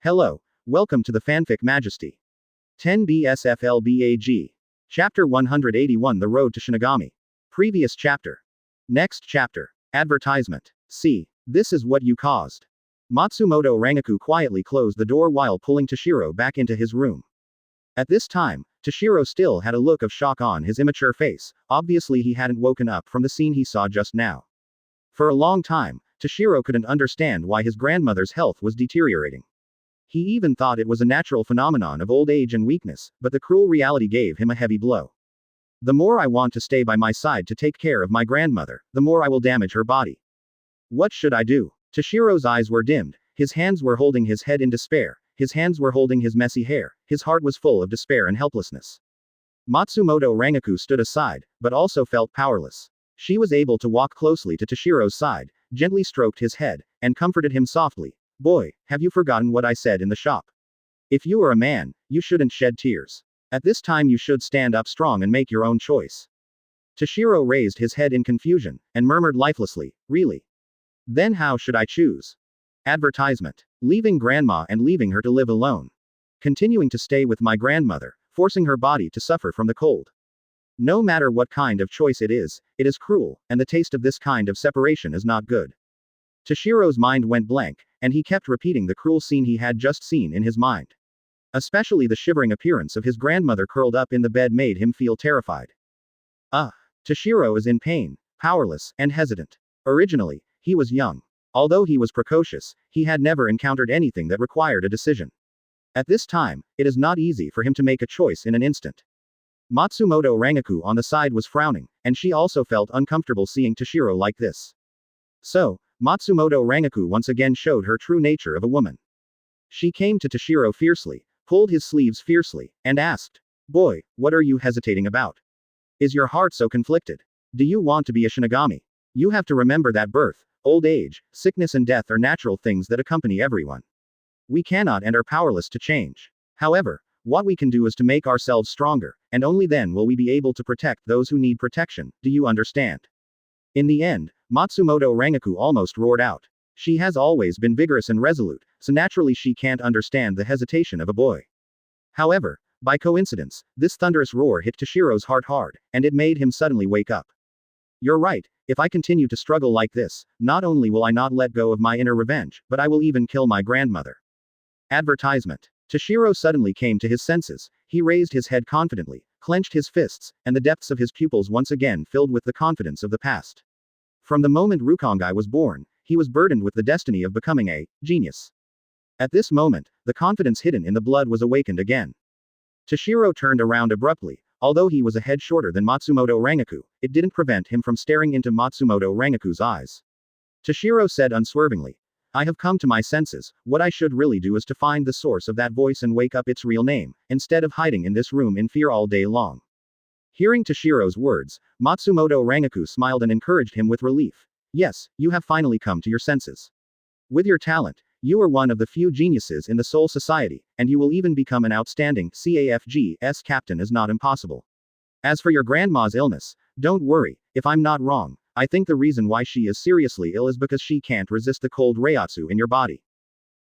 Hello, welcome to the Fanfic Majesty. 10 BSFLBAG. Chapter 181 The Road to Shinigami. Previous chapter. Next chapter. Advertisement. See, this is what you caused. Matsumoto Rangaku quietly closed the door while pulling Toshiro back into his room. At this time, Toshiro still had a look of shock on his immature face. Obviously he hadn't woken up from the scene he saw just now. For a long time, Toshiro couldn't understand why his grandmother's health was deteriorating. He even thought it was a natural phenomenon of old age and weakness, but the cruel reality gave him a heavy blow. The more I want to stay by my side to take care of my grandmother, the more I will damage her body. What should I do? Toshiro's eyes were dimmed, his hands were holding his head in despair, his hands were holding his messy hair, his heart was full of despair and helplessness. Matsumoto Rangaku stood aside, but also felt powerless. She was able to walk closely to Toshiro's side, gently stroked his head, and comforted him softly. Boy, have you forgotten what I said in the shop? If you are a man, you shouldn't shed tears. At this time you should stand up strong and make your own choice. Toshiro raised his head in confusion, and murmured lifelessly, really? Then how should I choose? Advertisement. Leaving grandma and leaving her to live alone. Continuing to stay with my grandmother, forcing her body to suffer from the cold. No matter what kind of choice it is cruel, and the taste of this kind of separation is not good. Toshiro's mind went blank, and he kept repeating the cruel scene he had just seen in his mind. Especially the shivering appearance of his grandmother curled up in the bed made him feel terrified. Toshiro is in pain, powerless, and hesitant. Originally, he was young. Although he was precocious, he had never encountered anything that required a decision. At this time, it is not easy for him to make a choice in an instant. Matsumoto Rangaku on the side was frowning, and she also felt uncomfortable seeing Toshiro like this. So, Matsumoto Rangaku once again showed her true nature of a woman. She came to Toshiro fiercely, pulled his sleeves fiercely, and asked, "Boy, what are you hesitating about? Is your heart so conflicted? Do you want to be a Shinigami? You have to remember that birth, old age, sickness and death are natural things that accompany everyone. We cannot and are powerless to change. However, what we can do is to make ourselves stronger, and only then will we be able to protect those who need protection, do you understand?" In the end, Matsumoto Rangaku almost roared out. She has always been vigorous and resolute, so naturally she can't understand the hesitation of a boy. However, by coincidence, this thunderous roar hit Toshiro's heart hard, and it made him suddenly wake up. You're right, if I continue to struggle like this, not only will I not let go of my inner revenge, but I will even kill my grandmother. Advertisement. Toshiro suddenly came to his senses, he raised his head confidently, clenched his fists, and the depths of his pupils once again filled with the confidence of the past. From the moment Rukongai was born, he was burdened with the destiny of becoming a genius. At this moment, the confidence hidden in the blood was awakened again. Toshiro turned around abruptly. Although he was a head shorter than Matsumoto Rangaku, it didn't prevent him from staring into Matsumoto Rangaku's eyes. Toshiro said unswervingly, "I have come to my senses, what I should really do is to find the source of that voice and wake up its real name, instead of hiding in this room in fear all day long." Hearing Toshiro's words, Matsumoto Rangaku smiled and encouraged him with relief. "Yes, you have finally come to your senses. With your talent, you are one of the few geniuses in the Soul Society, and you will even become an outstanding CAFG's captain is not impossible. As for your grandma's illness, don't worry, if I'm not wrong, I think the reason why she is seriously ill is because she can't resist the cold reiatsu in your body."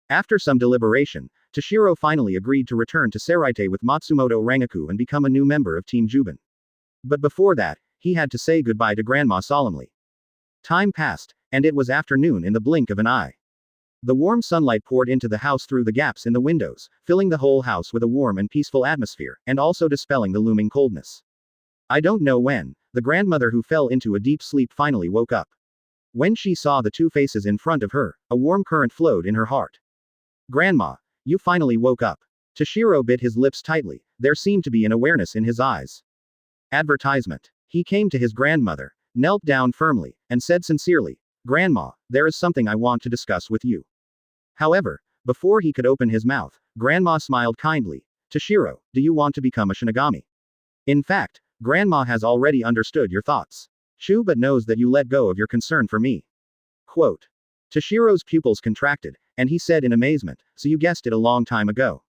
After some deliberation, Toshiro finally agreed to return to Seraite with Matsumoto Rangaku and become a new member of Team Juban. But before that, he had to say goodbye to grandma solemnly. Time passed, and it was afternoon in the blink of an eye. The warm sunlight poured into the house through the gaps in the windows, filling the whole house with a warm and peaceful atmosphere, and also dispelling the looming coldness. I don't know when, the grandmother who fell into a deep sleep finally woke up. When she saw the two faces in front of her, a warm current flowed in her heart. "Grandma, you finally woke up." Toshiro bit his lips tightly, there seemed to be an awareness in his eyes. Advertisement. He came to his grandmother, knelt down firmly, and said sincerely, "Grandma, there is something I want to discuss with you." However, before he could open his mouth, Grandma smiled kindly. "Toshiro, do you want to become a Shinigami? In fact, Grandma has already understood your thoughts. Chu but knows that you let go of your concern for me." Quote. Toshiro's pupils contracted, and he said in amazement, "So you guessed it a long time ago?"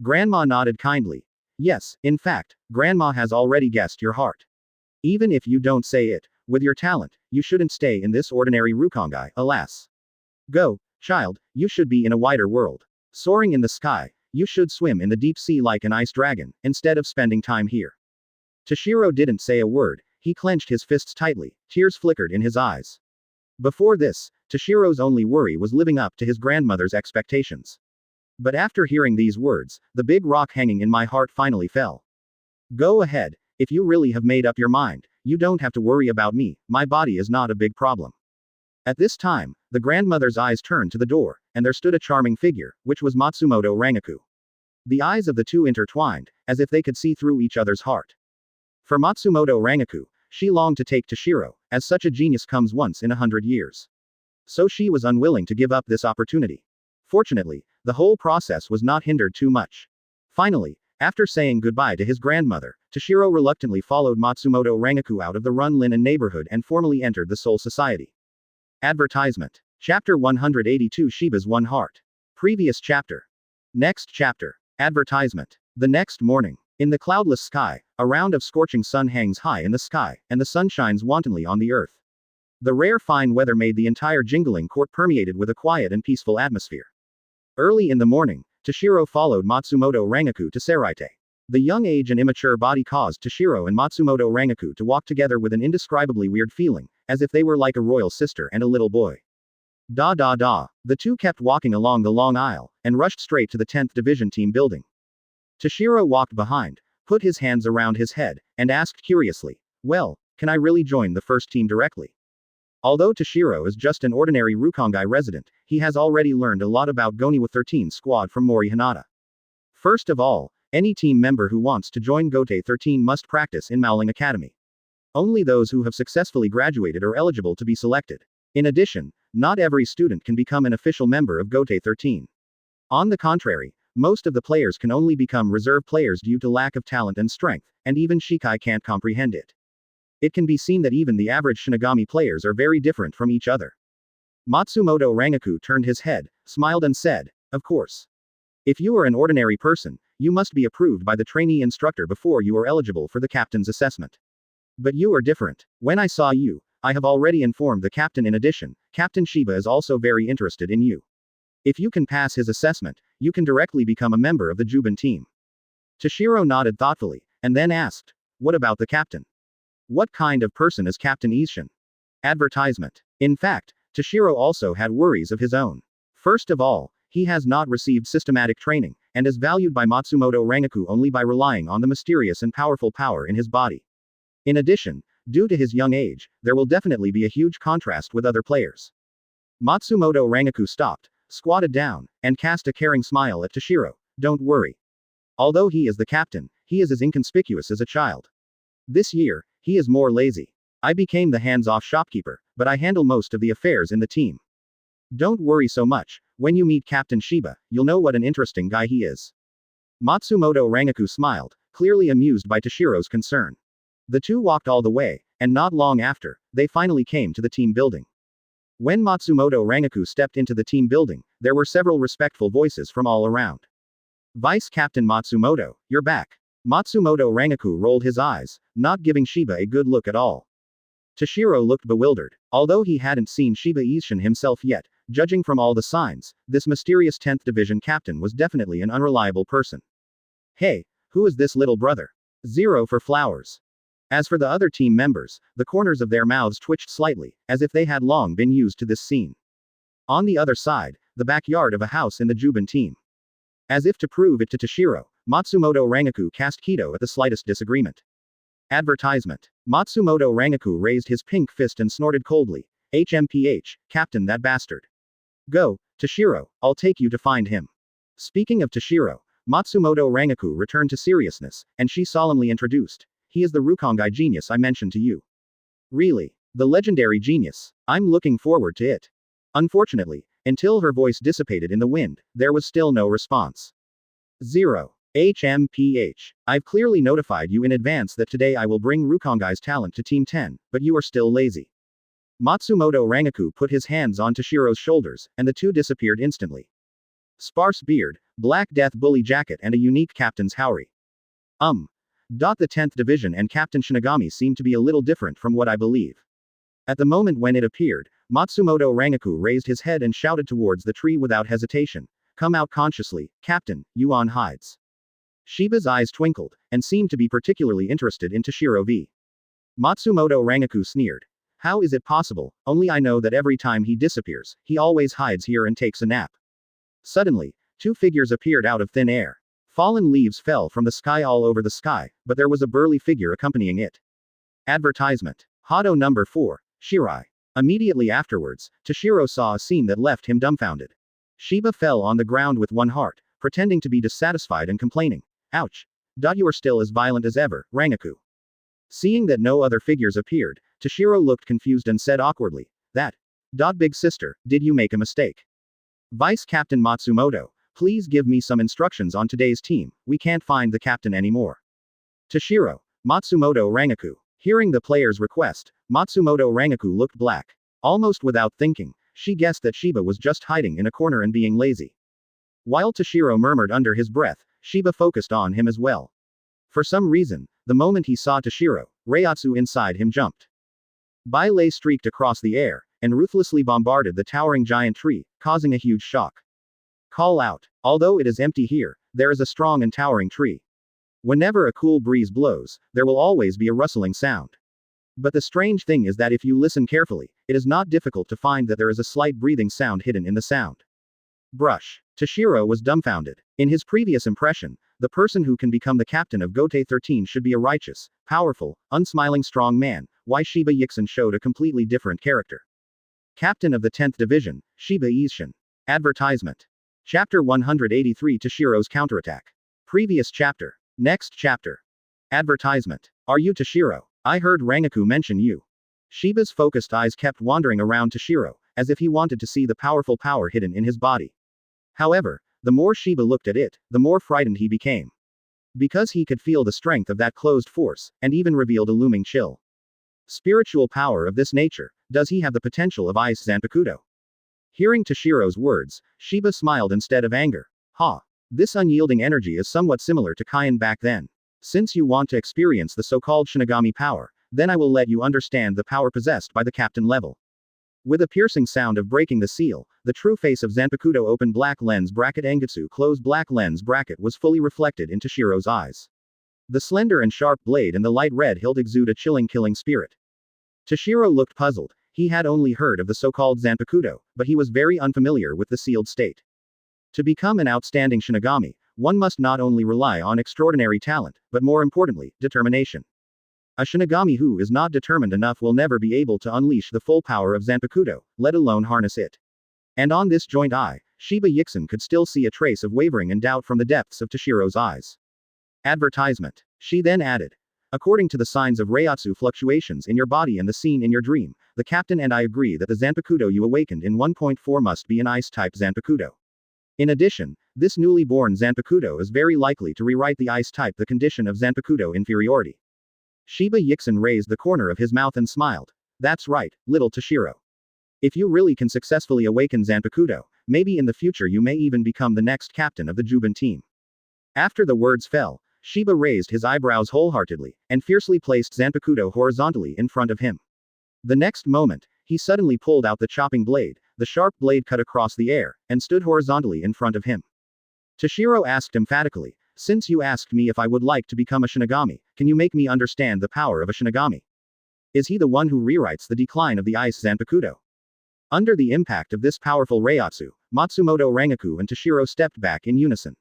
Grandma nodded kindly. "Yes, in fact, Grandma has already guessed your heart. Even if you don't say it, with your talent, you shouldn't stay in this ordinary Rukongai, alas. Go, child, you should be in a wider world. Soaring in the sky, you should swim in the deep sea like an ice dragon, instead of spending time here. Toshiro didn't say a word, he clenched his fists tightly, tears flickered in his eyes. Before this, Toshiro's only worry was living up to his grandmother's expectations. But after hearing these words, the big rock hanging in my heart finally fell. Go ahead, if you really have made up your mind, you don't have to worry about me, my body is not a big problem. At this time, the grandmother's eyes turned to the door, and there stood a charming figure, which was Matsumoto Rangaku. The eyes of the two intertwined, as if they could see through each other's heart. For Matsumoto Rangaku, she longed to take Toshiro, as such a genius comes once in 100 years. So she was unwilling to give up this opportunity. Fortunately, the whole process was not hindered too much. Finally, after saying goodbye to his grandmother, Toshiro reluctantly followed Matsumoto Rangaku out of the Run Linen neighborhood and formally entered the Soul Society. Advertisement. Chapter 182 Shiba's One Heart. Previous chapter. Next chapter. Advertisement. The next morning. In the cloudless sky, a round of scorching sun hangs high in the sky, and the sun shines wantonly on the earth. The rare fine weather made the entire jingling court permeated with a quiet and peaceful atmosphere. Early in the morning, Toshiro followed Matsumoto Rangaku to Seraite. The young age and immature body caused Toshiro and Matsumoto Rangaku to walk together with an indescribably weird feeling, as if they were like a royal sister and a little boy. Da da da. The two kept walking along the long aisle, and rushed straight to the 10th Division team building. Toshiro walked behind, put his hands around his head, and asked curiously, well, can I really join the first team directly? Although Toshiro is just an ordinary Rukongai resident, he has already learned a lot about Goniwa 13 squad from Mori Hinata. First of all, any team member who wants to join Gote 13 must practice in Mowling Academy. Only those who have successfully graduated are eligible to be selected. In addition, not every student can become an official member of Gote 13. On the contrary, most of the players can only become reserve players due to lack of talent and strength, and even Shikai can't comprehend it. It can be seen that even the average Shinigami players are very different from each other. Matsumoto Rangaku turned his head, smiled and said, of course. If you are an ordinary person, you must be approved by the trainee instructor before you are eligible for the captain's assessment. But you are different. When I saw you, I have already informed the captain. In addition, Captain Shiba is also very interested in you. If you can pass his assessment, you can directly become a member of the Juban team. Toshiro nodded thoughtfully, and then asked, what about the captain? What kind of person is Captain Ishin? Advertisement. In fact, Toshiro also had worries of his own. First of all, he has not received systematic training, and is valued by Matsumoto Rangaku only by relying on the mysterious and powerful power in his body. In addition, due to his young age, there will definitely be a huge contrast with other players. Matsumoto Rangaku stopped, squatted down, and cast a caring smile at Toshiro. Don't worry. Although he is the captain, he is as inconspicuous as a child. This year, he is more lazy. I became the hands-off shopkeeper, but I handle most of the affairs in the team. Don't worry so much, when you meet Captain Shiba, you'll know what an interesting guy he is. Matsumoto Rangaku smiled, clearly amused by Toshiro's concern. The two walked all the way, and not long after, they finally came to the team building. When Matsumoto Rangaku stepped into the team building, there were several respectful voices from all around. Vice Captain Matsumoto, you're back. Matsumoto Rangaku rolled his eyes, not giving Shiba a good look at all. Toshiro looked bewildered. Although he hadn't seen Shiba Ishin himself yet, judging from all the signs, this mysterious 10th Division captain was definitely an unreliable person. Hey, who is this little brother? 0 for flowers. As for the other team members, the corners of their mouths twitched slightly, as if they had long been used to this scene. On the other side, the backyard of a house in the Juban team. As if to prove it to Toshiro, Matsumoto Rangaku cast Kido at the slightest disagreement. Advertisement. Matsumoto Rangaku raised his pink fist and snorted coldly. HMPH, Captain that bastard. Go, Toshiro, I'll take you to find him. Speaking of Toshiro, Matsumoto Rangaku returned to seriousness, and she solemnly introduced. He is the Rukongai genius I mentioned to you. Really? The legendary genius. I'm looking forward to it. Unfortunately, until her voice dissipated in the wind, there was still no response. 0. HMPH. I've clearly notified you in advance that today I will bring Rukongai's talent to Team 10, but you are still lazy. Matsumoto Rangaku put his hands on Toshiro's shoulders, and the two disappeared instantly. Sparse beard, black death bully jacket and a unique captain's howry. The 10th Division and Captain Shinigami seem to be a little different from what I believe. At the moment when it appeared, Matsumoto Rangaku raised his head and shouted towards the tree without hesitation. Come out consciously, Captain, Yuan hides. Shiba's eyes twinkled, and seemed to be particularly interested in Toshiro v. Matsumoto Rangaku sneered. How is it possible? Only I know that every time he disappears, he always hides here and takes a nap. Suddenly, two figures appeared out of thin air. Fallen leaves fell from the sky all over the sky, but there was a burly figure accompanying it. Advertisement. Hado number 4, Shirai. Immediately afterwards, Toshiro saw a scene that left him dumbfounded. Shiba fell on the ground with one heart, pretending to be dissatisfied and complaining. Ouch. You're still as violent as ever, Rangaku. Seeing that no other figures appeared, Toshiro looked confused and said awkwardly, That. Big sister, did you make a mistake? Vice Captain Matsumoto, please give me some instructions on today's team, we can't find the captain anymore. Toshiro, Matsumoto Rangaku. Hearing the player's request, Matsumoto Rangaku looked black. Almost without thinking, she guessed that Shiba was just hiding in a corner and being lazy. While Toshiro murmured under his breath, Shiba focused on him as well. For some reason, the moment he saw Toshiro, Reiatsu inside him jumped. Lei streaked across the air, and ruthlessly bombarded the towering giant tree, causing a huge shock. Call out. Although it is empty here, there is a strong and towering tree. Whenever a cool breeze blows, there will always be a rustling sound. But the strange thing is that if you listen carefully, it is not difficult to find that there is a slight breathing sound hidden in the sound. Brush. Toshiro was dumbfounded. In his previous impression, the person who can become the captain of Gotei 13 should be a righteous, powerful, unsmiling strong man, why Shiba Yixin showed a completely different character. Captain of the 10th Division, Shiba Yixin. Advertisement. Chapter 183 Toshiro's Counterattack. Previous chapter. Next chapter. Advertisement. Are you Toshiro? I heard Rangaku mention you. Shiba's focused eyes kept wandering around Toshiro, as if he wanted to see the powerful power hidden in his body. However, the more Shiba looked at it, the more frightened he became. Because he could feel the strength of that closed force, and even revealed a looming chill. Spiritual power of this nature, does he have the potential of Ice Zanpakuto? Hearing Toshiro's words, Shiba smiled instead of anger. Ha! This unyielding energy is somewhat similar to Kaien back then. Since you want to experience the so-called Shinigami power, then I will let you understand the power possessed by the captain level. With a piercing sound of breaking the seal, the true face of Zanpakuto open black lens bracket Engetsu close black lens bracket was fully reflected in Toshiro's eyes. The slender and sharp blade and the light red hilt exude a chilling killing spirit. Toshiro looked puzzled. He had only heard of the so-called Zanpakuto, but he was very unfamiliar with the sealed state. To become an outstanding Shinigami, one must not only rely on extraordinary talent, but more importantly, determination. A Shinigami who is not determined enough will never be able to unleash the full power of Zanpakuto, let alone harness it. And on this joint eye, Shiba Yixin could still see a trace of wavering and doubt from the depths of Toshiro's eyes. Advertisement. She then added. According to the signs of Reiatsu fluctuations in your body and the scene in your dream, the captain and I agree that the Zanpakuto you awakened in 1.4 must be an ice-type Zanpakuto. In addition, this newly born Zanpakuto is very likely to rewrite the ice-type the condition of Zanpakuto inferiority. Shiba Yixin raised the corner of his mouth and smiled. That's right, little Toshiro. If you really can successfully awaken Zanpakuto, maybe in the future you may even become the next captain of the Juban team. After the words fell, Shiba raised his eyebrows wholeheartedly, and fiercely placed Zanpakuto horizontally in front of him. The next moment, he suddenly pulled out the chopping blade, the sharp blade cut across the air, and stood horizontally in front of him. Toshiro asked emphatically, since you asked me if I would like to become a Shinigami, can you make me understand the power of a Shinigami? Is he the one who rewrites the decline of the ice Zanpakuto? Under the impact of this powerful Reiatsu, Matsumoto Rangaku and Toshiro stepped back in unison.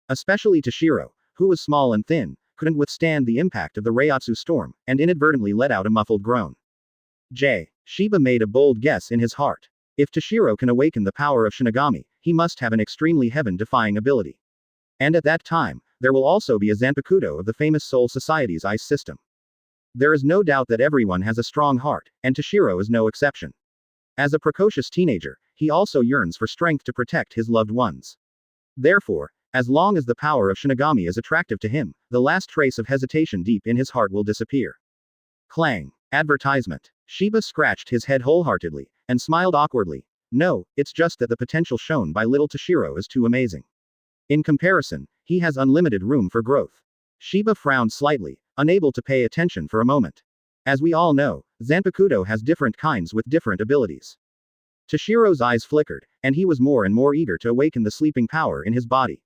Especially Toshiro, who was small and thin, couldn't withstand the impact of the Reiatsu storm, and inadvertently let out a muffled groan. Shiba made a bold guess in his heart. If Toshiro can awaken the power of Shinigami, he must have an extremely heaven-defying ability. And at that time, there will also be a Zanpakuto of the famous Soul Society's ice system. There is no doubt that everyone has a strong heart, and Toshiro is no exception. As a precocious teenager, he also yearns for strength to protect his loved ones. Therefore, as long as the power of Shinigami is attractive to him, the last trace of hesitation deep in his heart will disappear. Clang. Advertisement. Shiba scratched his head wholeheartedly, and smiled awkwardly. No, it's just that the potential shown by little Toshiro is too amazing. In comparison, he has unlimited room for growth. Shiba frowned slightly, unable to pay attention for a moment. As we all know, Zanpakuto has different kinds with different abilities. Toshiro's eyes flickered, and he was more and more eager to awaken the sleeping power in his body.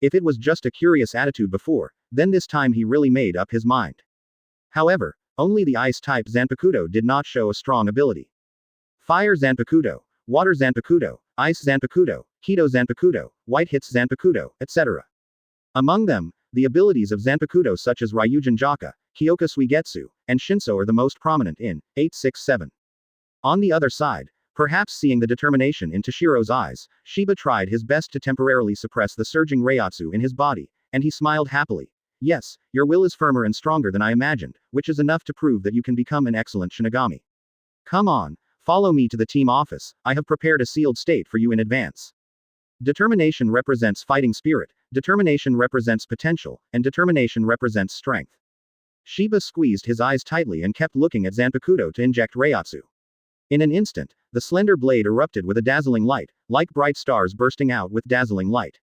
If it was just a curious attitude before, then this time he really made up his mind. However, only the ice-type Zanpakuto did not show a strong ability. Fire Zanpakuto, Water Zanpakuto, Ice Zanpakuto, Keto Zanpakuto, White Hits Zanpakuto, etc. Among them, the abilities of Zanpakuto such as Ryujin Jaka, Kyoka Suigetsu, and Shinso are the most prominent in 867. On the other side, perhaps seeing the determination in Toshiro's eyes, Shiba tried his best to temporarily suppress the surging Reiatsu in his body, and he smiled happily. Yes, your will is firmer and stronger than I imagined, which is enough to prove that you can become an excellent Shinigami. Come on, follow me to the team office, I have prepared a sealed state for you in advance. Determination represents fighting spirit, determination represents potential, and determination represents strength. Shiba squeezed his eyes tightly and kept looking at Zanpakuto to inject Reiatsu. In an instant, the slender blade erupted with a dazzling light, like bright stars bursting out with dazzling light.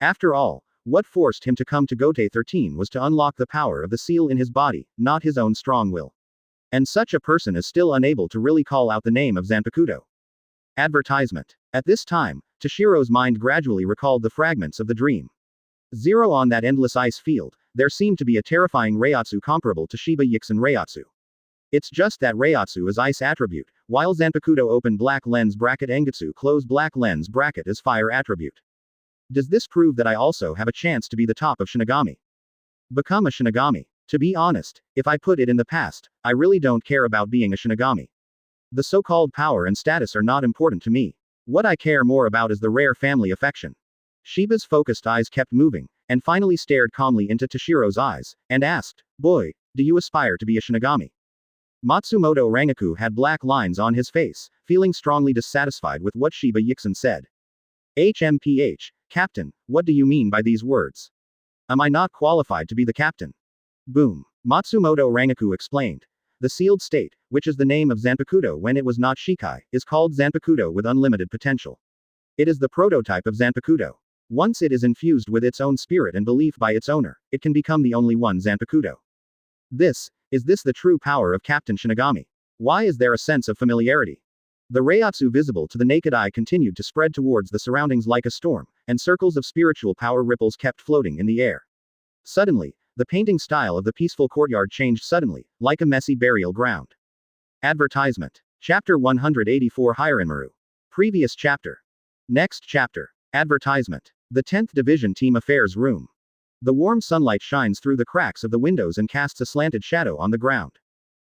After all, what forced him to come to Gote 13 was to unlock the power of the seal in his body, not his own strong will. And such a person is still unable to really call out the name of Zanpakuto. Advertisement. At this time, Toshiro's mind gradually recalled the fragments of the dream. Zero on that endless ice field, there seemed to be a terrifying Reiatsu comparable to Shiba Yixin Reiatsu. It's just that Reiatsu is ice attribute, while Zanpakuto open black lens bracket Engetsu close black lens bracket is fire attribute. Does this prove that I also have a chance to be the top of Shinigami? Become a Shinigami. To be honest, if I put it in the past, I really don't care about being a Shinigami. The so-called power and status are not important to me. What I care more about is the rare family affection. Shiba's focused eyes kept moving, and finally stared calmly into Toshiro's eyes, and asked, Boy, do you aspire to be a Shinigami? Matsumoto Rangaku had black lines on his face, feeling strongly dissatisfied with what Shiba Yixin said. HMPH, Captain, what do you mean by these words? Am I not qualified to be the captain? Boom. Matsumoto Rangaku explained. The sealed state, which is the name of Zanpakuto when it was not Shikai, is called Zanpakuto with unlimited potential. It is the prototype of Zanpakuto. Once it is infused with its own spirit and belief by its owner, it can become the only one Zanpakuto. Is this the true power of Captain Shinigami? Why is there a sense of familiarity? The Reiatsu visible to the naked eye continued to spread towards the surroundings like a storm, and circles of spiritual power ripples kept floating in the air. Suddenly, the painting style of the peaceful courtyard changed suddenly, like a messy burial ground. Advertisement. Chapter 184 Hirenmaru. Previous chapter. Next chapter. Advertisement. The 10th Division Team Affairs Room. The warm sunlight shines through the cracks of the windows and casts a slanted shadow on the ground.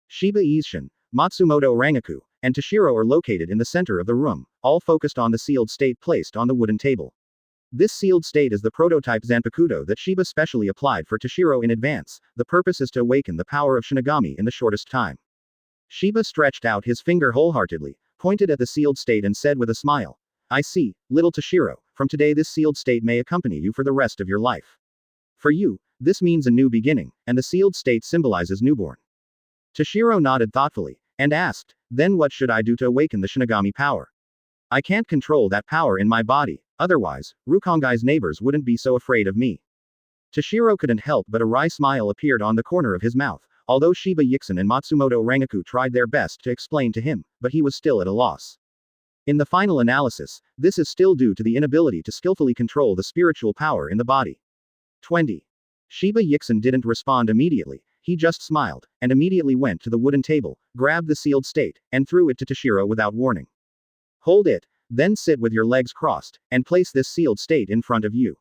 Shiba Isshin, Matsumoto Rangaku, and Toshiro are located in the center of the room, all focused on the sealed state placed on the wooden table. This sealed state is the prototype Zanpakuto that Shiba specially applied for Toshiro in advance. The purpose is to awaken the power of Shinigami in the shortest time. Shiba stretched out his finger wholeheartedly, pointed at the sealed state and said with a smile, I see, little Toshiro, from today this sealed state may accompany you for the rest of your life. For you, this means a new beginning, and the sealed state symbolizes newborn. Toshiro nodded thoughtfully, and asked, then what should I do to awaken the Shinigami power? I can't control that power in my body, otherwise, Rukongai's neighbors wouldn't be so afraid of me. Toshiro couldn't help but a wry smile appeared on the corner of his mouth, although Shiba Yixin and Matsumoto Rangaku tried their best to explain to him, but he was still at a loss. In the final analysis, this is still due to the inability to skillfully control the spiritual power in the body. 20. Shiba Yixin didn't respond immediately, he just smiled, and immediately went to the wooden table, grabbed the sealed state, and threw it to Toshiro without warning. Hold it, then sit with your legs crossed, and place this sealed state in front of you.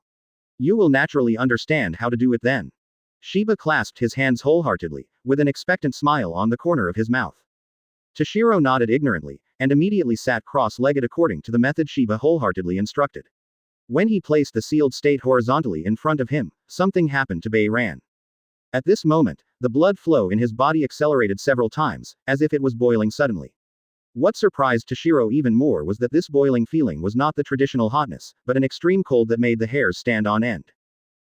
You will naturally understand how to do it then. Shiba clasped his hands wholeheartedly, with an expectant smile on the corner of his mouth. Toshiro nodded ignorantly, and immediately sat cross-legged according to the method Shiba wholeheartedly instructed. When he placed the sealed state horizontally in front of him, something happened to Ran. At this moment, the blood flow in his body accelerated several times, as if it was boiling suddenly. What surprised Toshiro even more was that this boiling feeling was not the traditional hotness, but an extreme cold that made the hairs stand on end.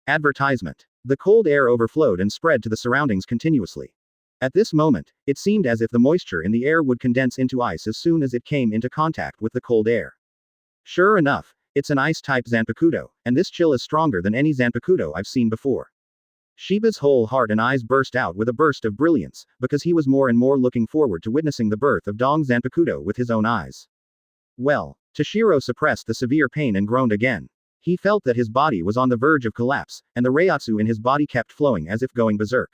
Advertisement. The cold air overflowed and spread to the surroundings continuously. At this moment, it seemed as if the moisture in the air would condense into ice as soon as it came into contact with the cold air. Sure enough, it's an ice-type Zanpakuto, and this chill is stronger than any Zanpakuto I've seen before. Shiba's whole heart and eyes burst out with a burst of brilliance, because he was more and more looking forward to witnessing the birth of Dong Zanpakuto with his own eyes. Well, Toshiro suppressed the severe pain and groaned again. He felt that his body was on the verge of collapse, and the reiatsu in his body kept flowing as if going berserk.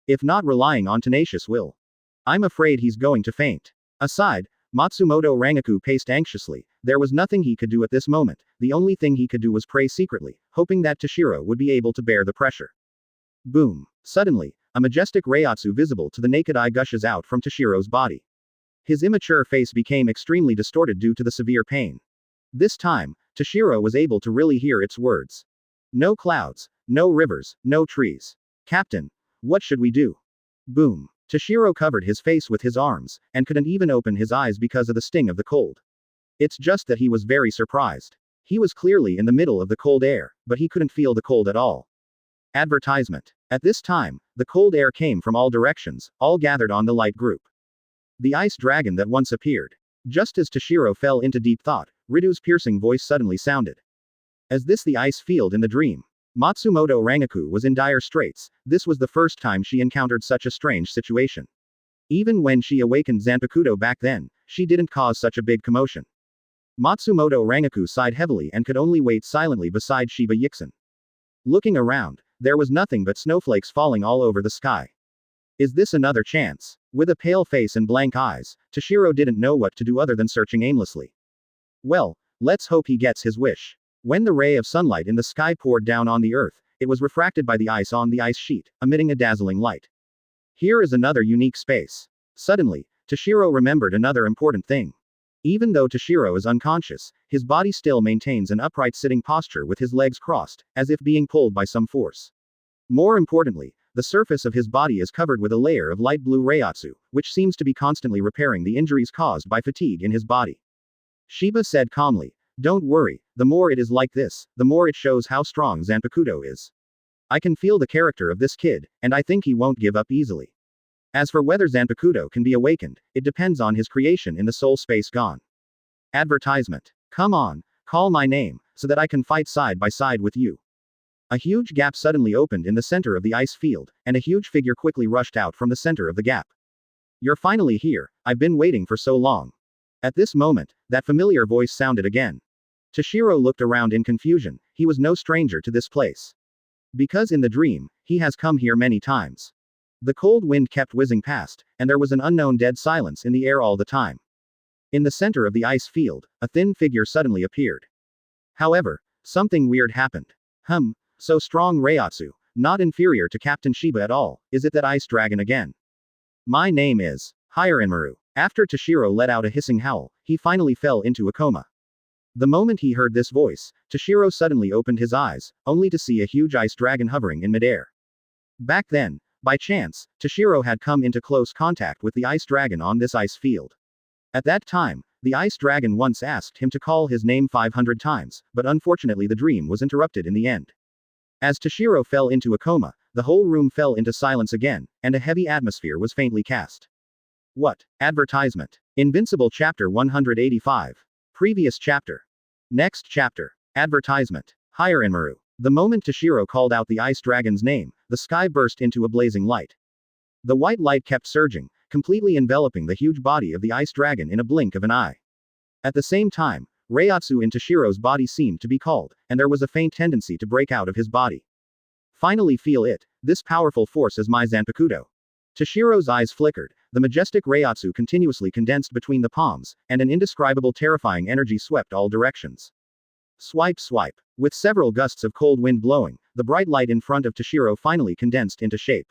If not relying on tenacious will. I'm afraid he's going to faint. Aside, Matsumoto Rangaku paced anxiously. There was nothing he could do at this moment. The only thing he could do was pray secretly, hoping that Toshiro would be able to bear the pressure. Boom. Suddenly, a majestic reiatsu visible to the naked eye gushes out from Toshiro's body. His immature face became extremely distorted due to the severe pain. This time, Toshiro was able to really hear its words. No clouds, no rivers, no trees. Captain, what should we do? Boom. Toshiro covered his face with his arms, and couldn't even open his eyes because of the sting of the cold. It's just that he was very surprised. He was clearly in the middle of the cold air, but he couldn't feel the cold at all. Advertisement. At this time, the cold air came from all directions, all gathered on the light group. The ice dragon that once appeared. Just as Toshiro fell into deep thought, Ridu's piercing voice suddenly sounded. Is this the ice field in the dream? Matsumoto Rangaku was in dire straits. This was the first time she encountered such a strange situation. Even when she awakened Zanpakuto back then, she didn't cause such a big commotion. Matsumoto Rangaku sighed heavily and could only wait silently beside Shiba Yixin. Looking around, there was nothing but snowflakes falling all over the sky. Is this another chance? With a pale face and blank eyes, Toshiro didn't know what to do other than searching aimlessly. Well, let's hope he gets his wish. When the ray of sunlight in the sky poured down on the earth, it was refracted by the ice on the ice sheet, emitting a dazzling light. Here is another unique space. Suddenly, Toshiro remembered another important thing. Even though Toshiro is unconscious, his body still maintains an upright sitting posture with his legs crossed, as if being pulled by some force. More importantly, the surface of his body is covered with a layer of light blue reiatsu, which seems to be constantly repairing the injuries caused by fatigue in his body. Shiba said calmly, "Don't worry, the more it is like this, the more it shows how strong Zanpakuto is. I can feel the character of this kid, and I think he won't give up easily. As for whether Zanpakuto can be awakened, it depends on his creation in the soul space gone." Advertisement. Come on, call my name, so that I can fight side by side with you. A huge gap suddenly opened in the center of the ice field, and a huge figure quickly rushed out from the center of the gap. You're finally here, I've been waiting for so long. At this moment, that familiar voice sounded again. Toshiro looked around in confusion. He was no stranger to this place. Because in the dream, he has come here many times. The cold wind kept whizzing past, and there was an unknown dead silence in the air all the time. In the center of the ice field, a thin figure suddenly appeared. However, something weird happened. So strong reiatsu, not inferior to Captain Shiba at all, is it that ice dragon again? My name is Hirenmaru. After Toshiro let out a hissing howl, he finally fell into a coma. The moment he heard this voice, Toshiro suddenly opened his eyes, only to see a huge ice dragon hovering in midair. Back then, by chance, Toshiro had come into close contact with the ice dragon on this ice field. At that time, the ice dragon once asked him to call his name 500 times, but unfortunately the dream was interrupted in the end. As Toshiro fell into a coma, the whole room fell into silence again, and a heavy atmosphere was faintly cast. What? Advertisement. Invincible Chapter 185. Previous chapter. Next chapter. Advertisement. Hirenmaru. The moment Toshiro called out the ice dragon's name, the sky burst into a blazing light. The white light kept surging, completely enveloping the huge body of the ice dragon in a blink of an eye. At the same time, reiatsu in Toshiro's body seemed to be called, and there was a faint tendency to break out of his body. Finally feel it, this powerful force is my Zanpakuto. Toshiro's eyes flickered, the majestic reiatsu continuously condensed between the palms, and an indescribable terrifying energy swept all directions. Swipe swipe. With several gusts of cold wind blowing, the bright light in front of Toshiro finally condensed into shape.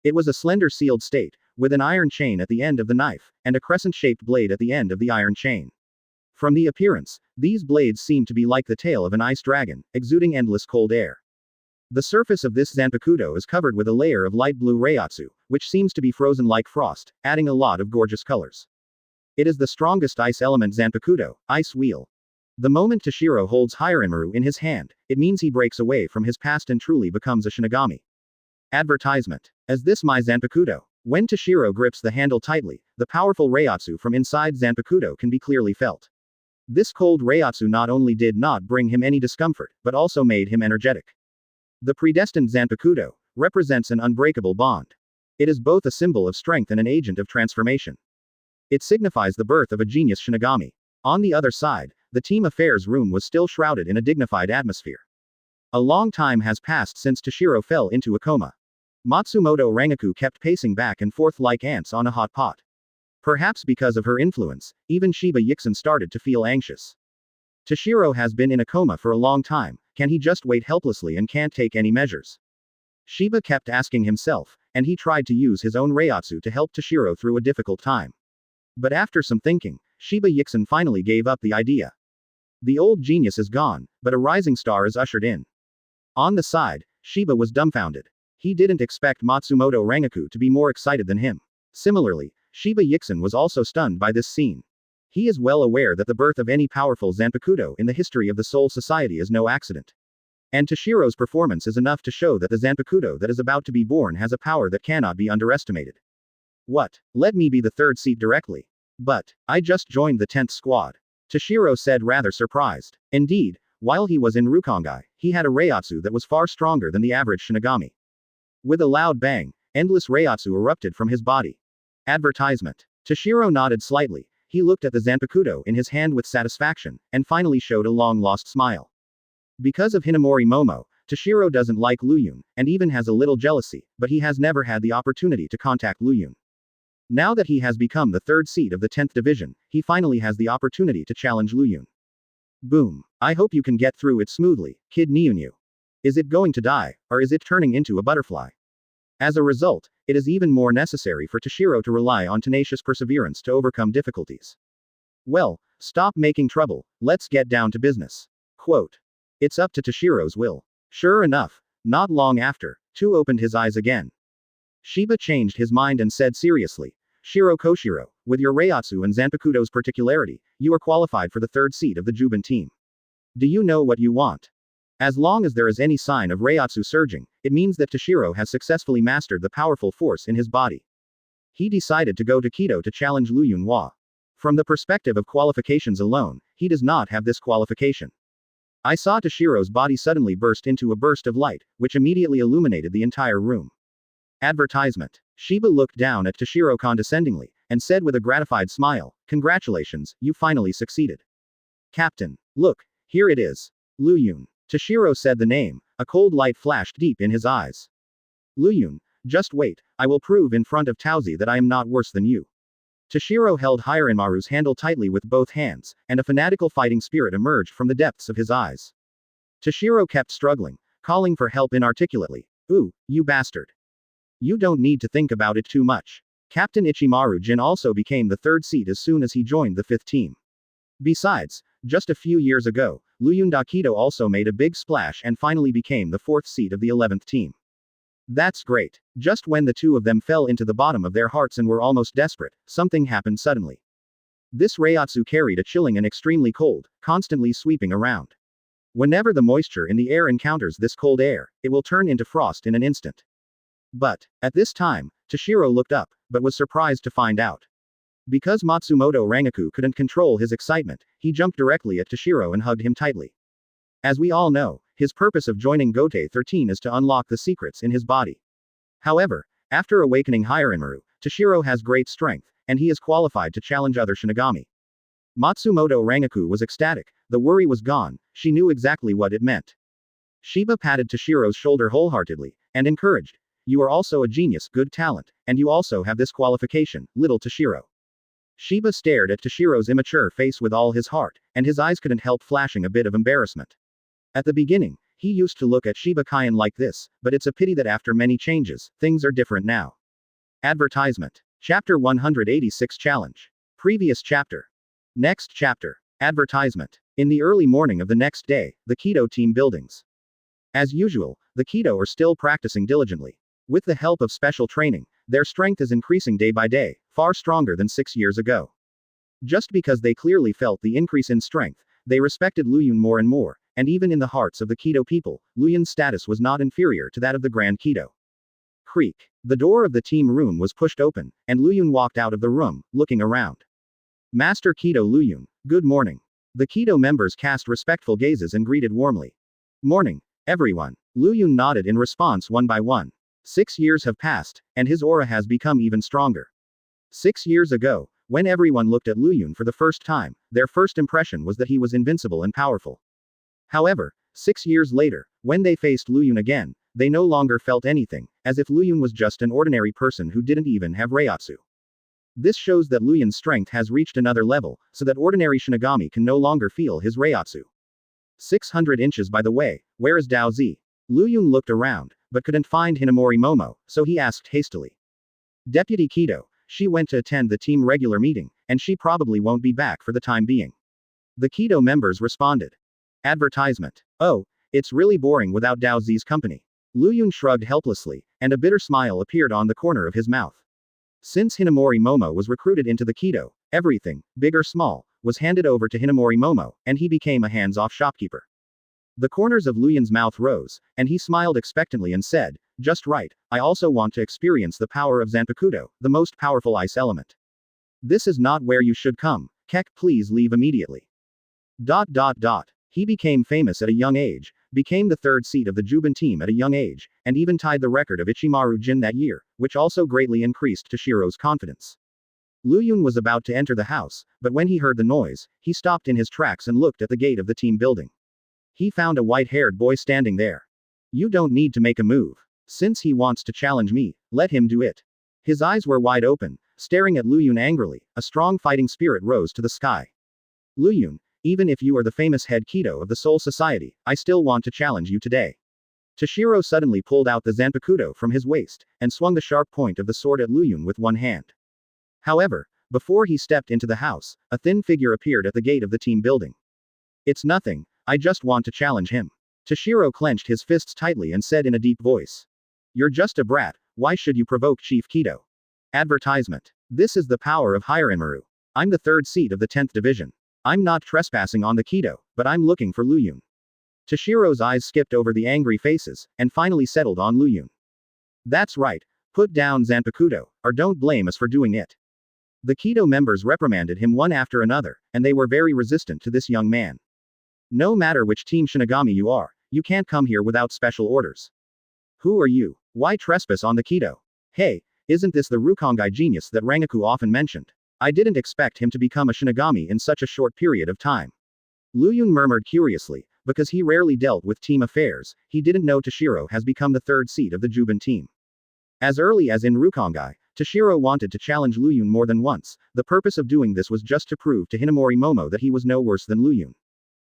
It was a slender sealed state, with an iron chain at the end of the knife, and a crescent-shaped blade at the end of the iron chain. From the appearance, these blades seemed to be like the tail of an ice dragon, exuding endless cold air. The surface of this Zanpakuto is covered with a layer of light blue reiatsu, which seems to be frozen like frost, adding a lot of gorgeous colors. It is the strongest ice element Zanpakuto, Ice Wheel. The moment Toshiro holds Hirenmaru in his hand, it means he breaks away from his past and truly becomes a Shinigami. Advertisement. As this my Zanpakuto. When Toshiro grips the handle tightly, the powerful reiatsu from inside Zanpakuto can be clearly felt. This cold reiatsu not only did not bring him any discomfort, but also made him energetic. The predestined Zanpakuto represents an unbreakable bond. It is both a symbol of strength and an agent of transformation. It signifies the birth of a genius Shinigami. On the other side, the team affairs room was still shrouded in a dignified atmosphere. A long time has passed since Toshiro fell into a coma. Matsumoto Rangaku kept pacing back and forth like ants on a hot pot. Perhaps because of her influence, even Shiba Yixin started to feel anxious. Toshiro has been in a coma for a long time, can he just wait helplessly and can't take any measures? Shiba kept asking himself, and he tried to use his own Reiatsu to help Toshiro through a difficult time. But after some thinking, Shiba Yixin finally gave up the idea. The old genius is gone, but a rising star is ushered in. On the side, Shiba was dumbfounded. He didn't expect Matsumoto Rangaku to be more excited than him. Similarly, Shiba Yixin was also stunned by this scene. He is well aware that the birth of any powerful Zanpakuto in the history of the Soul Society is no accident. And Toshiro's performance is enough to show that the Zanpakuto that is about to be born has a power that cannot be underestimated. What? Let me be the third seat directly. But, I just joined the 10th squad. Toshiro said rather surprised. Indeed, while he was in Rukongai, he had a Reiatsu that was far stronger than the average Shinigami. With a loud bang, endless Reiatsu erupted from his body. Advertisement. Toshiro nodded slightly, he looked at the Zanpakuto in his hand with satisfaction, and finally showed a long-lost smile. Because of Hinamori Momo, Toshiro doesn't like Luyun, and even has a little jealousy, but he has never had the opportunity to contact Luyun. Now that he has become the third seat of the 10th division, he finally has the opportunity to challenge Luyun. Boom. I hope you can get through it smoothly, Kid Niunyu. Is it going to die, or is it turning into a butterfly? As a result, it is even more necessary for Toshiro to rely on tenacious perseverance to overcome difficulties. Well, stop making trouble, let's get down to business. Quote. It's up to Toshiro's will. Sure enough, not long after, Tu opened his eyes again. Shiba changed his mind and said seriously, Shiro Koshiro, with your Reiatsu and Zanpakuto's particularity, you are qualified for the third seat of the Juban team. Do you know what you want? As long as there is any sign of Reiatsu surging, it means that Toshiro has successfully mastered the powerful force in his body. He decided to go to Kido to challenge Lu Yunhua. From the perspective of qualifications alone, he does not have this qualification. I saw Toshiro's body suddenly burst into a burst of light, which immediately illuminated the entire room. Advertisement. Shiba looked down at Toshiro condescendingly, and said with a gratified smile, Congratulations, you finally succeeded. Captain. Look, here it is. Lu Yun. Toshiro said the name, a cold light flashed deep in his eyes. Lu Yun, just wait, I will prove in front of Taozi that I am not worse than you. Toshiro held Hiranmaru's handle tightly with both hands, and a fanatical fighting spirit emerged from the depths of his eyes. Toshiro kept struggling, calling for help inarticulately. Ooh, you bastard. You don't need to think about it too much. Captain Ichimaru Jin also became the third seat as soon as he joined the fifth team. Besides, just a few years ago, Luyun Dakido also made a big splash and finally became the fourth seat of the 11th team. That's great. Just when the two of them fell into the bottom of their hearts and were almost desperate, something happened suddenly. This Reiatsu carried a chilling and extremely cold, constantly sweeping around. Whenever the moisture in the air encounters this cold air, it will turn into frost in an instant. But, at this time, Toshiro looked up, but was surprised to find out. Because Matsumoto Rangaku couldn't control his excitement, he jumped directly at Toshiro and hugged him tightly. As we all know, his purpose of joining Gote 13 is to unlock the secrets in his body. However, after awakening Hiranmaru, Toshiro has great strength, and he is qualified to challenge other Shinigami. Matsumoto Rangaku was ecstatic, the worry was gone, she knew exactly what it meant. Shiba patted Toshiro's shoulder wholeheartedly, and encouraged, You are also a genius, good talent, and you also have this qualification, little Toshiro. Shiba stared at Toshiro's immature face with all his heart, and his eyes couldn't help flashing a bit of embarrassment. At the beginning, he used to look at Shiba Kaien like this, but it's a pity that after many changes, things are different now. Advertisement. Chapter 186 Challenge. Previous chapter. Next chapter. Advertisement. In the early morning of the next day, the Kido team buildings. As usual, the Kido are still practicing diligently. With the help of special training, their strength is increasing day by day, far stronger than 6 years ago. Just because they clearly felt the increase in strength, they respected Luyun more and more, and even in the hearts of the Kido people, Luyun's status was not inferior to that of the Grand Kido. Creak. The door of the team room was pushed open, and Luyun walked out of the room, looking around. Master Kido Luyun, good morning. The Kido members cast respectful gazes and greeted warmly. Morning, everyone. Luyun nodded in response one by one. 6 years have passed, and his aura has become even stronger. 6 years ago, When everyone looked at Lu Yun for the first time, their first impression was that he was invincible and powerful. However, 6 years later, when they faced Lu Yun again, they no longer felt anything, as if Lu Yun was just an ordinary person who didn't even have Reiatsu. This shows that Lu Yun's strength has reached another level, so that ordinary Shinigami can no longer feel his Reiatsu. 600 inches by the way, where is Dao Zi? Lu Yun looked around, but couldn't find Hinamori Momo, so he asked hastily. Deputy Kido, she went to attend the team regular meeting, and she probably won't be back for the time being. The Kido members responded. Advertisement. Oh, it's really boring without Dao Zi's company. Lu Yun shrugged helplessly, and a bitter smile appeared on the corner of his mouth. Since Hinamori Momo was recruited into the Kido, everything, big or small, was handed over to Hinamori Momo, and he became a hands-off shopkeeper. The corners of Lu Yun's mouth rose, and he smiled expectantly and said, just right, I also want to experience the power of Zanpakuto, the most powerful ice element. This is not where you should come. Kek, please leave immediately. He became famous at a young age, became the third seat of the Juban team at a young age, and even tied the record of Ichimaru Jin that year, which also greatly increased Toshiro's confidence. Lu Yun was about to enter the house, but when he heard the noise, he stopped in his tracks and looked at the gate of the team building. He found a white-haired boy standing there. You don't need to make a move. Since he wants to challenge me, let him do it. His eyes were wide open, staring at Lu Yun angrily. A strong fighting spirit rose to the sky. Lu Yun, even if you are the famous head Kido of the Soul Society, I still want to challenge you today. Toshiro suddenly pulled out the Zanpakuto from his waist, and swung the sharp point of the sword at Lu Yun with one hand. However, before he stepped into the house, a thin figure appeared at the gate of the team building. It's nothing, I just want to challenge him. Toshiro clenched his fists tightly and said in a deep voice. You're just a brat, why should you provoke Chief Kido? Advertisement. This is the power of Hiranmaru. I'm the third seat of the 10th division. I'm not trespassing on the Kido, but I'm looking for Lu Yun. Toshiro's eyes skipped over the angry faces, and finally settled on Lu Yun. That's right, put down Zanpakuto, or don't blame us for doing it. The Kido members reprimanded him one after another, and they were very resistant to this young man. No matter which team Shinigami you are, you can't come here without special orders. Who are you? Why trespass on the Kido? Hey, isn't this the Rukongai genius that Rangaku often mentioned? I didn't expect him to become a Shinigami in such a short period of time. Lu Yun murmured curiously, because he rarely dealt with team affairs, he didn't know Toshiro has become the third seat of the Juban team. As early as in Rukongai, Toshiro wanted to challenge Lu Yun more than once. The purpose of doing this was just to prove to Hinamori Momo that he was no worse than Lu Yun.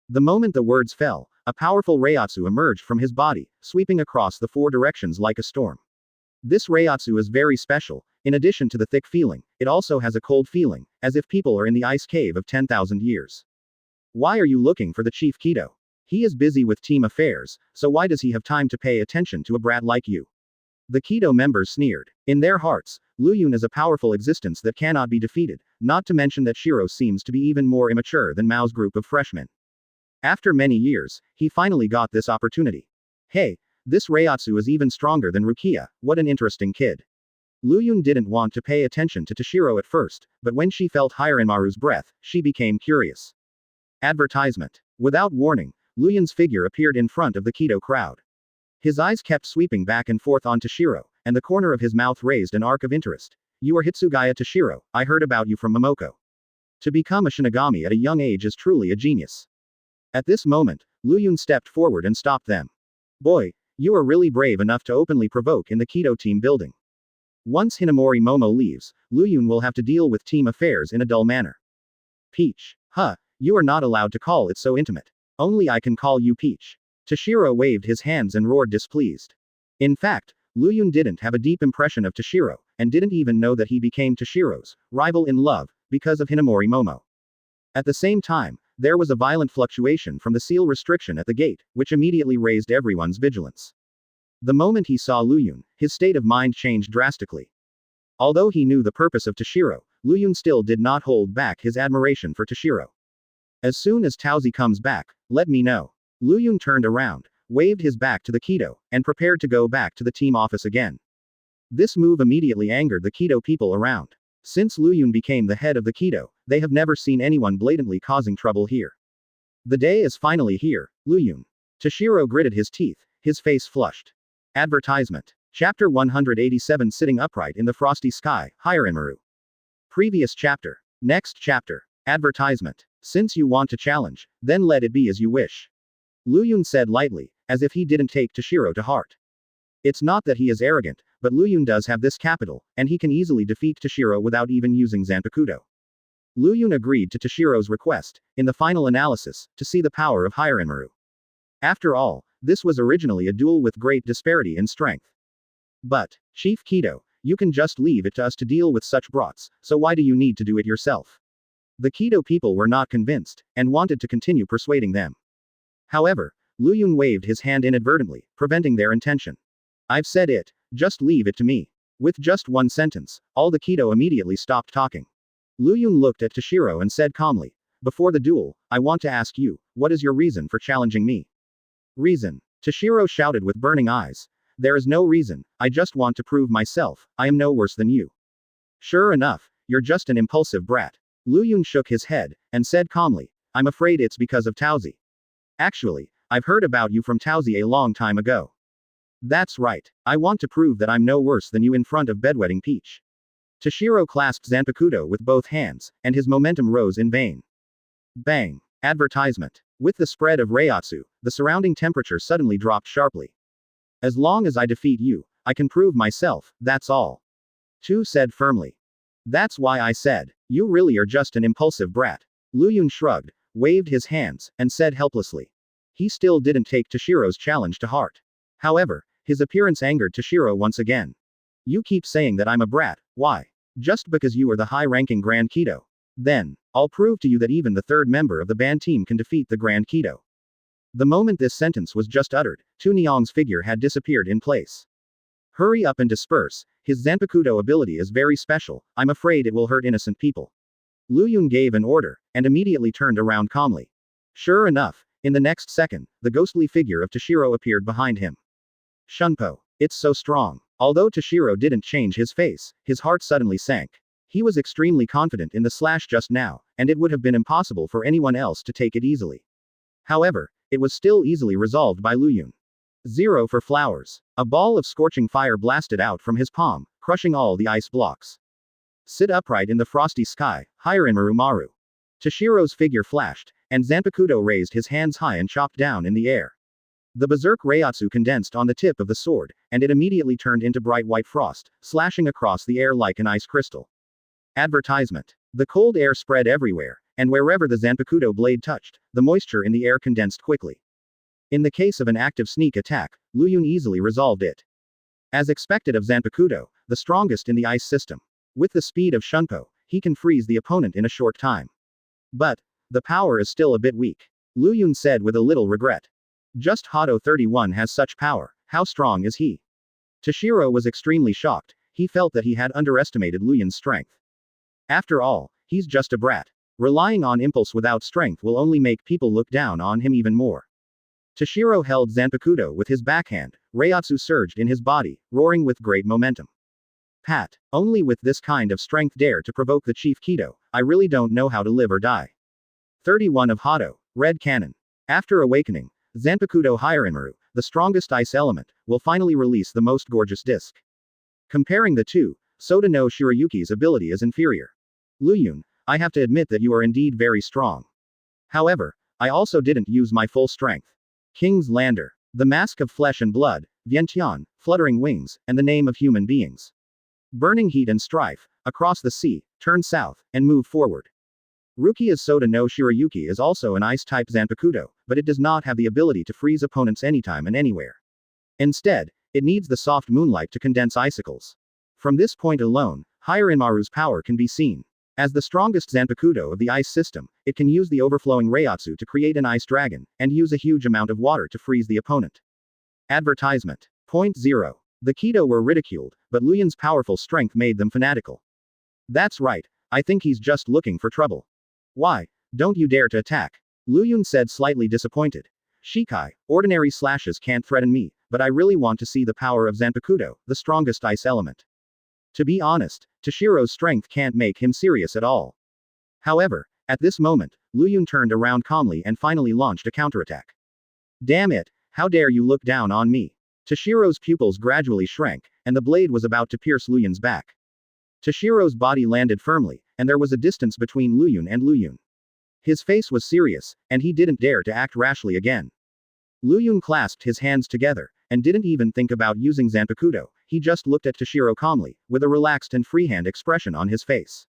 The moment the words fell, a powerful Reiatsu emerged from his body, sweeping across the four directions like a storm. This Reiatsu is very special. In addition to the thick feeling, it also has a cold feeling, as if people are in the ice cave of 10,000 years. Why are you looking for the Chief Kido? He is busy with team affairs, so why does he have time to pay attention to a brat like you? The Kido members sneered. In their hearts, Lu Yun is a powerful existence that cannot be defeated, not to mention that Shiro seems to be even more immature than Mao's group of freshmen. After many years, he finally got this opportunity. Hey, this Reiatsu is even stronger than Rukia, what an interesting kid. Lu Yun didn't want to pay attention to Toshiro at first, but when she felt Hiranmaru's breath, she became curious. Advertisement. Without warning, Lu Yun's figure appeared in front of the Kido crowd. His eyes kept sweeping back and forth on Toshiro, and the corner of his mouth raised an arc of interest. You are Hitsugaya Toshiro, I heard about you from Momoko. To become a Shinigami at a young age is truly a genius. At this moment, Lu Yun stepped forward and stopped them. Boy, you are really brave enough to openly provoke in the Kido team building. Once Hinamori Momo leaves, Lu Yun will have to deal with team affairs in a dull manner. Peach. Huh, you are not allowed to call it so intimate. Only I can call you Peach. Toshiro waved his hands and roared displeased. In fact, Lu Yun didn't have a deep impression of Toshiro, and didn't even know that he became Toshiro's rival in love, because of Hinamori Momo. At the same time, there was a violent fluctuation from the seal restriction at the gate, which immediately raised everyone's vigilance. The moment he saw Lu Yun, his state of mind changed drastically. Although he knew the purpose of Toshiro, Lu Yun still did not hold back his admiration for Toshiro. As soon as Taozi comes back, let me know. Lu Yun turned around, waved his back to the Kido, and prepared to go back to the team office again. This move immediately angered the Kido people around. Since Lu Yun became the head of the Kido, they have never seen anyone blatantly causing trouble here. The day is finally here, Lu Yun. Toshiro gritted his teeth, his face flushed. Advertisement. Chapter 187 Sitting upright in the frosty sky, Hiranmaru. Previous chapter. Next chapter. Advertisement. Since you want to challenge, then let it be as you wish. Lu Yun said lightly, as if he didn't take Toshiro to heart. It's not that he is arrogant, but Lu Yun does have this capital, and he can easily defeat Toshiro without even using Zanpakuto. Lu Yun agreed to Toshiro's request, in the final analysis, to see the power of Hiranmaru. After all, this was originally a duel with great disparity in strength. But, Chief Kido, you can just leave it to us to deal with such brats, so why do you need to do it yourself? The Kido people were not convinced, and wanted to continue persuading them. However, Lu Yun waved his hand inadvertently, preventing their intention. I've said it, just leave it to me. With just one sentence, all the Kido immediately stopped talking. Lu Yun looked at Toshiro and said calmly, before the duel, I want to ask you, what is your reason for challenging me? Reason? Toshiro shouted with burning eyes. There is no reason, I just want to prove myself, I am no worse than you. Sure enough, you're just an impulsive brat. Lu Yun shook his head, and said calmly, I'm afraid it's because of Taozi. Actually, I've heard about you from Taozi a long time ago. That's right, I want to prove that I'm no worse than you in front of Bedwetting Peach. Toshiro clasped Zanpakuto with both hands, and his momentum rose in vain. Bang! Advertisement. With the spread of Reiatsu, the surrounding temperature suddenly dropped sharply. As long as I defeat you, I can prove myself, that's all. Tu said firmly. That's why I said, you really are just an impulsive brat. Lu Yun shrugged, waved his hands, and said helplessly. He still didn't take Toshiro's challenge to heart. However, his appearance angered Toshiro once again. You keep saying that I'm a brat, why? Just because you are the high-ranking Grand Kido. Then, I'll prove to you that even the third member of the band team can defeat the Grand Kido. The moment this sentence was just uttered, Tu Niang's figure had disappeared in place. Hurry up and disperse, his Zanpakuto ability is very special, I'm afraid it will hurt innocent people. Lu Yun gave an order, and immediately turned around calmly. Sure enough, in the next second, the ghostly figure of Toshiro appeared behind him. Shunpo. It's so strong. Although Toshiro didn't change his face, his heart suddenly sank. He was extremely confident in the slash just now, and it would have been impossible for anyone else to take it easily. However, it was still easily resolved by Lu Yun. 0 for flowers. A ball of scorching fire blasted out from his palm, crushing all the ice blocks. Sit upright in the frosty sky, Hiranmaru Maru. Toshiro's figure flashed, and Zanpakuto raised his hands high and chopped down in the air. The berserk Reiatsu condensed on the tip of the sword, and it immediately turned into bright white frost, slashing across the air like an ice crystal. Advertisement. The cold air spread everywhere, and wherever the Zanpakuto blade touched, the moisture in the air condensed quickly. In the case of an active sneak attack, Lu Yun easily resolved it. As expected of Zanpakuto, the strongest in the ice system. With the speed of Shunpo, he can freeze the opponent in a short time. But, the power is still a bit weak. Lu Yun said with a little regret. Just Hado 31 has such power, how strong is he? Toshiro was extremely shocked, he felt that he had underestimated Lu Yun's strength. After all, he's just a brat. Relying on impulse without strength will only make people look down on him even more. Toshiro held Zanpakuto with his backhand, Reiatsu surged in his body, roaring with great momentum. Pat, only with this kind of strength dare to provoke the Chief Kido, I really don't know how to live or die. 31 of Hado, Red Cannon. After awakening, Zanpakuto Hiranmaru, the strongest ice element, will finally release the most gorgeous disc. Comparing the two, Soda no Shirayuki's ability is inferior. Lu Yun, I have to admit that you are indeed very strong. However, I also didn't use my full strength. King's Lander. The mask of flesh and blood, Vientiane, fluttering wings, and the name of human beings. Burning heat and strife, across the sea, turn south, and move forward. Rukia's Soda no Shirayuki is also an ice-type Zanpakuto, but it does not have the ability to freeze opponents anytime and anywhere. Instead, it needs the soft moonlight to condense icicles. From this point alone, Hiranmaru's power can be seen. As the strongest Zanpakuto of the ice system, it can use the overflowing Reiatsu to create an ice dragon, and use a huge amount of water to freeze the opponent. Advertisement. Point 0. The Kido were ridiculed, but Lu Yun's powerful strength made them fanatical. That's right, I think he's just looking for trouble. Why, don't you dare to attack? Lu Yun said slightly disappointed. Shikai, ordinary slashes can't threaten me, but I really want to see the power of Zanpakuto, the strongest ice element. To be honest, Toshiro's strength can't make him serious at all. However, at this moment, Lu Yun turned around calmly and finally launched a counterattack. Damn it, how dare you look down on me? Toshiro's pupils gradually shrank, and the blade was about to pierce Lu Yun's back. Toshiro's body landed firmly, and there was a distance between Luyun and Luyun. His face was serious, and he didn't dare to act rashly again. Luyun clasped his hands together, and didn't even think about using Zanpakuto. He just looked at Toshiro calmly, with a relaxed and freehand expression on his face.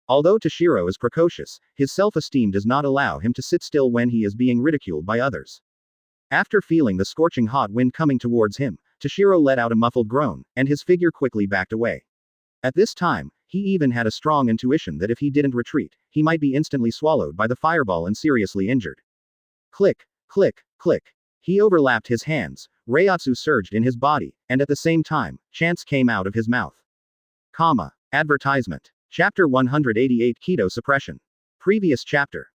Although Toshiro is precocious, his self-esteem does not allow him to sit still when he is being ridiculed by others. After feeling the scorching hot wind coming towards him, Toshiro let out a muffled groan, and his figure quickly backed away. At this time, he even had a strong intuition that if he didn't retreat, he might be instantly swallowed by the fireball and seriously injured. Click, click, click. He overlapped his hands, Reiatsu surged in his body, and at the same time, chants came out of his mouth. Advertisement. Chapter 188 Keto Suppression. Previous chapter.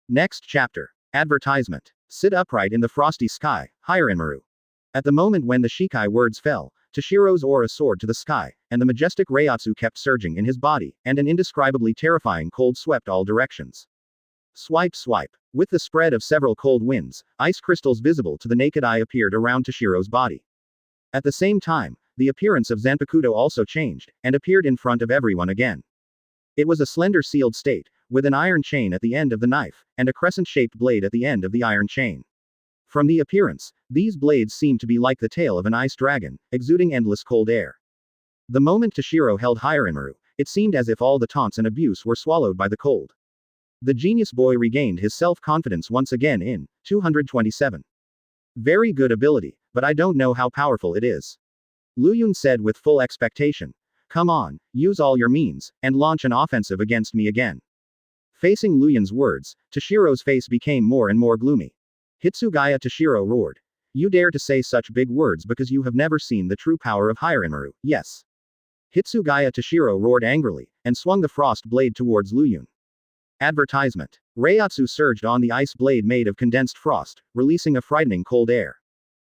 Next chapter. Advertisement. Sit upright in the frosty sky, Hiranmaru. At the moment when the Shikai words fell, Toshiro's aura soared to the sky, and the majestic Reiatsu kept surging in his body, and an indescribably terrifying cold swept all directions. Swipe swipe. With the spread of several cold winds, ice crystals visible to the naked eye appeared around Toshiro's body. At the same time, the appearance of Zanpakuto also changed, and appeared in front of everyone again. It was a slender sealed state, with an iron chain at the end of the knife, and a crescent-shaped blade at the end of the iron chain. From the appearance, these blades seemed to be like the tail of an ice dragon, exuding endless cold air. The moment Toshiro held Hiranmaru, it seemed as if all the taunts and abuse were swallowed by the cold. The genius boy regained his self-confidence once again in 227. Very good ability, but I don't know how powerful it is. Luyun said with full expectation. Come on, use all your means, and launch an offensive against me again. Facing Luyun's words, Toshiro's face became more and more gloomy. Hitsugaya Toshiro roared. You dare to say such big words because you have never seen the true power of Hiranmaru, yes. Hitsugaya Toshiro roared angrily, and swung the frost blade towards Luyun. Advertisement. Reiatsu surged on the ice blade made of condensed frost, releasing a frightening cold air.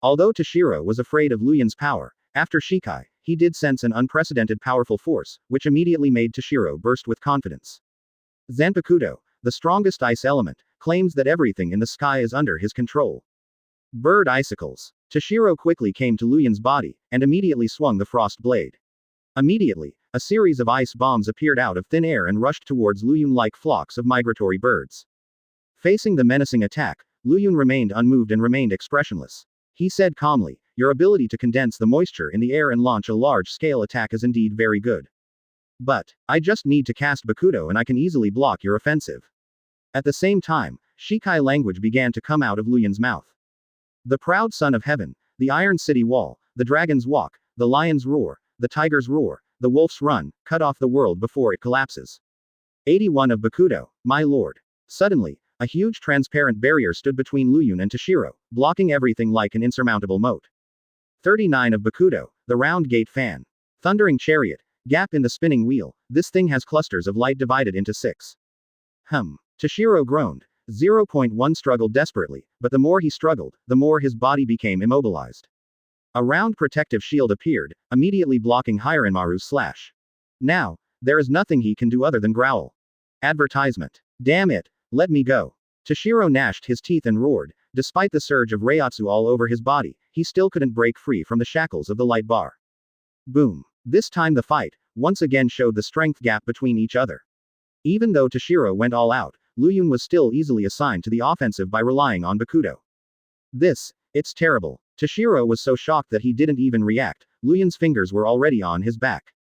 Although Toshiro was afraid of Luyun's power, after Shikai, he did sense an unprecedented powerful force, which immediately made Toshiro burst with confidence. Zanpakuto, the strongest ice element, claims that everything in the sky is under his control. Bird icicles. Toshiro quickly came to Luyun's body, and immediately swung the frost blade. Immediately, a series of ice bombs appeared out of thin air and rushed towards Luyun like flocks of migratory birds. Facing the menacing attack, Luyun remained unmoved and remained expressionless. He said calmly, your ability to condense the moisture in the air and launch a large-scale attack is indeed very good. But, I just need to cast Bakuto and I can easily block your offensive. At the same time, Shikai language began to come out of Luyun's mouth. The proud son of heaven, the Iron City Wall, the dragon's walk, the lion's roar, the tiger's roar, the wolf's run, cut off the world before it collapses. 81 of Bakuto, my lord. Suddenly, a huge transparent barrier stood between Luyun and Toshiro, blocking everything like an insurmountable moat. 39 of Bakuto, the round gate fan. Thundering chariot, gap in the spinning wheel, this thing has clusters of light divided into 6. Toshiro groaned. 0.1 struggled desperately, but the more he struggled, the more his body became immobilized. A round protective shield appeared, immediately blocking Hiranmaru's slash. Now, there is nothing he can do other than growl. Advertisement. Damn it, let me go. Toshiro gnashed his teeth and roared. Despite the surge of Reiatsu all over his body, he still couldn't break free from the shackles of the light bar. Boom. This time the fight, once again showed the strength gap between each other. Even though Toshiro went all out, Luyun was still easily assigned to the offensive by relying on Bakuto. It's terrible. Toshiro was so shocked that he didn't even react. Luyun's fingers were already on his back.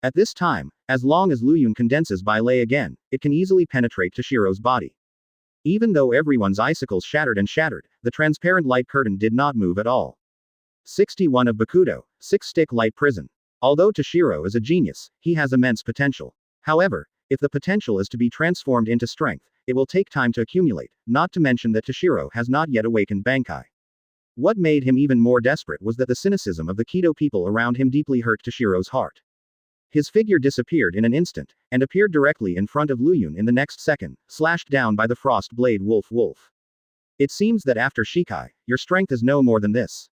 At this time, as long as Luyun condenses by lay again, it can easily penetrate Toshiro's body. Even though everyone's icicles shattered and shattered, the transparent light curtain did not move at all. 61 of Bakuto, 6-stick light prison. Although Toshiro is a genius, he has immense potential. However, if the potential is to be transformed into strength, it will take time to accumulate, not to mention that Toshiro has not yet awakened Bankai. What made him even more desperate was that the cynicism of the Keto people around him deeply hurt Toshiro's heart. His figure disappeared in an instant, and appeared directly in front of Luyun in the next second, slashed down by the frost blade wolf. It seems that after Shikai, your strength is no more than this.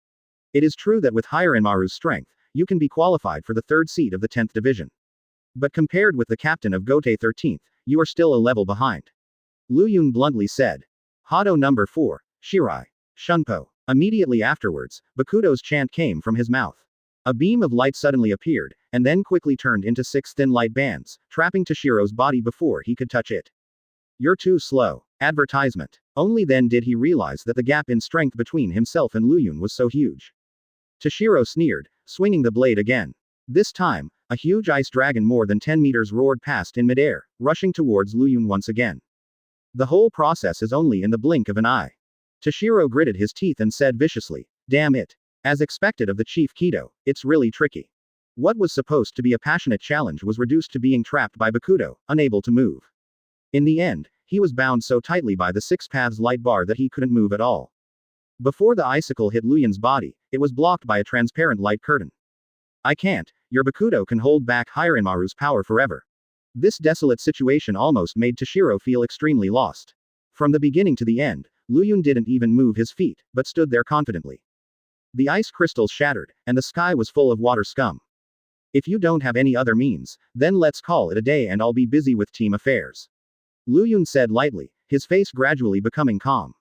It is true that with Hiranmaru's strength, you can be qualified for the 3rd seat of the 10th division. But compared with the captain of Gote 13th, you are still a level behind. Luyun bluntly said. Hado number 4, Shirai. Shunpo. Immediately afterwards, Bakuto's chant came from his mouth. A beam of light suddenly appeared, and then quickly turned into 6 thin light bands, trapping Toshiro's body before he could touch it. You're too slow. Advertisement. Only then did he realize that the gap in strength between himself and Luyun was so huge. Toshiro sneered, swinging the blade again. This time, a huge ice dragon more than 10 meters roared past in midair, rushing towards Luyun once again. The whole process is only in the blink of an eye. Toshiro gritted his teeth and said viciously, "Damn it. As expected of the Chief Kido, it's really tricky." What was supposed to be a passionate challenge was reduced to being trapped by Bakudo, unable to move. In the end, he was bound so tightly by the 6 paths light bar that he couldn't move at all. Before the icicle hit Luyun's body, it was blocked by a transparent light curtain. "I can't, your Bakudo can hold back Hirinmaru's power forever." This desolate situation almost made Toshiro feel extremely lost. From the beginning to the end, Luyun didn't even move his feet, but stood there confidently. The ice crystals shattered, and the sky was full of water scum. "If you don't have any other means, then let's call it a day and I'll be busy with team affairs," Luyun said lightly, his face gradually becoming calm.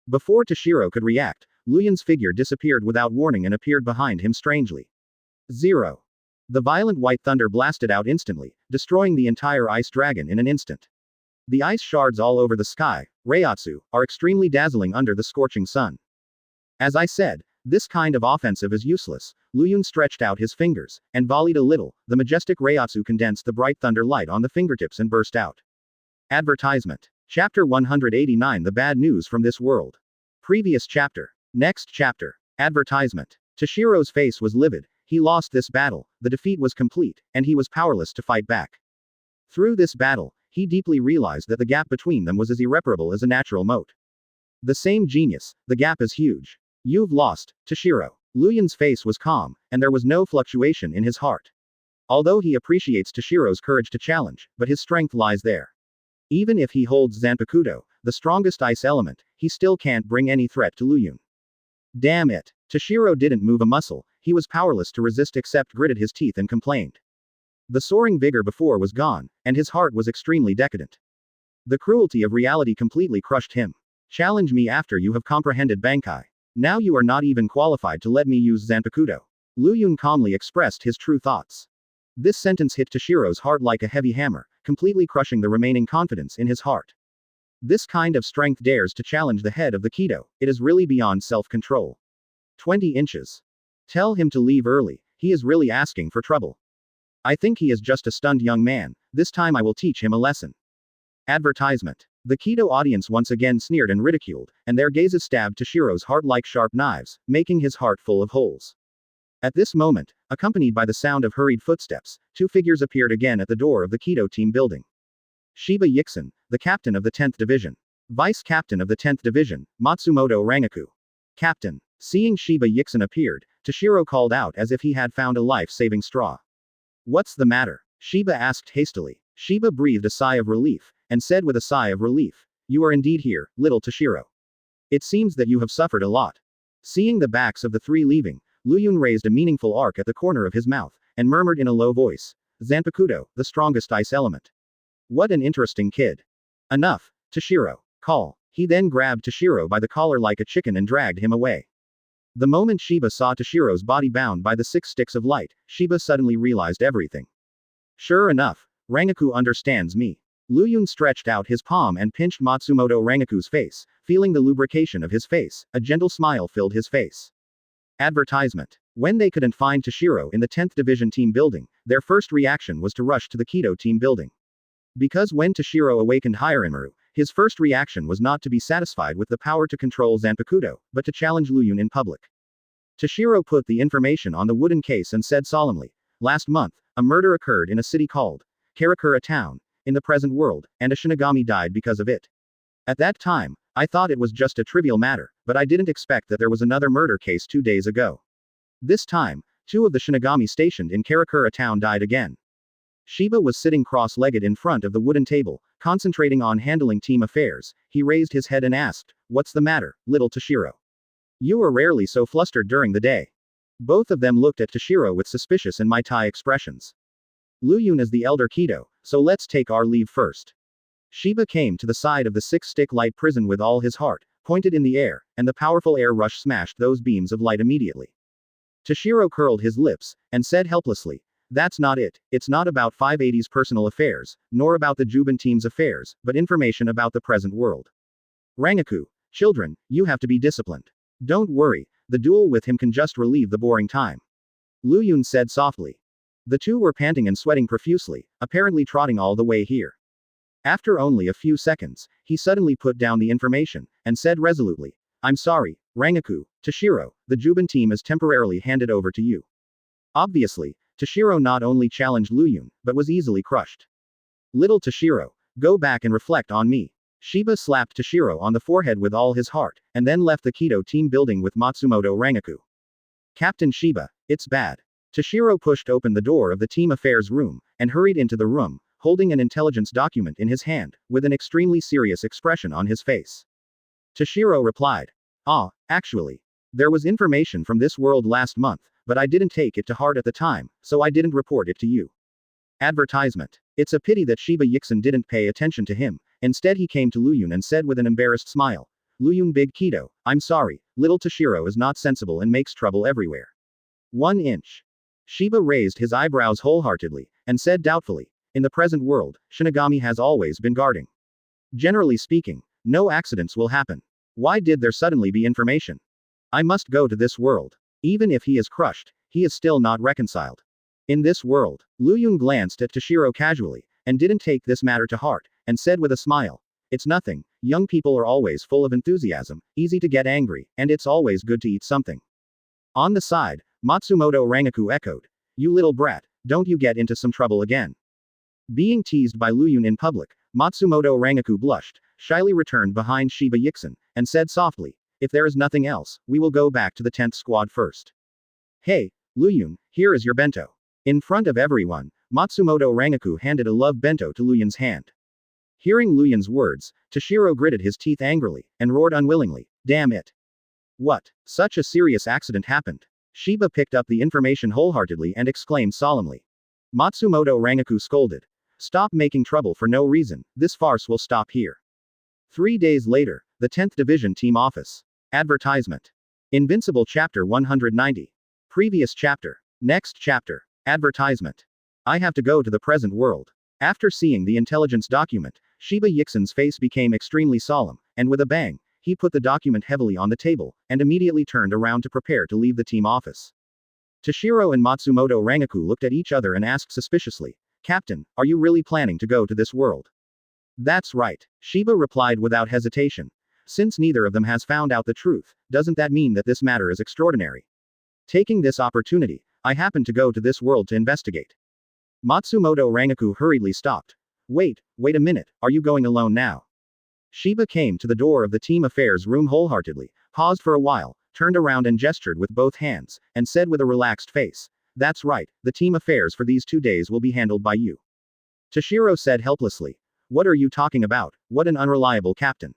Before Toshiro could react, Luyun's figure disappeared without warning and appeared behind him strangely. 0. The violent white thunder blasted out instantly, destroying the entire ice dragon in an instant. The ice shards all over the sky, Reiatsu, are extremely dazzling under the scorching sun. As I said, this kind of offensive is useless. Luyun stretched out his fingers, and volleyed a little. The majestic Reiatsu condensed the bright thunder light on the fingertips and burst out. Advertisement. Chapter 189 The Bad News from This World. Previous chapter. Next chapter. Advertisement. Toshiro's face was livid. He lost this battle, the defeat was complete, and he was powerless to fight back. Through this battle, he deeply realized that the gap between them was as irreparable as a natural moat. The same genius, the gap is huge. You've lost, Toshiro. Luyun's face was calm, and there was no fluctuation in his heart. Although he appreciates Toshiro's courage to challenge, but his strength lies there. Even if he holds Zanpakuto, the strongest ice element, he still can't bring any threat to Luyun. Damn it. Toshiro didn't move a muscle, he was powerless to resist except gritted his teeth and complained. The soaring vigor before was gone, and his heart was extremely decadent. The cruelty of reality completely crushed him. Challenge me after you have comprehended Bankai. Now you are not even qualified to let me use Zanpakuto. Luyun calmly expressed his true thoughts. This sentence hit Toshiro's heart like a heavy hammer, completely crushing the remaining confidence in his heart. This kind of strength dares to challenge the head of the Kido, it is really beyond self-control. 20 inches. Tell him to leave early, he is really asking for trouble. I think he is just a stunned young man, this time I will teach him a lesson. Advertisement. The Kido audience once again sneered and ridiculed, and their gazes stabbed Toshiro's heart like sharp knives, making his heart full of holes. At this moment, accompanied by the sound of hurried footsteps, 2 figures appeared again at the door of the Kido team building. Shiba Yixin, the captain of the 10th Division. Vice captain of the 10th Division, Matsumoto Rangaku. Captain. Seeing Shiba Yixin appeared, Toshiro called out as if he had found a life-saving straw. What's the matter? Shiba asked hastily. Shiba breathed a sigh of relief, and said with a sigh of relief, "You are indeed here, little Toshiro. It seems that you have suffered a lot." Seeing the backs of the 3 leaving, Luyun raised a meaningful arc at the corner of his mouth, and murmured in a low voice, "Zanpakuto, the strongest ice element. What an interesting kid. Enough, Toshiro. Call." He then grabbed Toshiro by the collar like a chicken and dragged him away. The moment Shiba saw Toshiro's body bound by the 6 sticks of light, Shiba suddenly realized everything. Sure enough, Rangaku understands me. Luyun stretched out his palm and pinched Matsumoto Rangaku's face, feeling the lubrication of his face, a gentle smile filled his face. Advertisement. When they couldn't find Toshiro in the 10th Division team building, their first reaction was to rush to the Kido team building. Because when Toshiro awakened Hirinmaru, his first reaction was not to be satisfied with the power to control Zanpakuto, but to challenge Luyun in public. Toshiro put the information on the wooden case and said solemnly, "Last month, a murder occurred in a city called Karakura Town, in the present world, and a Shinigami died because of it. At that time, I thought it was just a trivial matter, but I didn't expect that there was another murder case 2 days ago. This time, 2 of the Shinigami stationed in Karakura Town died again." Shiba was sitting cross-legged in front of the wooden table, concentrating on handling team affairs. He raised his head and asked, "What's the matter, little Toshiro? You are rarely so flustered during the day." Both of them looked at Toshiro with suspicious and mitai expressions. "Luyun is the elder Kido, so let's take our leave first." Shiba came to the side of the 6-stick light prison with all his heart, pointed in the air, and the powerful air rush smashed those beams of light immediately. Toshiro curled his lips, and said helplessly, "That's not it. It's not about 580's personal affairs, nor about the Juban team's affairs, but information about the present world. Rangaku, children, you have to be disciplined. Don't worry, the duel with him can just relieve the boring time," Lu Yun said softly. The two were panting and sweating profusely, apparently trotting all the way here. After only a few seconds, he suddenly put down the information, and said resolutely, "I'm sorry, Rangaku, Toshiro, the Juban team is temporarily handed over to you." Obviously, Toshiro not only challenged Lu Yun, but was easily crushed. "Little Toshiro, go back and reflect on me." Shiba slapped Toshiro on the forehead with all his heart, and then left the Kido team building with Matsumoto Rangaku. "Captain Shiba, it's bad." Toshiro pushed open the door of the team affairs room, and hurried into the room, holding an intelligence document in his hand, with an extremely serious expression on his face. Toshiro replied, Actually. There was information from this world last month, but I didn't take it to heart at the time, so I didn't report it to you." Advertisement. It's a pity that Shiba Yixin didn't pay attention to him, instead he came to Lu Yun and said with an embarrassed smile, "Lu Yun Big Kido, I'm sorry, little Toshiro is not sensible and makes trouble everywhere." 1 inch. Shiba raised his eyebrows wholeheartedly, and said doubtfully, "In the present world, Shinigami has always been guarding. Generally speaking, no accidents will happen. Why did there suddenly be information? I must go to this world. Even if he is crushed, he is still not reconciled. In this world." Lu Yun glanced at Toshiro casually, and didn't take this matter to heart, and said with a smile, "It's nothing, young people are always full of enthusiasm, easy to get angry, and it's always good to eat something." On the side, Matsumoto Rangaku echoed, "You little brat, don't you get into some trouble again." Being teased by Lu Yun in public, Matsumoto Rangaku blushed, shyly returned behind Shiba Yixin, and said softly, "If there is nothing else, we will go back to the 10th squad first. Hey, Lu Yun, here is your bento." In front of everyone, Matsumoto Rangaku handed a love bento to Lu Yun's hand. Hearing Lu Yun's words, Toshiro gritted his teeth angrily, and roared unwillingly, "Damn it. What? Such a serious accident happened?" Shiba picked up the information wholeheartedly and exclaimed solemnly. Matsumoto Rangaku scolded, "Stop making trouble for no reason, this farce will stop here." 3 days later, the 10th Division Team Office. Advertisement. Invincible Chapter 190. Previous chapter. Next chapter. Advertisement. I have to go to the present world. After seeing the intelligence document, Shiba Yixin's face became extremely solemn, and with a bang, he put the document heavily on the table, and immediately turned around to prepare to leave the team office. Toshiro and Matsumoto Rangaku looked at each other and asked suspiciously, "Captain, are you really planning to go to this world?" "That's right," Shiba replied without hesitation. "Since neither of them has found out the truth, doesn't that mean that this matter is extraordinary? Taking this opportunity, I happen to go to this world to investigate." Matsumoto Rangaku hurriedly stopped. Wait a minute, are you going alone now?" Shiba came to the door of the team affairs room wholeheartedly, paused for a while, turned around and gestured with both hands, and said with a relaxed face, "That's right, the team affairs for these 2 days will be handled by you." Toshiro said helplessly, "What are you talking about? What an unreliable captain.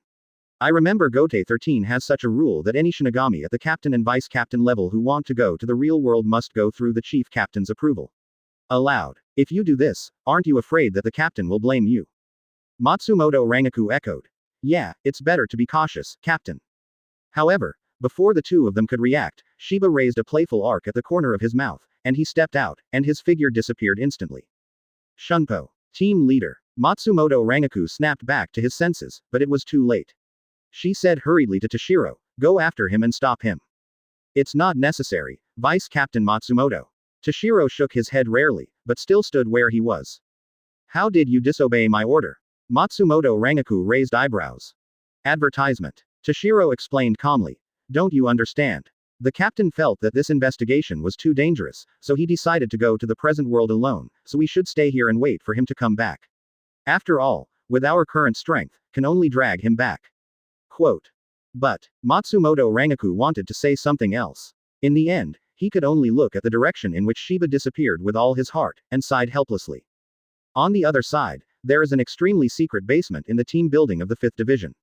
I remember Gote 13 has such a rule that any Shinigami at the captain and vice captain level who want to go to the real world must go through the chief captain's approval." Aloud, "If you do this, aren't you afraid that the captain will blame you?" Matsumoto Rangaku echoed, "Yeah, it's better to be cautious, captain." However, before the two of them could react, Shiba raised a playful arc at the corner of his mouth, and he stepped out, and his figure disappeared instantly. Shunpo. Team leader. Matsumoto Rangaku snapped back to his senses, but it was too late. She said hurriedly to Toshiro, "Go after him and stop him." "It's not necessary, Vice Captain Matsumoto." Toshiro shook his head rarely, but still stood where he was. "How did you disobey my order?" Matsumoto Rangaku raised eyebrows. Advertisement. Toshiro explained calmly. "Don't you understand? The captain felt that this investigation was too dangerous, so he decided to go to the present world alone, so we should stay here and wait for him to come back. After all, with our current strength, can only drag him back." Quote. But Matsumoto Rangaku wanted to say something else. In the end, he could only look at the direction in which Shiba disappeared with all his heart, and sighed helplessly. On the other side, there is an extremely secret basement in the team building of the 5th Division.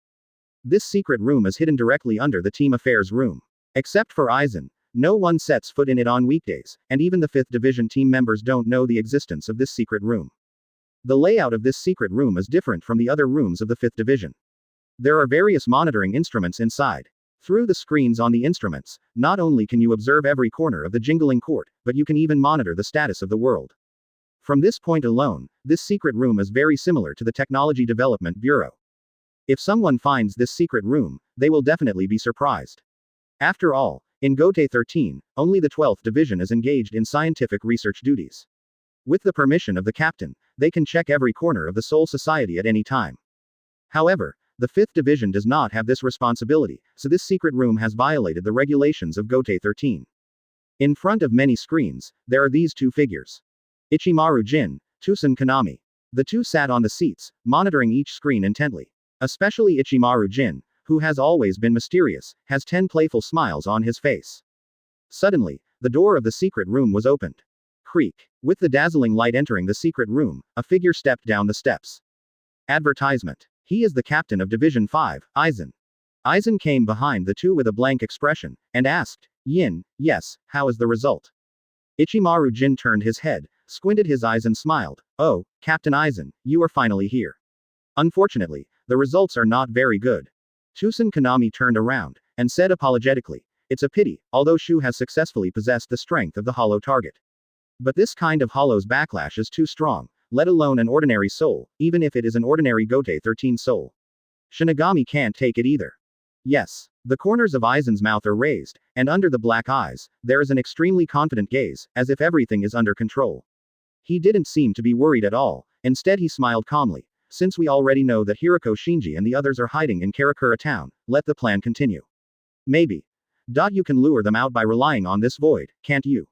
This secret room is hidden directly under the team affairs room. Except for Aizen, no one sets foot in it on weekdays, and even the 5th Division team members don't know the existence of this secret room. The layout of this secret room is different from the other rooms of the 5th Division. There are various monitoring instruments inside. Through the screens on the instruments, not only can you observe every corner of the jingling court, but you can even monitor the status of the world. From this point alone, this secret room is very similar to the Technology Development Bureau. If someone finds this secret room, they will definitely be surprised. After all, in Gotei 13, only the 12th Division is engaged in scientific research duties. With the permission of the captain, they can check every corner of the Soul Society at any time. However, the 5th Division does not have this responsibility, so this secret room has violated the regulations of Gotei 13. In front of many screens, there are these two figures. Ichimaru Jin, Tusen Konami. The two sat on the seats, monitoring each screen intently. Especially Ichimaru Jin, who has always been mysterious, has 10 playful smiles on his face. Suddenly, the door of the secret room was opened. Creak. With the dazzling light entering the secret room, a figure stepped down the steps. Advertisement. He is the captain of Division 5, Aizen. Aizen came behind the two with a blank expression, and asked, Yin, yes, how is the result? Ichimaru Jin turned his head, squinted his eyes and smiled. Oh, Captain Aizen, you are finally here. Unfortunately, the results are not very good. Tusen Konami turned around, and said apologetically, it's a pity, although Shu has successfully possessed the strength of the hollow target. But this kind of hollow's backlash is too strong, let alone an ordinary soul, even if it is an ordinary Gotei 13 soul. Shinigami can't take it either. Yes. The corners of Aizen's mouth are raised, and under the black eyes, there is an extremely confident gaze, as if everything is under control. He didn't seem to be worried at all, instead he smiled calmly. Since we already know that Hiroko Shinji and the others are hiding in Karakura town, let the plan continue. Maybe. You can lure them out by relying on this void, can't you?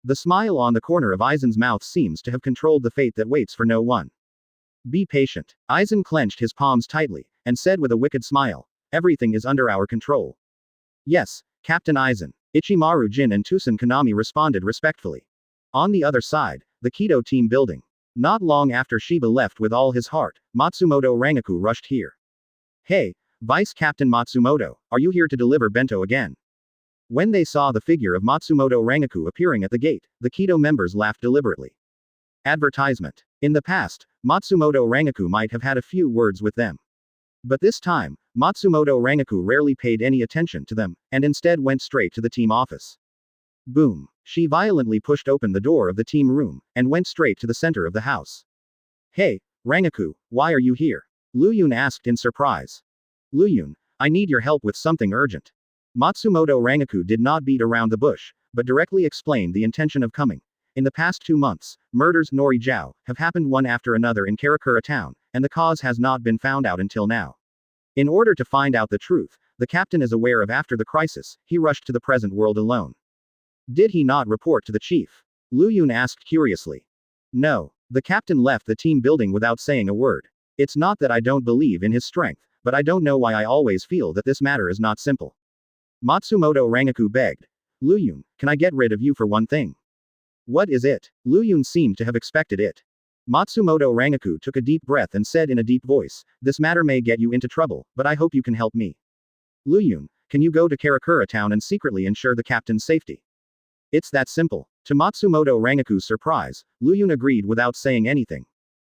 The smile on the corner of Aizen's mouth seems to have controlled the fate that waits for no one. Be patient. Aizen clenched his palms tightly, and said with a wicked smile, everything is under our control. Yes, Captain Aizen. Ichimaru Jin and Tusen Konami responded respectfully. On the other side, the Kido team building. Not long after Shiba left with all his heart, Matsumoto Rangaku rushed here. Hey, Vice Captain Matsumoto, are you here to deliver bento again? When they saw the figure of Matsumoto Rangaku appearing at the gate, the Kido members laughed deliberately. Advertisement. In the past, Matsumoto Rangaku might have had a few words with them. But this time, Matsumoto Rangaku rarely paid any attention to them, and instead went straight to the team office. Boom. She violently pushed open the door of the team room, and went straight to the center of the house. Hey, Rangaku, why are you here? Lu Yun asked in surprise. Lu Yun, I need your help with something urgent. Matsumoto Rangaku did not beat around the bush, but directly explained the intention of coming. In the past 2 months, murders Nori Zhao have happened one after another in Karakura town, and the cause has not been found out until now. In order to find out the truth, the captain is aware of after the crisis, he rushed to the present world alone. Did he not report to the chief? Lu Yun asked curiously. No. The captain left the team building without saying a word. It's not that I don't believe in his strength, but I don't know why I always feel that this matter is not simple. Matsumoto Rangaku begged. Lu Yun, can I get rid of you for one thing? What is it? Lu Yun seemed to have expected it. Matsumoto Rangaku took a deep breath and said in a deep voice, this matter may get you into trouble, but I hope you can help me. Lu Yun, can you go to Karakura town and secretly ensure the captain's safety? It's that simple. To Matsumoto Rangaku's surprise, Lu Yun agreed without saying anything.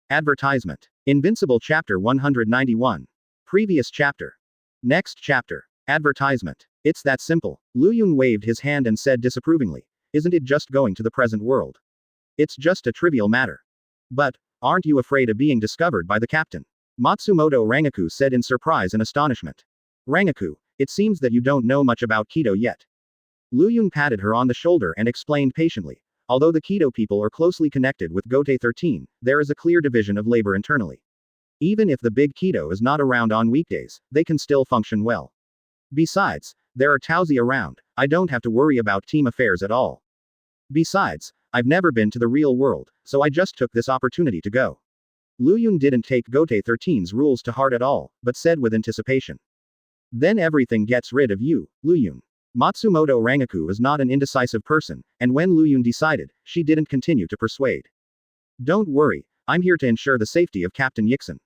Advertisement. Invincible Chapter 191. Previous chapter. Next chapter. Advertisement. It's that simple. Lu Yun waved his hand and said disapprovingly, isn't it just going to the present world? It's just a trivial matter. But, aren't you afraid of being discovered by the captain? Matsumoto Rangaku said in surprise and astonishment. Rangaku, it seems that you don't know much about Kido yet. Lu Yun patted her on the shoulder and explained patiently. Although the Kido people are closely connected with Gotei 13, there is a clear division of labor internally. Even if the big Kido is not around on weekdays, they can still function well. Besides, there are Taozi around, I don't have to worry about team affairs at all. Besides, I've never been to the real world, so I just took this opportunity to go. Lu Yun didn't take Gotei 13's rules to heart at all, but said with anticipation. Then everything gets rid of you, Lu Yun. Matsumoto Rangaku is not an indecisive person, and when Lu Yun decided, she didn't continue to persuade. Don't worry, I'm here to ensure the safety of Captain Yixin.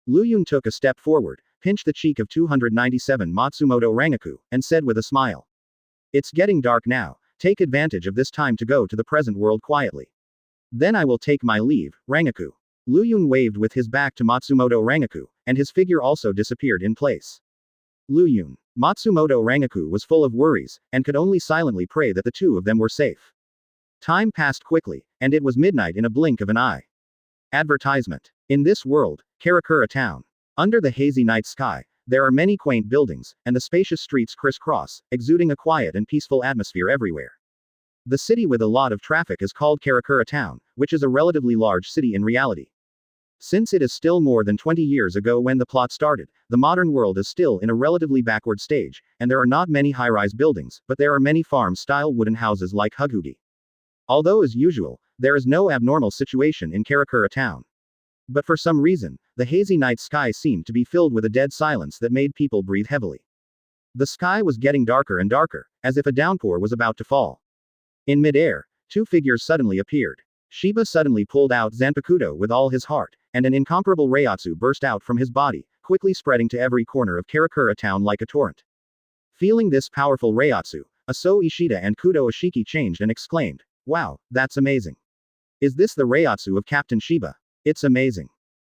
Lu Yun took a step forward, pinched the cheek of 297 Matsumoto Rangaku, and said with a smile. It's getting dark now, take advantage of this time to go to the present world quietly. Then I will take my leave, Rangaku. Lu Yun waved with his back to Matsumoto Rangaku, and his figure also disappeared in place. Lu Yun. Matsumoto Rangaku was full of worries, and could only silently pray that the two of them were safe. Time passed quickly, and it was midnight in a blink of an eye. Advertisement. In this world, Karakura Town. Under the hazy night sky, there are many quaint buildings, and the spacious streets crisscross, exuding a quiet and peaceful atmosphere everywhere. The city with a lot of traffic is called Karakura Town, which is a relatively large city in reality. Since it is still more than 20 years ago when the plot started, the modern world is still in a relatively backward stage, and there are not many high-rise buildings, but there are many farm-style wooden houses like Hugugi. Although as usual, there is no abnormal situation in Karakura Town. But for some reason, the hazy night sky seemed to be filled with a dead silence that made people breathe heavily. The sky was getting darker and darker, as if a downpour was about to fall. In midair, two figures suddenly appeared. Shiba suddenly pulled out Zanpakuto with all his heart, and an incomparable Reiatsu burst out from his body, quickly spreading to every corner of Karakura Town like a torrent. Feeling this powerful Reiatsu, Aso Ishida and Kudo Ashiki changed and exclaimed, "Wow, that's amazing. Is this the Reiatsu of Captain Shiba? It's amazing.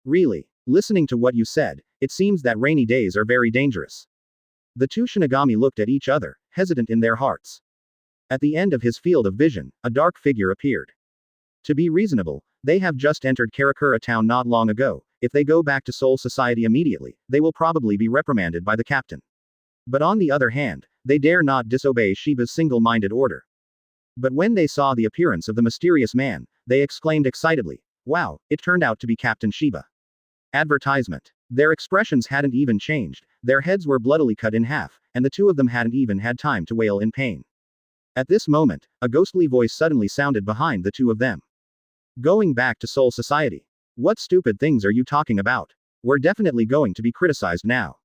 Really. Listening to what you said, it seems that rainy days are very dangerous." The two Shinigami looked at each other, hesitant in their hearts. At the end of his field of vision, a dark figure appeared. To be reasonable, they have just entered Karakura Town not long ago. If they go back to Soul Society immediately, they will probably be reprimanded by the captain. But on the other hand, they dare not disobey Shiba's single-minded order. But when they saw the appearance of the mysterious man, they exclaimed excitedly, "Wow, it turned out to be Captain Shiba." Advertisement. Their expressions hadn't even changed, their heads were bloodily cut in half, and the two of them hadn't even had time to wail in pain. At this moment, a ghostly voice suddenly sounded behind the two of them. "Going back to Soul Society. What stupid things are you talking about? We're definitely going to be criticized now.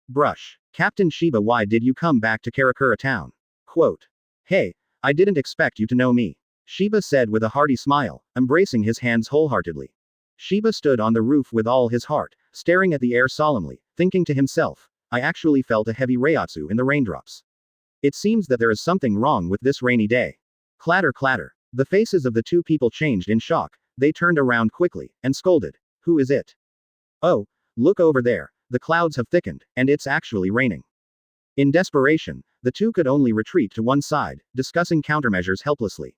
Brush. Captain Shiba, why did you come back to Karakura Town?" Quote. "Hey, I didn't expect you to know me," Shiba said with a hearty smile, embracing his hands wholeheartedly. Shiba stood on the roof with all his heart, staring at the air solemnly, thinking to himself, "I actually felt a heavy Reiatsu in the raindrops. It seems that there is something wrong with this rainy day." Clatter clatter. The faces of the two people changed in shock, they turned around quickly, and scolded, "Who is it? Oh, look over there, the clouds have thickened, and it's actually raining." In desperation, the two could only retreat to one side, discussing countermeasures helplessly.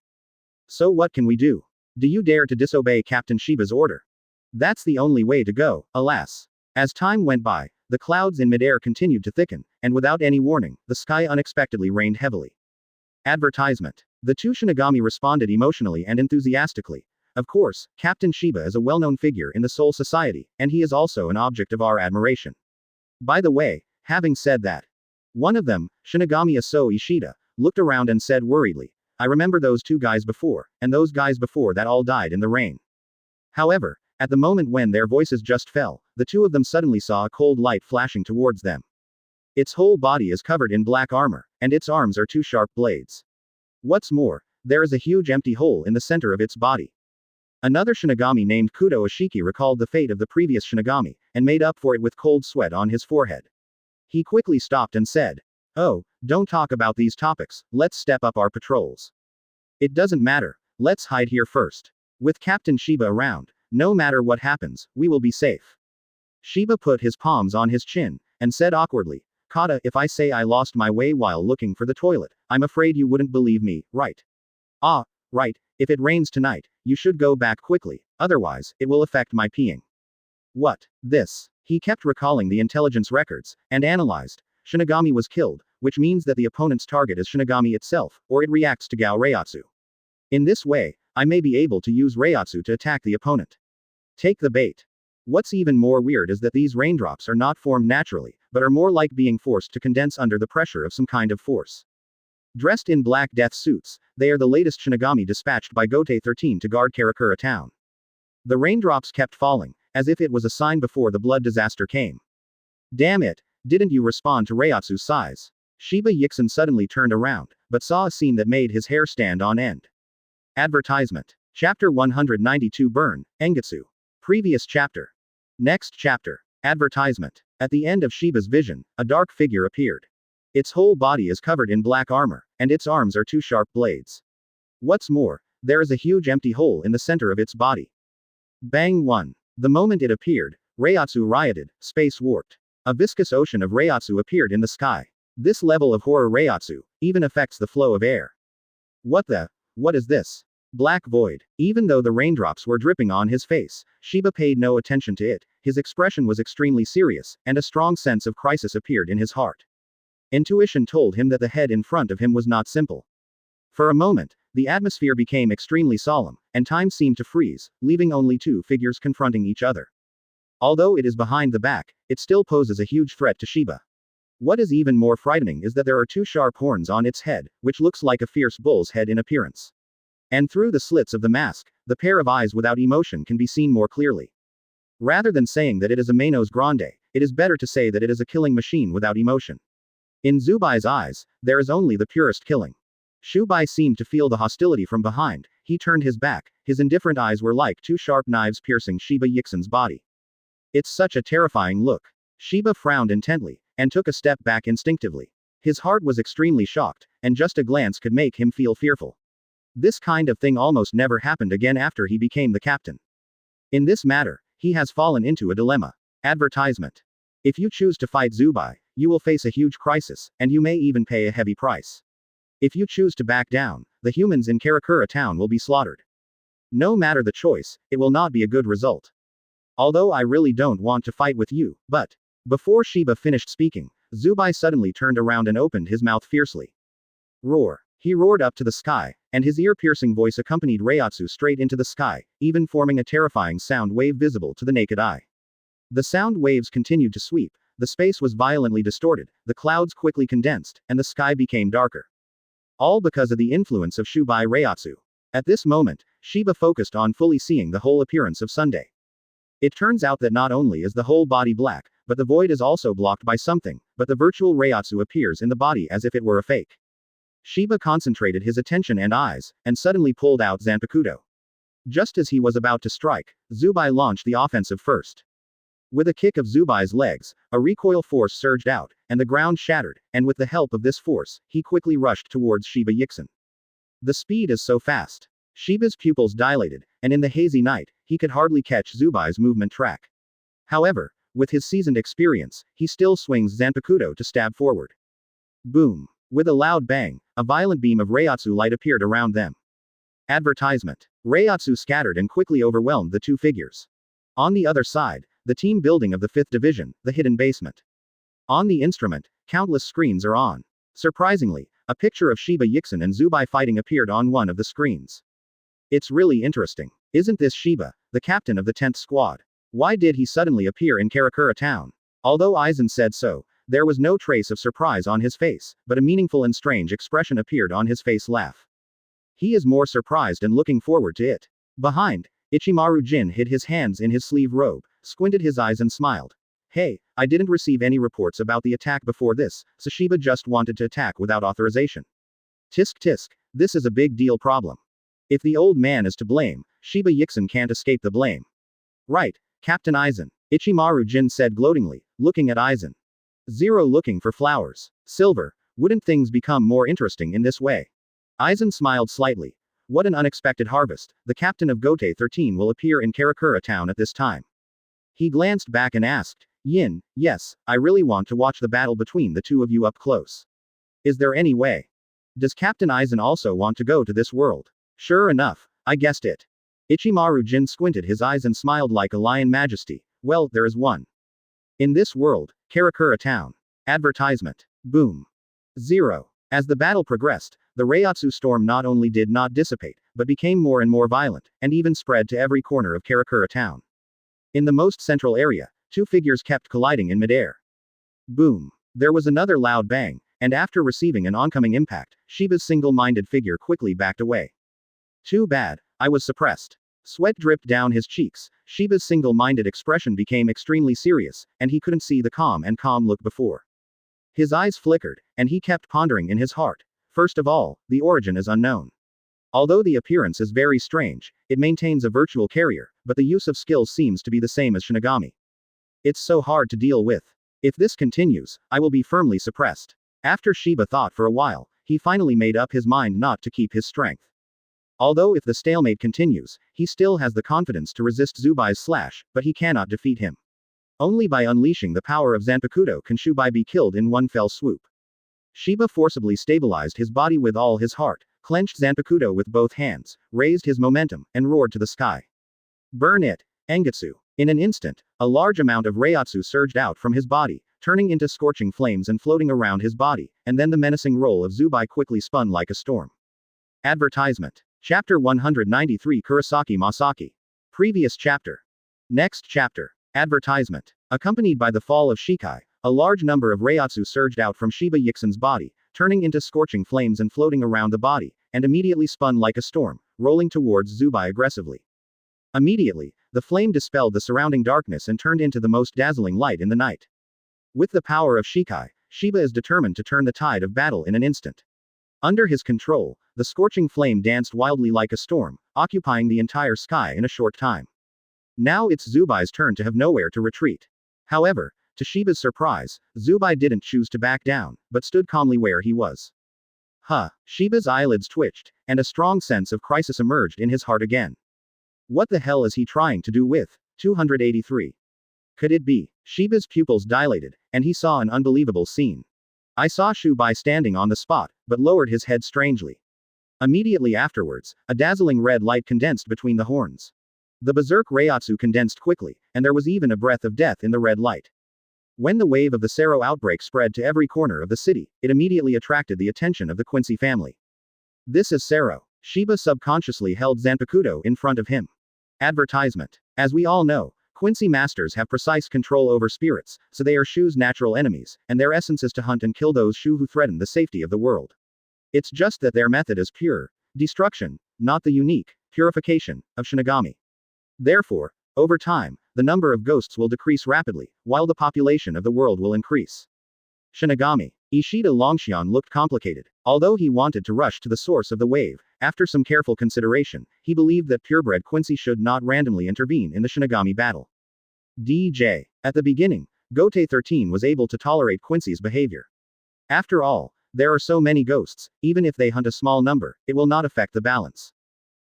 "So what can we do? Do you dare to disobey Captain Shiba's order?" "That's the only way to go, alas." As time went by, the clouds in midair continued to thicken, and without any warning, the sky unexpectedly rained heavily. Advertisement. The two Shinigami responded emotionally and enthusiastically. Of course, Captain Shiba is a well-known figure in the Soul Society, and he is also an object of our admiration. By the way, having said that, one of them, Shinigami Aso Ishida, looked around and said worriedly, "I remember those two guys before, and those guys before that all died in the rain." However, at the moment when their voices just fell, the two of them suddenly saw a cold light flashing towards them. Its whole body is covered in black armor, and its arms are two sharp blades. What's more, there is a huge empty hole in the center of its body. Another Shinigami named Kudo Ashiki recalled the fate of the previous Shinigami, and made up for it with cold sweat on his forehead. He quickly stopped and said, "Oh, don't talk about these topics, let's step up our patrols. It doesn't matter, let's hide here first. With Captain Shiba around, no matter what happens, we will be safe." Shiba put his palms on his chin, and said awkwardly, "Kata, if I say I lost my way while looking for the toilet, I'm afraid you wouldn't believe me, right?" "Ah, right, if it rains tonight, you should go back quickly, otherwise, it will affect my peeing." "What? This?" He kept recalling the intelligence records, and analyzed. Shinigami was killed, which means that the opponent's target is Shinigami itself, or it reacts to Gao Reiatsu. In this way, I may be able to use Reiatsu to attack the opponent. Take the bait. What's even more weird is that these raindrops are not formed naturally, but are more like being forced to condense under the pressure of some kind of force. Dressed in black death suits, they are the latest Shinigami dispatched by Gotei 13 to guard Karakura Town. The raindrops kept falling, as if it was a sign before the blood disaster came. "Damn it, didn't you respond to Reiatsu's size?" Shiba Yixin suddenly turned around, but saw a scene that made his hair stand on end. Advertisement. Chapter 192 Burn, Engetsu. Previous chapter. Next chapter. Advertisement. At the end of Shiba's vision, a dark figure appeared. Its whole body is covered in black armor, and its arms are two sharp blades. What's more, there is a huge empty hole in the center of its body. Bang 1. The moment it appeared, Reiatsu rioted, space warped. A viscous ocean of Reiatsu appeared in the sky. This level of horror Reiatsu even affects the flow of air. What is this? Black void. Even though the raindrops were dripping on his face, Shiba paid no attention to it. His expression was extremely serious, and a strong sense of crisis appeared in his heart. Intuition told him that the head in front of him was not simple. For a moment, the atmosphere became extremely solemn, and time seemed to freeze, leaving only two figures confronting each other. Although it is behind the back, it still poses a huge threat to Shiba. What is even more frightening is that there are two sharp horns on its head, which looks like a fierce bull's head in appearance. And through the slits of the mask, the pair of eyes without emotion can be seen more clearly. Rather than saying that it is a Manos Grande, it is better to say that it is a killing machine without emotion. In Zubai's eyes, there is only the purest killing. Shubai seemed to feel the hostility from behind. He turned his back, his indifferent eyes were like two sharp knives piercing Shiba Yixin's body. It's such a terrifying look. Shiba frowned intently, and took a step back instinctively. His heart was extremely shocked, and just a glance could make him feel fearful. This kind of thing almost never happened again after he became the captain. In this matter, he has fallen into a dilemma. Advertisement. If you choose to fight Zubai, you will face a huge crisis, and you may even pay a heavy price. If you choose to back down, the humans in Karakura town will be slaughtered. No matter the choice, it will not be a good result. Although I really don't want to fight with you, but. Before Shiba finished speaking, Zubai suddenly turned around and opened his mouth fiercely. Roar. He roared up to the sky, and his ear-piercing voice accompanied Reiatsu straight into the sky, even forming a terrifying sound wave visible to the naked eye. The sound waves continued to sweep, the space was violently distorted, the clouds quickly condensed, and the sky became darker. All because of the influence of Shubai Reiatsu. At this moment, Shiba focused on fully seeing the whole appearance of Sunday. It turns out that not only is the whole body black, but the void is also blocked by something, but the virtual Reiatsu appears in the body as if it were a fake. Shiba concentrated his attention and eyes, and suddenly pulled out Zanpakuto. Just as he was about to strike, Zubai launched the offensive first. With a kick of Zubai's legs, a recoil force surged out, and the ground shattered, and with the help of this force, he quickly rushed towards Shiba Yixin. The speed is so fast. Shiba's pupils dilated, and in the hazy night, he could hardly catch Zubai's movement track. However, with his seasoned experience, he still swings Zanpakuto to stab forward. Boom. With a loud bang, a violent beam of Reiatsu light appeared around them. Advertisement. Reiatsu scattered and quickly overwhelmed the two figures. On the other side, the team building of the 5th Division, the hidden basement. On the instrument, countless screens are on. Surprisingly, a picture of Shiba Yixin and Zubai fighting appeared on one of the screens. It's really interesting. Isn't this Shiba, the captain of the 10th squad? Why did he suddenly appear in Karakura town? Although Aizen said so, there was no trace of surprise on his face, but a meaningful and strange expression appeared on his face laugh. He is more surprised and looking forward to it. Behind, Ichimaru Jin hid his hands in his sleeve robe, squinted his eyes and smiled. Hey, I didn't receive any reports about the attack before this, so Shiba just wanted to attack without authorization. Tisk tisk, this is a big deal problem. If the old man is to blame, Shiba Yixin can't escape the blame. Right, Captain Aizen, Ichimaru Jin said gloatingly, looking at Aizen. Zero looking for flowers. Silver, wouldn't things become more interesting in this way? Aizen smiled slightly. What an unexpected harvest, the captain of Gote 13 will appear in Karakura town at this time. He glanced back and asked, Yin, yes, I really want to watch the battle between the two of you up close. Is there any way? Does Captain Aizen also want to go to this world? Sure enough, I guessed it. Ichimaru Jin squinted his eyes and smiled like a lion majesty. Well, there is one. In this world, Karakura town. Advertisement. Boom. 0. As the battle progressed, the Reiatsu storm not only did not dissipate, but became more and more violent, and even spread to every corner of Karakura town. In the most central area, two figures kept colliding in midair. Boom. There was another loud bang, and after receiving an oncoming impact, Shiba's single-minded figure quickly backed away. Too bad, I was suppressed. Sweat dripped down his cheeks, Shiba's single-minded expression became extremely serious, and he couldn't see the calm look before. His eyes flickered, and he kept pondering in his heart. First of all, the origin is unknown. Although the appearance is very strange, it maintains a virtual carrier, but the use of skills seems to be the same as Shinigami. It's so hard to deal with. If this continues, I will be firmly suppressed. After Shiba thought for a while, he finally made up his mind not to keep his strength. Although if the stalemate continues, he still has the confidence to resist Zubai's slash, but he cannot defeat him. Only by unleashing the power of Zanpakuto can Shubai be killed in one fell swoop. Shiba forcibly stabilized his body with all his heart, clenched Zanpakuto with both hands, raised his momentum, and roared to the sky. Burn it, Engetsu. In an instant, a large amount of Reiatsu surged out from his body, turning into scorching flames and floating around his body, and then the menacing roll of Zubai quickly spun like a storm. Advertisement. Chapter 193 Kurosaki Masaki. Previous chapter. Next chapter. Advertisement. Accompanied by the fall of Shikai, a large number of Reiatsu surged out from Shiba Yixen's body, turning into scorching flames and floating around the body, and immediately spun like a storm, rolling towards Zubai aggressively. Immediately, the flame dispelled the surrounding darkness and turned into the most dazzling light in the night. With the power of Shikai, Shiba is determined to turn the tide of battle in an instant. Under his control, the scorching flame danced wildly like a storm, occupying the entire sky in a short time. Now it's Zubai's turn to have nowhere to retreat. However, to Shiba's surprise, Zubai didn't choose to back down, but stood calmly where he was. Shiba's eyelids twitched, and a strong sense of crisis emerged in his heart again. What the hell is he trying to do with 283? Could it be? Shiba's pupils dilated, and he saw an unbelievable scene. I saw Shubai standing on the spot, but lowered his head strangely. Immediately afterwards, a dazzling red light condensed between the horns. The berserk Reiatsu condensed quickly, and there was even a breath of death in the red light. When the wave of the Sero outbreak spread to every corner of the city, it immediately attracted the attention of the Quincy family. This is Sero. Shiba subconsciously held Zanpakuto in front of him. Advertisement. As we all know, Quincy masters have precise control over spirits, so they are Shu's natural enemies, and their essence is to hunt and kill those Shu who threaten the safety of the world. It's just that their method is pure destruction, not the unique purification of Shinigami. Therefore, over time, the number of ghosts will decrease rapidly, while the population of the world will increase. Shinigami. Ishida Longshan looked complicated. Although he wanted to rush to the source of the wave, after some careful consideration, he believed that purebred Quincy should not randomly intervene in the Shinigami battle. DJ. At the beginning, Gote 13 was able to tolerate Quincy's behavior. After all, there are so many ghosts, even if they hunt a small number, it will not affect the balance.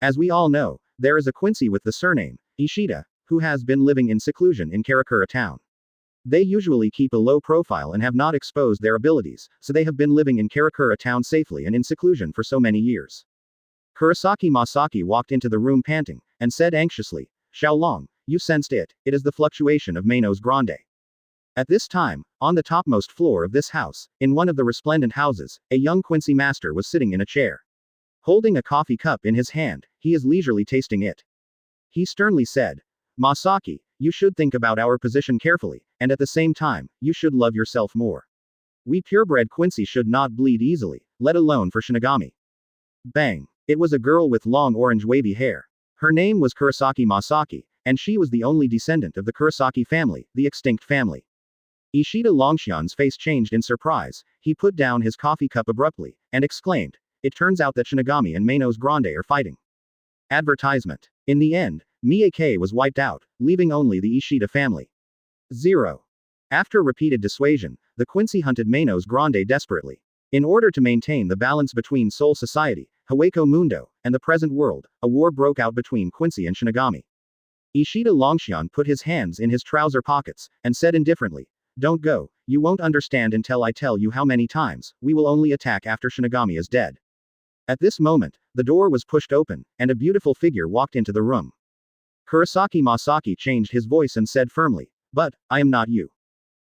As we all know, there is a Quincy with the surname Ishida, who has been living in seclusion in Karakura town. They usually keep a low profile and have not exposed their abilities, so they have been living in Karakura town safely and in seclusion for so many years. Kurosaki Masaki walked into the room panting, and said anxiously, Xiaolong, you sensed it, it is the fluctuation of Manos Grande. At this time, on the topmost floor of this house, in one of the resplendent houses, a young Quincy master was sitting in a chair. Holding a coffee cup in his hand, he is leisurely tasting it. He sternly said, Masaki, you should think about our position carefully, and at the same time, you should love yourself more. We purebred Quincy should not bleed easily, let alone for Shinigami. Bang. It was a girl with long orange wavy hair. Her name was Kurosaki Masaki, and she was the only descendant of the Kurosaki family, the extinct family. Ishida Longshan's face changed in surprise. He put down his coffee cup abruptly, and exclaimed, it turns out that Shinigami and Manos Grande are fighting. Advertisement. In the end, Miyake was wiped out, leaving only the Ishida family. 0. After repeated dissuasion, the Quincy hunted Manos Grande desperately. In order to maintain the balance between Soul Society, Hawako Mundo, and the present world, a war broke out between Quincy and Shinigami. Ishida Longshan put his hands in his trouser pockets, and said indifferently, don't go, you won't understand until I tell you how many times, we will only attack after Shinigami is dead. At this moment, the door was pushed open, and a beautiful figure walked into the room. Kurosaki Masaki changed his voice and said firmly, but, I am not you.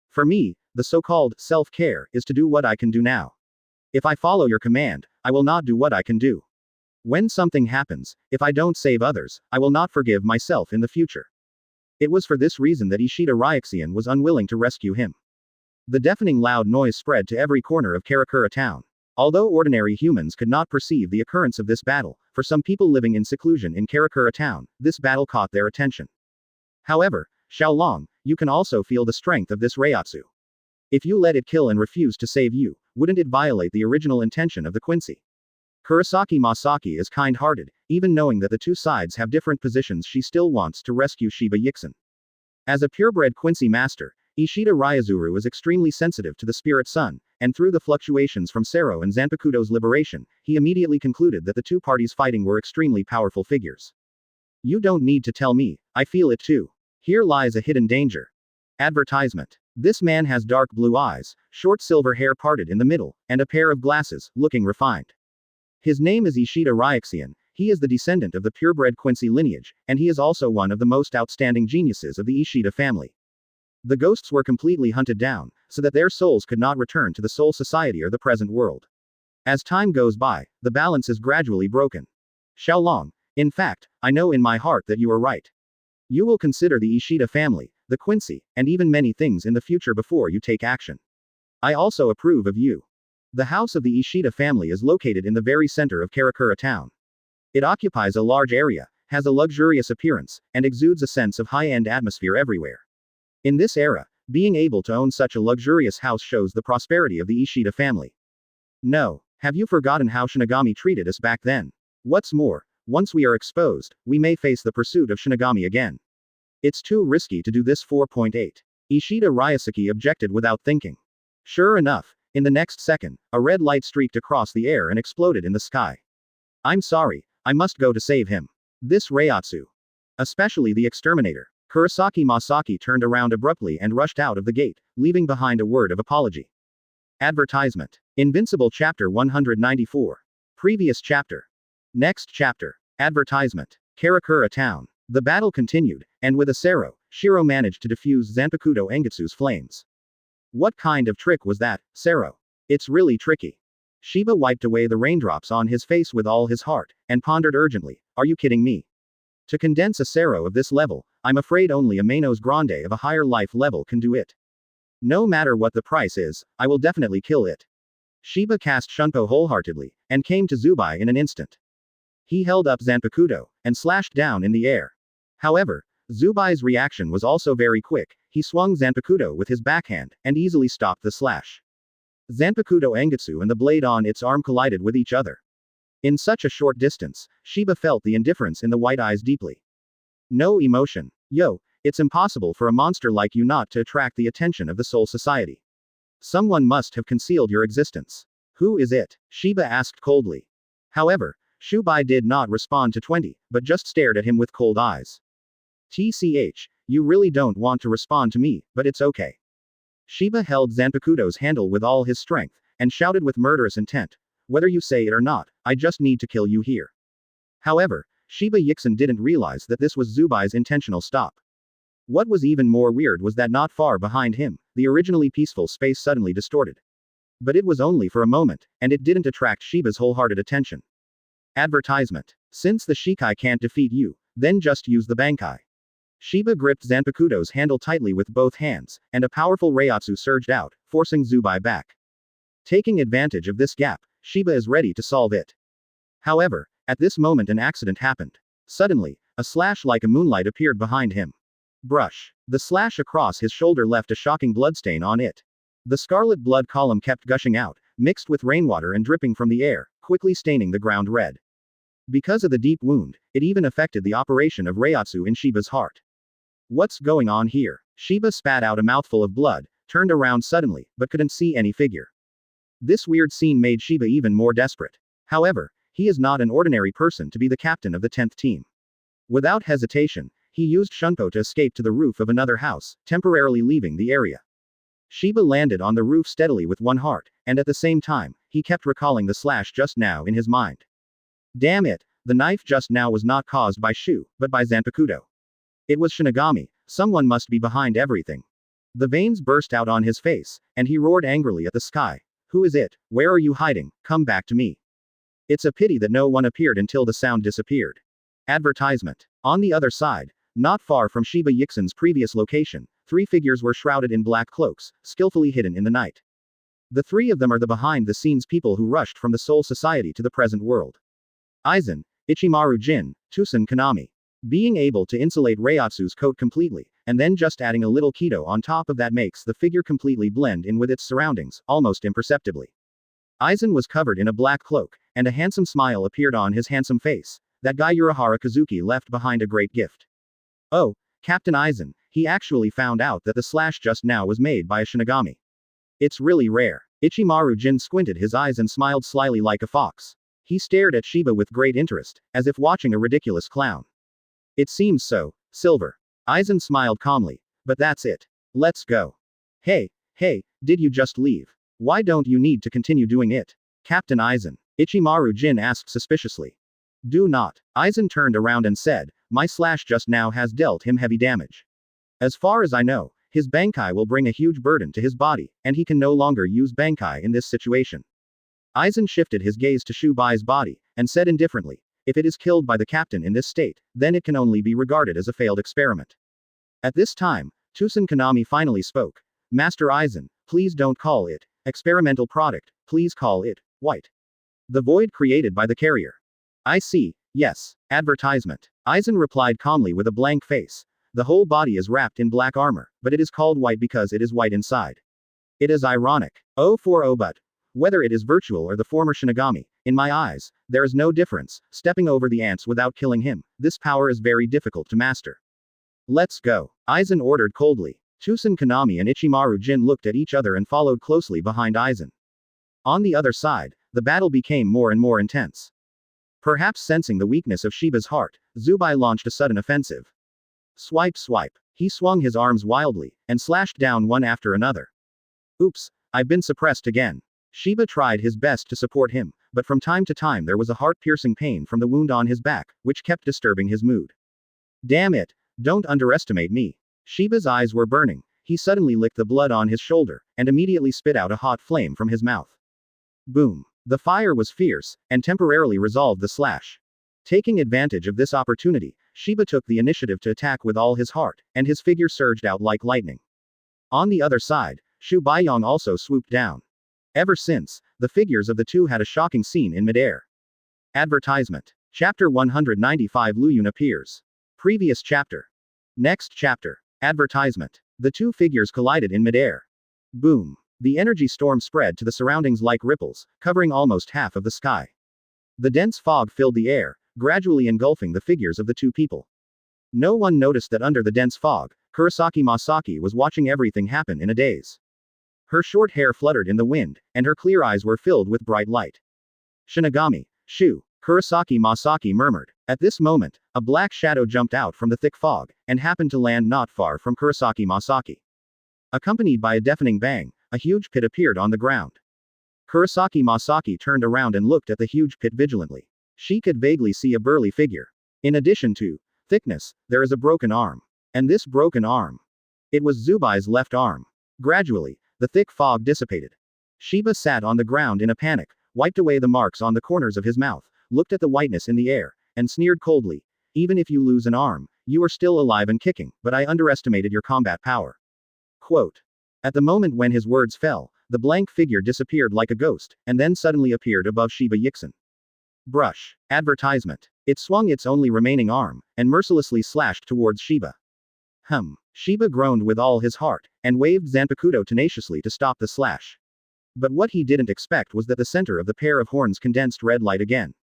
For me, the so-called self-care is to do what I can do now. If I follow your command, I will not do what I can do. When something happens, if I don't save others, I will not forgive myself in the future. It was for this reason that Ishida Ryuxian was unwilling to rescue him. The deafening loud noise spread to every corner of Karakura town. Although ordinary humans could not perceive the occurrence of this battle, for some people living in seclusion in Karakura town, this battle caught their attention. However, Xiaolong, you can also feel the strength of this Reiatsu. If you let it kill and refuse to save you, wouldn't it violate the original intention of the Quincy? Kurosaki Masaki is kind-hearted, even knowing that the two sides have different positions. She still wants to rescue Shiba Yixen. As a purebred Quincy master, Ishida Ryuzuru is extremely sensitive to the spirit sun, and through the fluctuations from Sero and Zanpakuto's liberation, he immediately concluded that the two parties fighting were extremely powerful figures. You don't need to tell me, I feel it too. Here lies a hidden danger. Advertisement. This man has dark blue eyes, short silver hair parted in the middle, and a pair of glasses, looking refined. His name is Ishida Ryaxian. He is the descendant of the purebred Quincy lineage, and he is also one of the most outstanding geniuses of the Ishida family. The ghosts were completely hunted down, so that their souls could not return to the Soul Society or the present world. As time goes by, the balance is gradually broken. Xiaolong, in fact, I know in my heart that you are right. You will consider the Ishida family, the Quincy, and even many things in the future before you take action. I also approve of you. The house of the Ishida family is located in the very center of Karakura town. It occupies a large area, has a luxurious appearance, and exudes a sense of high-end atmosphere everywhere. In this era, being able to own such a luxurious house shows the prosperity of the Ishida family. No, have you forgotten how Shinigami treated us back then? What's more, once we are exposed, we may face the pursuit of Shinigami again. It's too risky to do this. 4.8. Ishida Ryasuke objected without thinking. Sure enough, in the next second, a red light streaked across the air and exploded in the sky. I'm sorry, I must go to save him. This Reiatsu. Especially the exterminator. Kurosaki Masaki turned around abruptly and rushed out of the gate, leaving behind a word of apology. Advertisement. Invincible Chapter 194. Previous chapter. Next chapter. Advertisement. Karakura Town. The battle continued, and with Asero, Shiro managed to defuse Zanpakuto Engetsu's flames. What kind of trick was that, Sero? It's really tricky. Shiba wiped away the raindrops on his face with all his heart, and pondered urgently, are you kidding me? To condense a Sero of this level, I'm afraid only a Manos Grande of a higher life level can do it. No matter what the price is, I will definitely kill it. Shiba cast Shunpo wholeheartedly, and came to Zubai in an instant. He held up Zanpakuto, and slashed down in the air. However, Zubai's reaction was also very quick. He swung Zanpakuto with his backhand, and easily stopped the slash. Zanpakuto Engetsu and the blade on its arm collided with each other. In such a short distance, Shiba felt the indifference in the white eyes deeply. No emotion. Yo, it's impossible for a monster like you not to attract the attention of the Soul Society. Someone must have concealed your existence. Who is it? Shiba asked coldly. However, Shubai did not respond to 20, but just stared at him with cold eyes. TCH, you really don't want to respond to me, but it's okay. Shiba held Zanpakuto's handle with all his strength, and shouted with murderous intent, whether you say it or not, I just need to kill you here. However, Shiba Yixin didn't realize that this was Zubai's intentional stop. What was even more weird was that not far behind him, the originally peaceful space suddenly distorted. But it was only for a moment, and it didn't attract Shiba's wholehearted attention. Advertisement. Since the Shikai can't defeat you, then just use the Bankai. Shiba gripped Zanpakuto's handle tightly with both hands, and a powerful Reiatsu surged out, forcing Zubai back. Taking advantage of this gap, Shiba is ready to solve it. However, at this moment an accident happened. Suddenly, a slash like a moonlight appeared behind him. Brush. The slash across his shoulder left a shocking bloodstain on it. The scarlet blood column kept gushing out, mixed with rainwater and dripping from the air, quickly staining the ground red. Because of the deep wound, it even affected the operation of Reiatsu in Shiba's heart. What's going on here? Shiba spat out a mouthful of blood, turned around suddenly, but couldn't see any figure. This weird scene made Shiba even more desperate. However, he is not an ordinary person to be the captain of the 10th team. Without hesitation, he used Shunpo to escape to the roof of another house, temporarily leaving the area. Shiba landed on the roof steadily with one heart, and at the same time, he kept recalling the slash just now in his mind. Damn it, the knife just now was not caused by Shu, but by Zanpakuto. It was Shinigami, someone must be behind everything. The veins burst out on his face, and he roared angrily at the sky. Who is it? Where are you hiding? Come back to me. It's a pity that no one appeared until the sound disappeared. Advertisement. On the other side, not far from Shiba Yixin's previous location, 3 figures were shrouded in black cloaks, skillfully hidden in the night. The 3 of them are the behind-the-scenes people who rushed from the Soul Society to the present world. Aizen, Ichimaru Jin, Tusen Kanami. Being able to insulate Reiatsu's coat completely, and then just adding a little keto on top of that makes the figure completely blend in with its surroundings, almost imperceptibly. Aizen was covered in a black cloak, and a handsome smile appeared on his handsome face. That guy Urahara Kazuki left behind a great gift. Oh, Captain Aizen, he actually found out that the slash just now was made by a Shinigami. It's really rare. Ichimaru Jin squinted his eyes and smiled slyly like a fox. He stared at Shiba with great interest, as if watching a ridiculous clown. It seems so, Silver. Aizen smiled calmly. But that's it. Let's go. Hey, did you just leave? Why don't you need to continue doing it? Captain Aizen. Ichimaru Jin asked suspiciously. Do not. Aizen turned around and said, my slash just now has dealt him heavy damage. As far as I know, his Bankai will bring a huge burden to his body, and he can no longer use Bankai in this situation. Aizen shifted his gaze to Shubai's body, and said indifferently, if it is killed by the captain in this state, then it can only be regarded as a failed experiment. At this time, Tusen Kanami finally spoke. Master Aizen, please don't call it experimental product, please call it white. The void created by the carrier. I see, yes. Advertisement. Aizen replied calmly with a blank face. The whole body is wrapped in black armor, but it is called white because it is white inside. It is ironic. But whether it is virtual or the former Shinigami, in my eyes, there is no difference. Stepping over the ants without killing him, this power is very difficult to master. Let's go. Aizen ordered coldly. Tusen Kanami and Ichimaru Jin looked at each other and followed closely behind Aizen. On the other side, the battle became more and more intense. Perhaps sensing the weakness of Shiba's heart, Zubai launched a sudden offensive. Swipe swipe. He swung his arms wildly, and slashed down one after another. Oops, I've been suppressed again. Shiba tried his best to support him, but from time to time there was a heart-piercing pain from the wound on his back, which kept disturbing his mood. Damn it, don't underestimate me. Shiba's eyes were burning. He suddenly licked the blood on his shoulder, and immediately spit out a hot flame from his mouth. Boom. The fire was fierce, and temporarily resolved the slash. Taking advantage of this opportunity, Shiba took the initiative to attack with all his heart, and his figure surged out like lightning. On the other side, Shu Baiyong also swooped down. Ever since, the figures of the two had a shocking scene in midair. Advertisement. Chapter 195 Luyun appears. Previous chapter. Next chapter. Advertisement. The two figures collided in midair. Boom. The energy storm spread to the surroundings like ripples, covering almost half of the sky. The dense fog filled the air, gradually engulfing the figures of the two people. No one noticed that under the dense fog, Kurosaki Masaki was watching everything happen in a daze. Her short hair fluttered in the wind, and her clear eyes were filled with bright light. Shinigami, Shu, Kurosaki Masaki murmured. At this moment, a black shadow jumped out from the thick fog, and happened to land not far from Kurosaki Masaki. Accompanied by a deafening bang, a huge pit appeared on the ground. Kurosaki Masaki turned around and looked at the huge pit vigilantly. She could vaguely see a burly figure. In addition to thickness, there is a broken arm. And this broken arm. It was Zubai's left arm. Gradually, the thick fog dissipated. Shiba sat on the ground in a panic, wiped away the marks on the corners of his mouth, looked at the whiteness in the air, and sneered coldly. Even if you lose an arm, you are still alive and kicking, but I underestimated your combat power. Quote. At the moment when his words fell, the blank figure disappeared like a ghost, and then suddenly appeared above Shiba Yixin. Brush. Advertisement. It swung its only remaining arm, and mercilessly slashed towards Shiba. Shiba groaned with all his heart, and waved Zanpakuto tenaciously to stop the slash. But what he didn't expect was that the center of the pair of horns condensed red light again.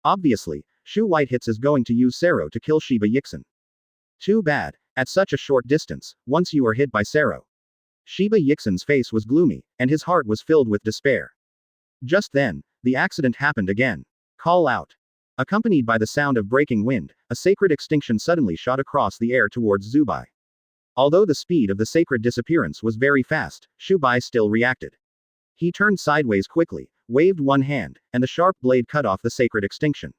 Obviously, Shu Whitehits is going to use Sero to kill Shiba Yixin. Too bad, at such a short distance, once you are hit by Sero. Shiba Yixin's face was gloomy, and his heart was filled with despair. Just then, the accident happened again. Call out. Accompanied by the sound of breaking wind, a sacred extinction suddenly shot across the air towards Zubai. Although the speed of the sacred disappearance was very fast, Shubai still reacted. He turned sideways quickly, waved one hand, and the sharp blade cut off the sacred extinction.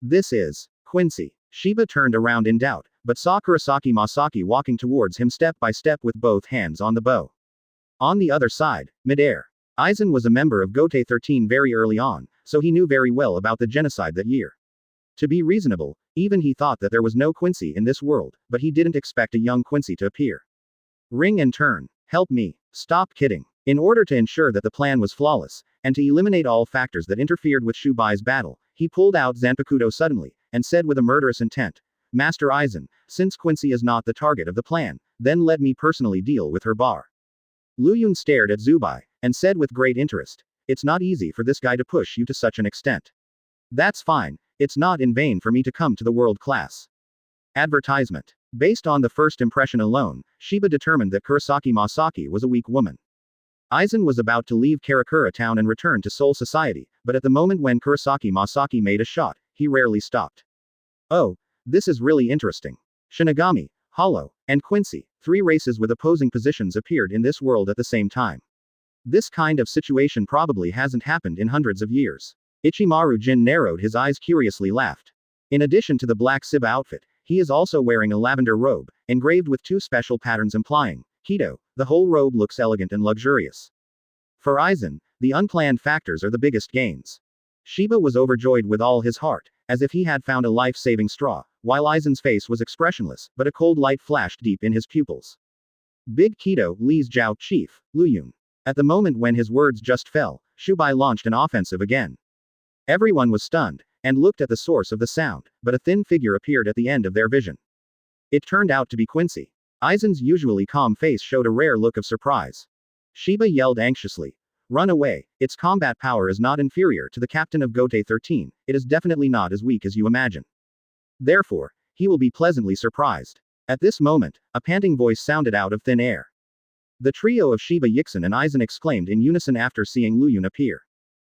This is Quincy. Shiba turned around in doubt, but saw Kurosaki Masaki walking towards him step by step with both hands on the bow. On the other side, midair. Aizen was a member of Gotei 13 very early on, so he knew very well about the genocide that year. To be reasonable, even he thought that there was no Quincy in this world, but he didn't expect a young Quincy to appear. Ring and turn. Help me. Stop kidding. In order to ensure that the plan was flawless, and to eliminate all factors that interfered with Shubai's battle, he pulled out Zanpakuto suddenly, and said with a murderous intent, Master Aizen, since Quincy is not the target of the plan, then let me personally deal with her bar. Luyun stared at Zubai, and said with great interest, it's not easy for this guy to push you to such an extent. That's fine, it's not in vain for me to come to the world class. Advertisement. Based on the first impression alone, Shiba determined that Kurosaki Masaki was a weak woman. Aizen was about to leave Karakura town and return to Soul Society, but at the moment when Kurosaki Masaki made a shot, he rarely stopped. Oh, this is really interesting. Shinigami, Hollow, and Quincy, 3 races with opposing positions appeared in this world at the same time. This kind of situation probably hasn't happened in hundreds of years. Ichimaru Jin narrowed his eyes curiously laughed. In addition to the black Siba outfit, he is also wearing a lavender robe, engraved with 2 special patterns implying, Kido, the whole robe looks elegant and luxurious. For Aizen, the unplanned factors are the biggest gains. Shiba was overjoyed with all his heart, as if he had found a life-saving straw, while Aizen's face was expressionless, but a cold light flashed deep in his pupils. Big Kido, Li's Jiao Chief, Luyun. At the moment when his words just fell, Shubai launched an offensive again. Everyone was stunned, and looked at the source of the sound, but a thin figure appeared at the end of their vision. It turned out to be Quincy. Aizen's usually calm face showed a rare look of surprise. Shiba yelled anxiously. Run away, its combat power is not inferior to the captain of Gote 13, it is definitely not as weak as you imagine. Therefore, he will be pleasantly surprised. At this moment, a panting voice sounded out of thin air. The trio of Shiba Yixin and Aizen exclaimed in unison after seeing Luyun appear.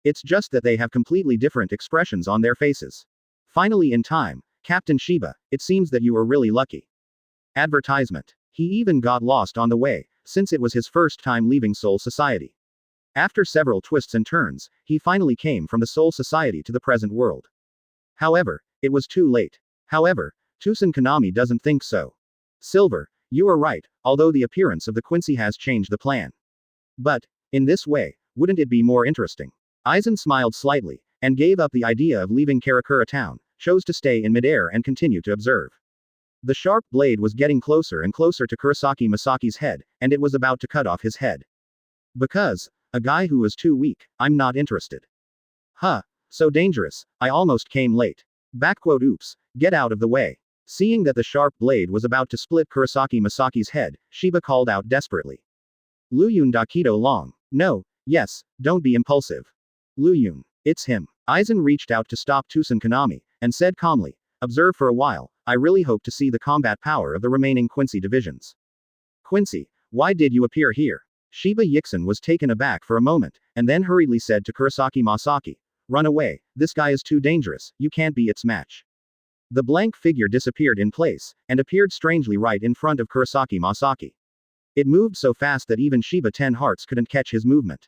It's just that they have completely different expressions on their faces. Finally in time, Captain Shiba, it seems that you were really lucky. Advertisement. He even got lost on the way, since it was his first time leaving Soul Society. After several twists and turns, he finally came from the Soul Society to the present world. However, it was too late. However, Tusen Konami doesn't think so. Silver, you are right, although the appearance of the Quincy has changed the plan. But, in this way, wouldn't it be more interesting? Aizen smiled slightly, and gave up the idea of leaving Karakura town, chose to stay in midair and continue to observe. The sharp blade was getting closer and closer to Kurosaki Masaki's head, and it was about to cut off his head. Because, a guy who was too weak, I'm not interested. Huh, so dangerous, I almost came late. Oops, get out of the way. Seeing that the sharp blade was about to split Kurosaki Masaki's head, Shiba called out desperately. Luyun Dakido Long. No, yes, don't be impulsive. Luyun, it's him. Aizen reached out to stop Tusen Konami, and said calmly, observe for a while, I really hope to see the combat power of the remaining Quincy divisions. Quincy, why did you appear here? Shiba Yixin was taken aback for a moment, and then hurriedly said to Kurosaki Masaki, run away, this guy is too dangerous, you can't be its match. The blank figure disappeared in place, and appeared strangely right in front of Kurosaki Masaki. It moved so fast that even Shiba 10 Hearts couldn't catch his movement.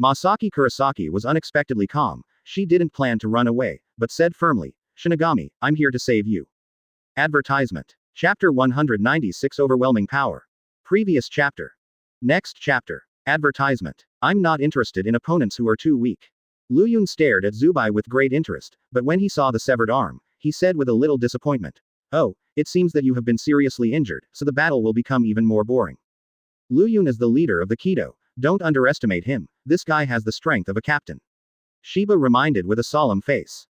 Masaki Kurosaki was unexpectedly calm, she didn't plan to run away, but said firmly, Shinigami, I'm here to save you. Advertisement. Chapter 196 Overwhelming Power. Previous chapter. Next chapter. Advertisement. I'm not interested in opponents who are too weak. Luyun stared at Zubai with great interest, but when he saw the severed arm, he said with a little disappointment. Oh, it seems that you have been seriously injured, so the battle will become even more boring. Luyun is the leader of the Kido, don't underestimate him, this guy has the strength of a captain. Shiba reminded with a solemn face.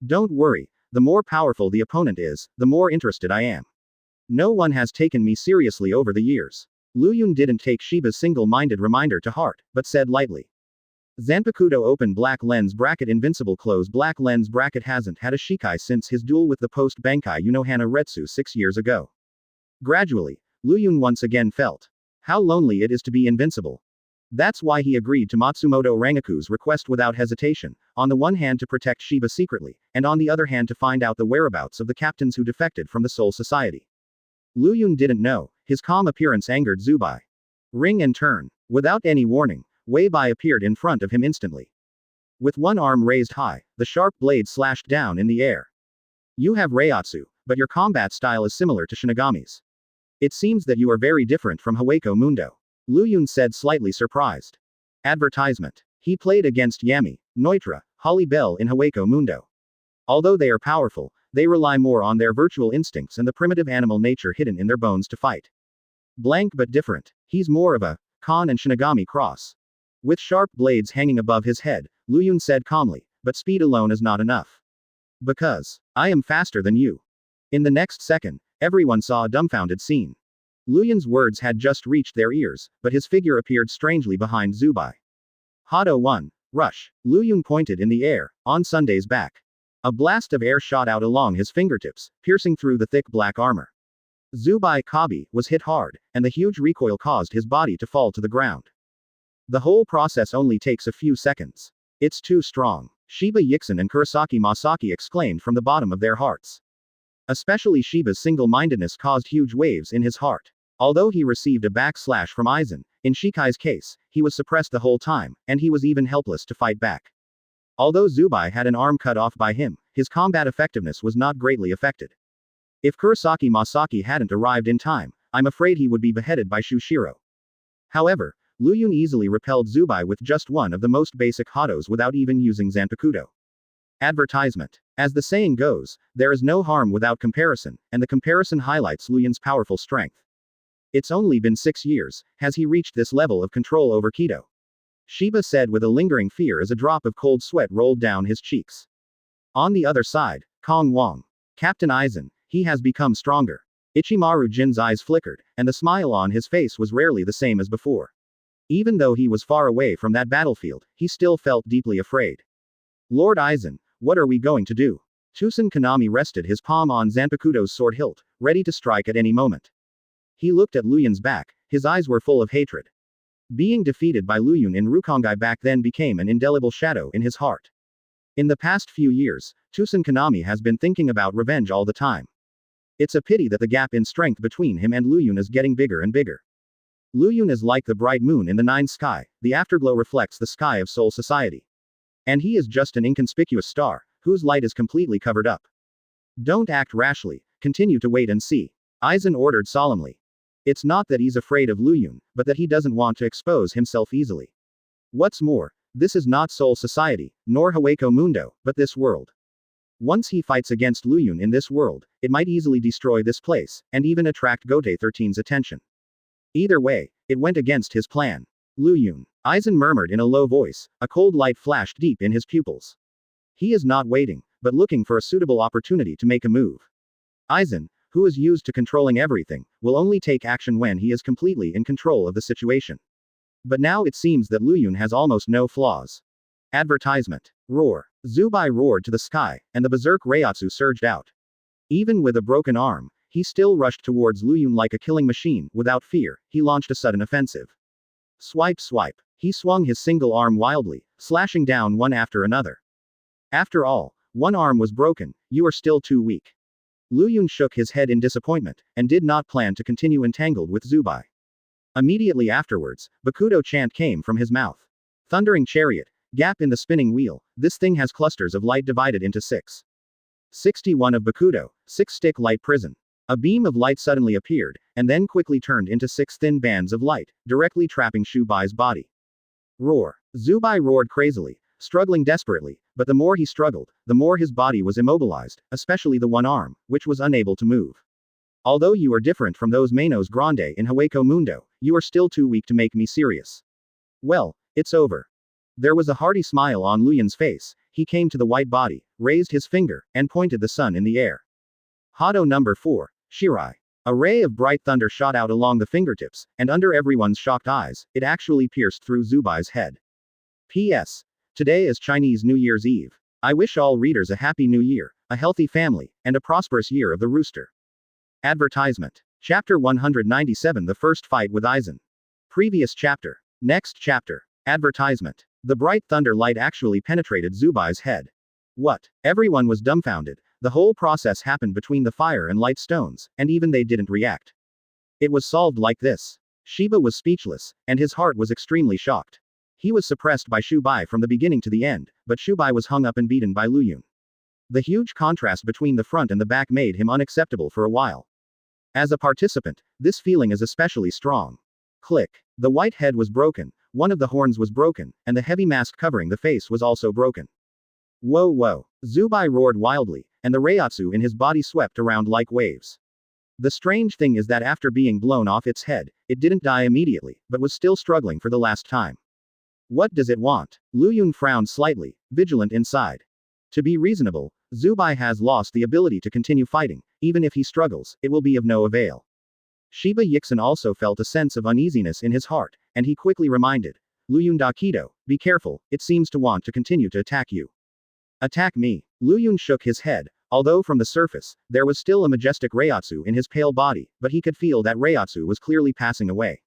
Don't worry, the more powerful the opponent is, the more interested I am. No one has taken me seriously over the years. Luyun didn't take Shiba's single-minded reminder to heart, but said lightly. Zanpakuto open black lens bracket invincible close black lens bracket hasn't had a Shikai since his duel with the post-Bankai Unohana Retsu 6 years ago. Gradually, Luyun once again felt how lonely it is to be invincible. That's why he agreed to Matsumoto Rangaku's request without hesitation, on the one hand to protect Shiba secretly, and on the other hand to find out the whereabouts of the captains who defected from the Soul Society. Luyun didn't know, his calm appearance angered Zubai. Ring and turn. Without any warning, Wei Bai appeared in front of him instantly. With one arm raised high, the sharp blade slashed down in the air. You have Reiatsu, but your combat style is similar to Shinigami's. It seems that you are very different from Hawako Mundo. Luyun said slightly surprised. Advertisement. He played against Yami, Neutra, Holly Bell in Hawako Mundo. Although they are powerful, they rely more on their virtual instincts and the primitive animal nature hidden in their bones to fight. Blank but different. He's more of a Khan and Shinigami cross. With sharp blades hanging above his head, Luyun said calmly, but speed alone is not enough. Because I am faster than you. In the next second, everyone saw a dumbfounded scene. Luyun's words had just reached their ears, but his figure appeared strangely behind Zubai. Hado 1. Rush. Luyun pointed in the air, on Sunday's back. A blast of air shot out along his fingertips, piercing through the thick black armor. Zubai Kabi was hit hard, and the huge recoil caused his body to fall to the ground. The whole process only takes a few seconds. It's too strong. Shiba Yixin and Kurosaki Masaki exclaimed from the bottom of their hearts. Especially Shiba's single-mindedness caused huge waves in his heart. Although he received a backslash from Aizen, in Shikai's case, he was suppressed the whole time, and he was even helpless to fight back. Although Zubai had an arm cut off by him, his combat effectiveness was not greatly affected. If Kurosaki Masaki hadn't arrived in time, I'm afraid he would be beheaded by Shushiro. However, Luyun easily repelled Zubai with just one of the most basic hados without even using Zanpakuto. Advertisement. As the saying goes, there is no harm without comparison, and the comparison highlights Luyun's powerful strength. It's only been 6 years, has he reached this level of control over Kido? Shiba said with a lingering fear as a drop of cold sweat rolled down his cheeks. On the other side, Kong Wang. Captain Aizen, he has become stronger. Ichimaru Jin's eyes flickered, and the smile on his face was rarely the same as before. Even though he was far away from that battlefield, he still felt deeply afraid. Lord Aizen, what are we going to do? Tusen Kanami rested his palm on Zanpakuto's sword hilt, ready to strike at any moment. He looked at Luyun's back, his eyes were full of hatred. Being defeated by Luyun in Rukongai back then became an indelible shadow in his heart. In the past few years, Tusen Kanami has been thinking about revenge all the time. It's a pity that the gap in strength between him and Luyun is getting bigger and bigger. Luyun is like the bright moon in the night sky, the afterglow reflects the sky of Soul Society. And he is just an inconspicuous star, whose light is completely covered up. Don't act rashly, continue to wait and see. Aizen ordered solemnly. It's not that he's afraid of Luyun, but that he doesn't want to expose himself easily. What's more, this is not Soul Society, nor Hueco Mundo, but this world. Once he fights against Luyun in this world, it might easily destroy this place, and even attract Gote 13's attention. Either way, it went against his plan. Luyun. Aizen murmured in a low voice, a cold light flashed deep in his pupils. He is not waiting, but looking for a suitable opportunity to make a move. Aizen, who is used to controlling everything, will only take action when he is completely in control of the situation. But now it seems that Luyun has almost no flaws. Advertisement. Roar. Zubai roared to the sky, and the berserk Reiatsu surged out. Even with a broken arm, he still rushed towards Luyun like a killing machine. Without fear, he launched a sudden offensive. Swipe swipe. He swung his single arm wildly, slashing down one after another. After all, one arm was broken, you are still too weak. Luyun shook his head in disappointment, and did not plan to continue entangled with Zubai. Immediately afterwards, Bakudo chant came from his mouth. Thundering chariot, gap in the spinning wheel, this thing has clusters of light divided into 6. 61 of Bakudo, 6-stick light prison. A beam of light suddenly appeared, and then quickly turned into 6 thin bands of light, directly trapping Shubai's body. Roar. Zubai roared crazily, struggling desperately, but the more he struggled, the more his body was immobilized, especially the one arm, which was unable to move. Although you are different from those Manos Grande in Hueco Mundo, you are still too weak to make me serious. Well, it's over. There was a hearty smile on Luyun's face, he came to the white body, raised his finger, and pointed the sun in the air. Hado number 4, Shirai. A ray of bright thunder shot out along the fingertips, and under everyone's shocked eyes, it actually pierced through Zubai's head. P.S. Today is Chinese New Year's Eve. I wish all readers a happy new year, a healthy family, and a prosperous year of the rooster. Advertisement. Chapter 197 The First Fight with Aizen. Previous chapter. Next chapter. Advertisement. The bright thunder light actually penetrated Zubai's head. What? Everyone was dumbfounded. The whole process happened between the fire and light stones, and even they didn't react. It was solved like this. Shiba was speechless, and his heart was extremely shocked. He was suppressed by Shubai from the beginning to the end, but Shubai was hung up and beaten by Luyun. The huge contrast between the front and the back made him unacceptable for a while. As a participant, this feeling is especially strong. Click. The white head was broken, one of the horns was broken, and the heavy mask covering the face was also broken. Whoa whoa. Zubai roared wildly, and the Reiatsu in his body swept around like waves. The strange thing is that after being blown off its head, it didn't die immediately, but was still struggling for the last time. What does it want? Luyun frowned slightly, vigilant inside. To be reasonable, Zubai has lost the ability to continue fighting, even if he struggles, it will be of no avail. Shiba Yixin also felt a sense of uneasiness in his heart, and he quickly reminded, Luyun Dakido, be careful, it seems to want to continue to attack you. Attack me. Luyun shook his head, although from the surface, there was still a majestic Reiatsu in his pale body, but he could feel that Reiatsu was clearly passing away.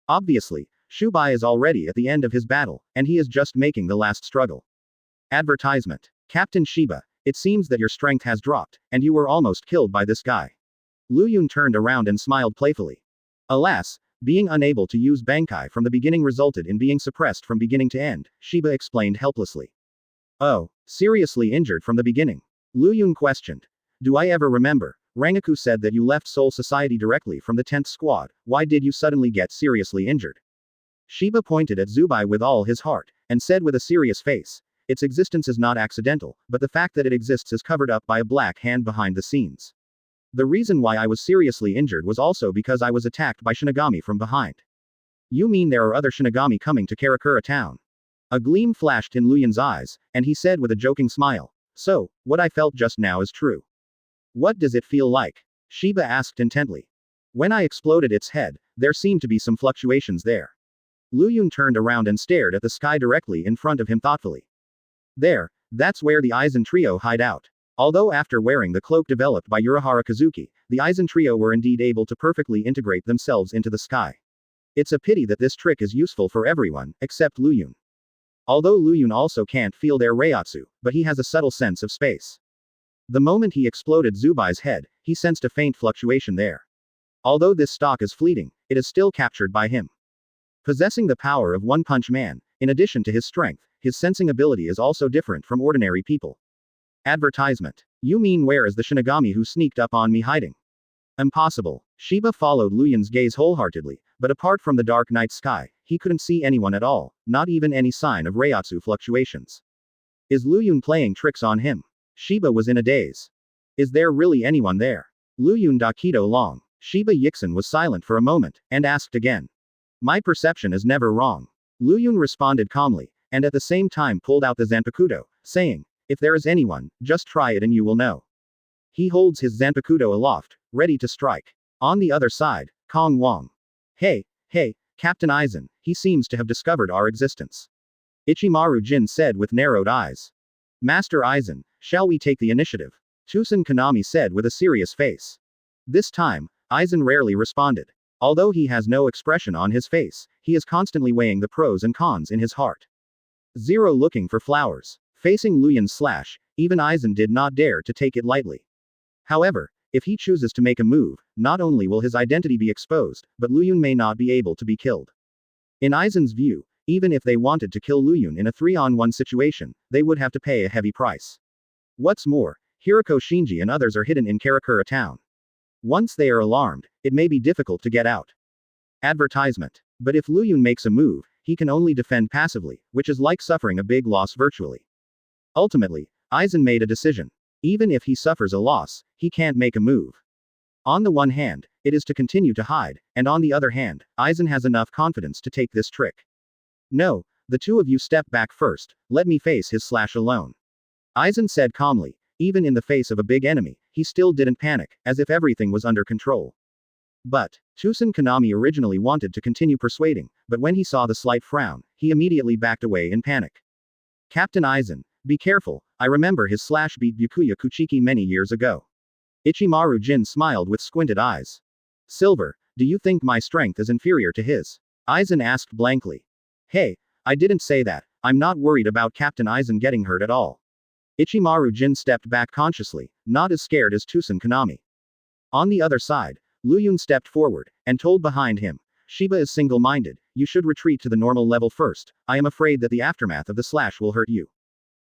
Obviously, Shubai is already at the end of his battle, and he is just making the last struggle. Advertisement. Captain Shiba, It seems that your strength has dropped, and you were almost killed by this guy. Lu Yun turned around and smiled playfully. Alas, being unable to use Bankai from the beginning resulted in being suppressed from beginning to end, Shiba explained helplessly. Oh, seriously injured from the beginning? Lu Yun questioned. Do I ever remember? Rangaku said that you left Soul Society directly from the 10th squad, why did you suddenly get seriously injured? Shiba pointed at Zubai with all his heart, and said with a serious face, its existence is not accidental, but the fact that it exists is covered up by a black hand behind the scenes. The reason why I was seriously injured was also because I was attacked by Shinigami from behind. You mean there are other Shinigami coming to Karakura town? A gleam flashed in Lu Yun's eyes, and he said with a joking smile, so, what I felt just now is true. What does it feel like? Shiba asked intently. When I exploded its head, there seemed to be some fluctuations there. Lu Yun turned around and stared at the sky directly in front of him thoughtfully. There, that's where the Aizen trio hide out. Although after wearing the cloak developed by Urahara Kazuki, the Aizen trio were indeed able to perfectly integrate themselves into the sky. It's a pity that this trick is useful for everyone, except Lu Yun. Although Lu Yun also can't feel their Reiatsu, but he has a subtle sense of space. The moment he exploded Zubai's head, he sensed a faint fluctuation there. Although this stock is fleeting, it is still captured by him. Possessing the power of One Punch Man, in addition to his strength, his sensing ability is also different from ordinary people. Advertisement. You mean where is the Shinigami who sneaked up on me hiding? Impossible. Shiba followed Lu Yun's gaze wholeheartedly, but apart from the dark night sky, he couldn't see anyone at all, not even any sign of Reiatsu fluctuations. Is Lu Yun playing tricks on him? Shiba was in a daze. Is there really anyone there? Lu Yun Dakido Long. Shiba Yixin was silent for a moment, and asked again. My perception is never wrong. Lu Yun responded calmly, and at the same time pulled out the Zanpakuto, saying, if there is anyone, just try it and you will know. He holds his Zanpakuto aloft, ready to strike. On the other side, Kong Wong. Hey, Captain Aizen, he seems to have discovered our existence. Ichimaru Jin said with narrowed eyes. Master Aizen, shall we take the initiative? Tusen Kanami said with a serious face. This time, Aizen rarely responded. Although he has no expression on his face, he is constantly weighing the pros and cons in his heart. Zero looking for flowers. Facing Lu Yun's slash, even Aizen did not dare to take it lightly. However, if he chooses to make a move, not only will his identity be exposed, but Lu Yun may not be able to be killed. In Aizen's view, even if they wanted to kill Lu Yun in a 3-on-1 situation, they would have to pay a heavy price. What's more, Hiroko Shinji and others are hidden in Karakura town. Once they are alarmed, it may be difficult to get out. Advertisement. But if Lu Yun makes a move, he can only defend passively, which is like suffering a big loss virtually. Ultimately, Aizen made a decision. Even if he suffers a loss, he can't make a move. On the one hand, it is to continue to hide, and on the other hand, Aizen has enough confidence to take this trick. No, the two of you step back first, let me face his slash alone. Aizen said calmly, even in the face of a big enemy, he still didn't panic, as if everything was under control. But, Tusen Kanami originally wanted to continue persuading, but when he saw the slight frown, he immediately backed away in panic. Captain Aizen, be careful, I remember his slash beat Byakuya Kuchiki many years ago. Ichimaru Jin smiled with squinted eyes. Silver, do you think my strength is inferior to his? Aizen asked blankly. Hey, I didn't say that, I'm not worried about Captain Aizen getting hurt at all. Ichimaru Jin stepped back consciously, not as scared as Tusen Kanami. On the other side, Lu Yun stepped forward, and told behind him, Shiba is single-minded, you should retreat to the normal level first, I am afraid that the aftermath of the slash will hurt you.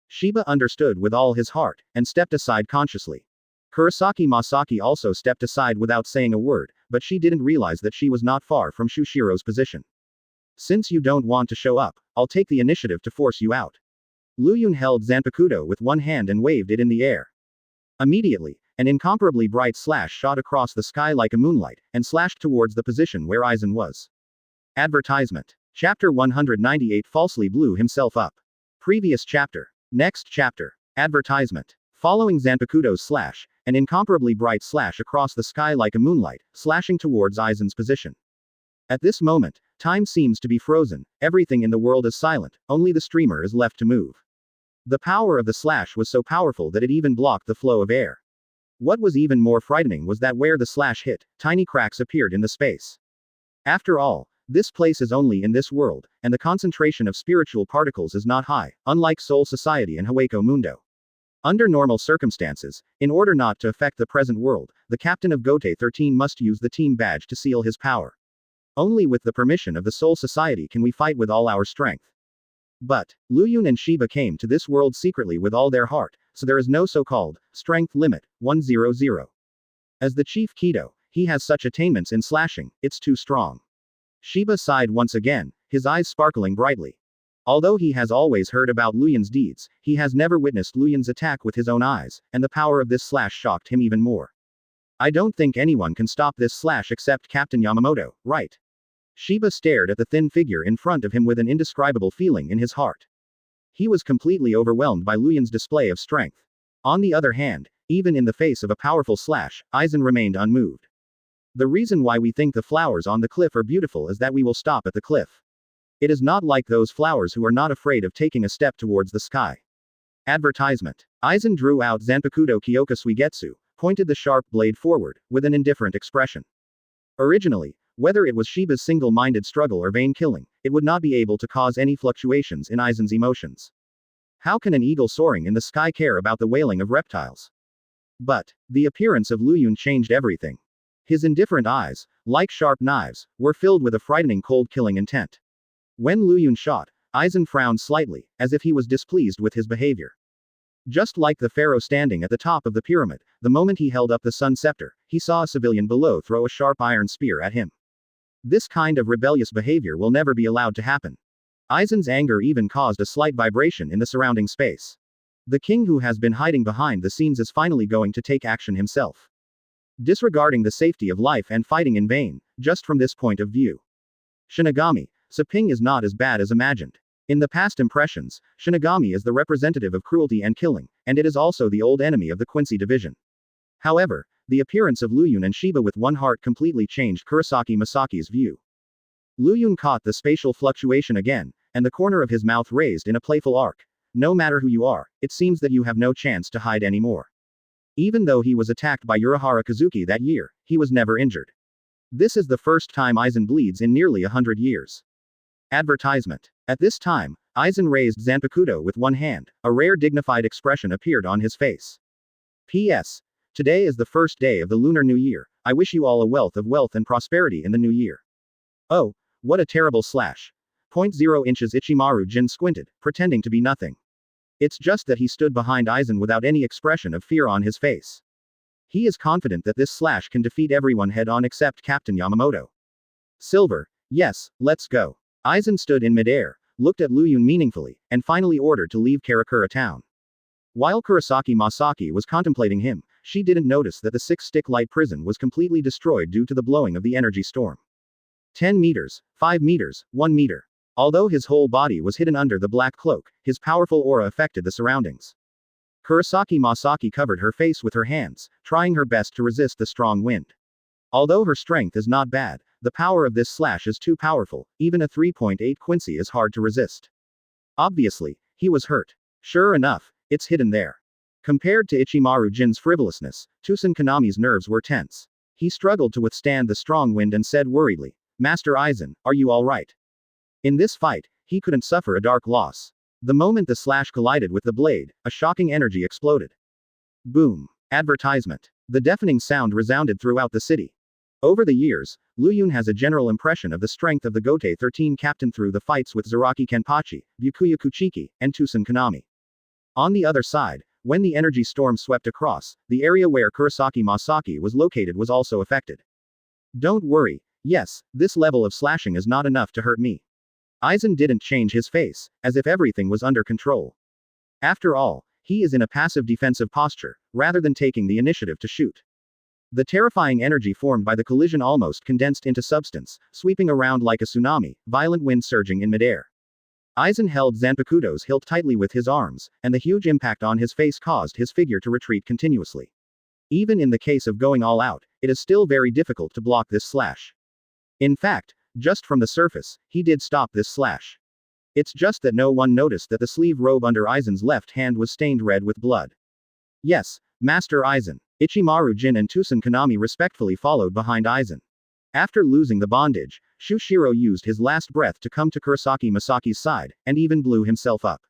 Shiba understood with all his heart, and stepped aside consciously. Kurosaki Masaki also stepped aside without saying a word, but she didn't realize that she was not far from Shushiro's position. Since you don't want to show up, I'll take the initiative to force you out. Lu Yun held Zanpakuto with one hand and waved it in the air. Immediately, an incomparably bright slash shot across the sky like a moonlight, and slashed towards the position where Aizen was. Advertisement. Chapter 198 falsely blew himself up. Previous chapter. Next chapter. Advertisement. Following Zanpakuto's slash, an incomparably bright slash across the sky like a moonlight, slashing towards Aizen's position. At this moment, time seems to be frozen, everything in the world is silent, only the streamer is left to move. The power of the slash was so powerful that it even blocked the flow of air. What was even more frightening was that where the slash hit, tiny cracks appeared in the space. After all, this place is only in this world, and the concentration of spiritual particles is not high, unlike Soul Society and Hueco Mundo. Under normal circumstances, in order not to affect the present world, the captain of Gote 13 must use the team badge to seal his power. Only with the permission of the Soul Society can we fight with all our strength. But, Luyun and Shiba came to this world secretly with all their heart, so there is no so-called strength limit, 100. As the chief Kido, he has such attainments in slashing, it's too strong. Shiba sighed once again, his eyes sparkling brightly. Although he has always heard about Luyun's deeds, he has never witnessed Luyun's attack with his own eyes, and the power of this slash shocked him even more. I don't think anyone can stop this slash except Captain Yamamoto, right? Shiba stared at the thin figure in front of him with an indescribable feeling in his heart. He was completely overwhelmed by Luyun's display of strength. On the other hand, even in the face of a powerful slash, Aizen remained unmoved. The reason why we think the flowers on the cliff are beautiful is that we will stop at the cliff. It is not like those flowers who are not afraid of taking a step towards the sky. Advertisement. Aizen drew out Zanpakuto Kyoka Suigetsu, pointed the sharp blade forward, with an indifferent expression. Originally, whether it was Shiba's single-minded struggle or vain killing, it would not be able to cause any fluctuations in Aizen's emotions. How can an eagle soaring in the sky care about the wailing of reptiles? But, the appearance of Luyun changed everything. His indifferent eyes, like sharp knives, were filled with a frightening cold-killing intent. When Luyun shot, Aizen frowned slightly, as if he was displeased with his behavior. Just like the pharaoh standing at the top of the pyramid, the moment he held up the sun scepter, he saw a civilian below throw a sharp iron spear at him. This kind of rebellious behavior will never be allowed to happen. Aizen's anger even caused a slight vibration in the surrounding space. The king who has been hiding behind the scenes is finally going to take action himself. Disregarding the safety of life and fighting in vain, just from this point of view. Shinigami, Seping is not as bad as imagined. In the past impressions, Shinigami is the representative of cruelty and killing, and it is also the old enemy of the Quincy division. However, the appearance of Luyun and Shiba with one heart completely changed Kurosaki Masaki's view. Luyun caught the spatial fluctuation again, and the corner of his mouth raised in a playful arc. No matter who you are, it seems that you have no chance to hide anymore. Even though he was attacked by Urahara Kazuki that year, he was never injured. This is the first time Aizen bleeds in nearly 100 years. Advertisement. At this time, Aizen raised Zanpakuto with one hand, a rare dignified expression appeared on his face. P.S. Today is the first day of the Lunar New Year. I wish you all a wealth and prosperity in the new year. Oh, what a terrible slash. 0 inches Ichimaru Jin squinted, pretending to be nothing. It's just that he stood behind Aizen without any expression of fear on his face. He is confident that this slash can defeat everyone head-on except Captain Yamamoto. Silver, yes, let's go. Aizen stood in midair, looked at Luyun meaningfully, and finally ordered to leave Karakura town. While Kurosaki Masaki was contemplating him, she didn't notice that the 6-stick light prison was completely destroyed due to the blowing of the energy storm. 10 meters, 5 meters, 1 meter. Although his whole body was hidden under the black cloak, his powerful aura affected the surroundings. Kurosaki Masaki covered her face with her hands, trying her best to resist the strong wind. Although her strength is not bad, the power of this slash is too powerful, even a 3.8 Quincy is hard to resist. Obviously, he was hurt. Sure enough, it's hidden there. Compared to Ichimaru Jin's frivolousness, Tusen Kanami's nerves were tense. He struggled to withstand the strong wind and said worriedly, Master Aizen, are you alright? In this fight, he couldn't suffer a dark loss. The moment the slash collided with the blade, a shocking energy exploded. Boom. Advertisement. The deafening sound resounded throughout the city. Over the years, Luyun has a general impression of the strength of the Gote 13 captain through the fights with Zaraki Kenpachi, Byakuya Kuchiki, and Tusen Kanami. On the other side, when the energy storm swept across, the area where Kurosaki Masaki was located was also affected. Don't worry, yes, this level of slashing is not enough to hurt me. Aizen didn't change his face, as if everything was under control. After all, he is in a passive defensive posture, rather than taking the initiative to shoot. The terrifying energy formed by the collision almost condensed into substance, sweeping around like a tsunami, violent wind surging in midair. Aizen held Zanpakuto's hilt tightly with his arms, and the huge impact on his face caused his figure to retreat continuously. Even in the case of going all out, it is still very difficult to block this slash. In fact, just from the surface, he did stop this slash. It's just that no one noticed that the sleeve robe under Aizen's left hand was stained red with blood. Yes, Master Aizen. Ichimaru Jin and Tusen Kanami respectfully followed behind Aizen. After losing the bondage, Shushiro used his last breath to come to Kurosaki Masaki's side, and even blew himself up.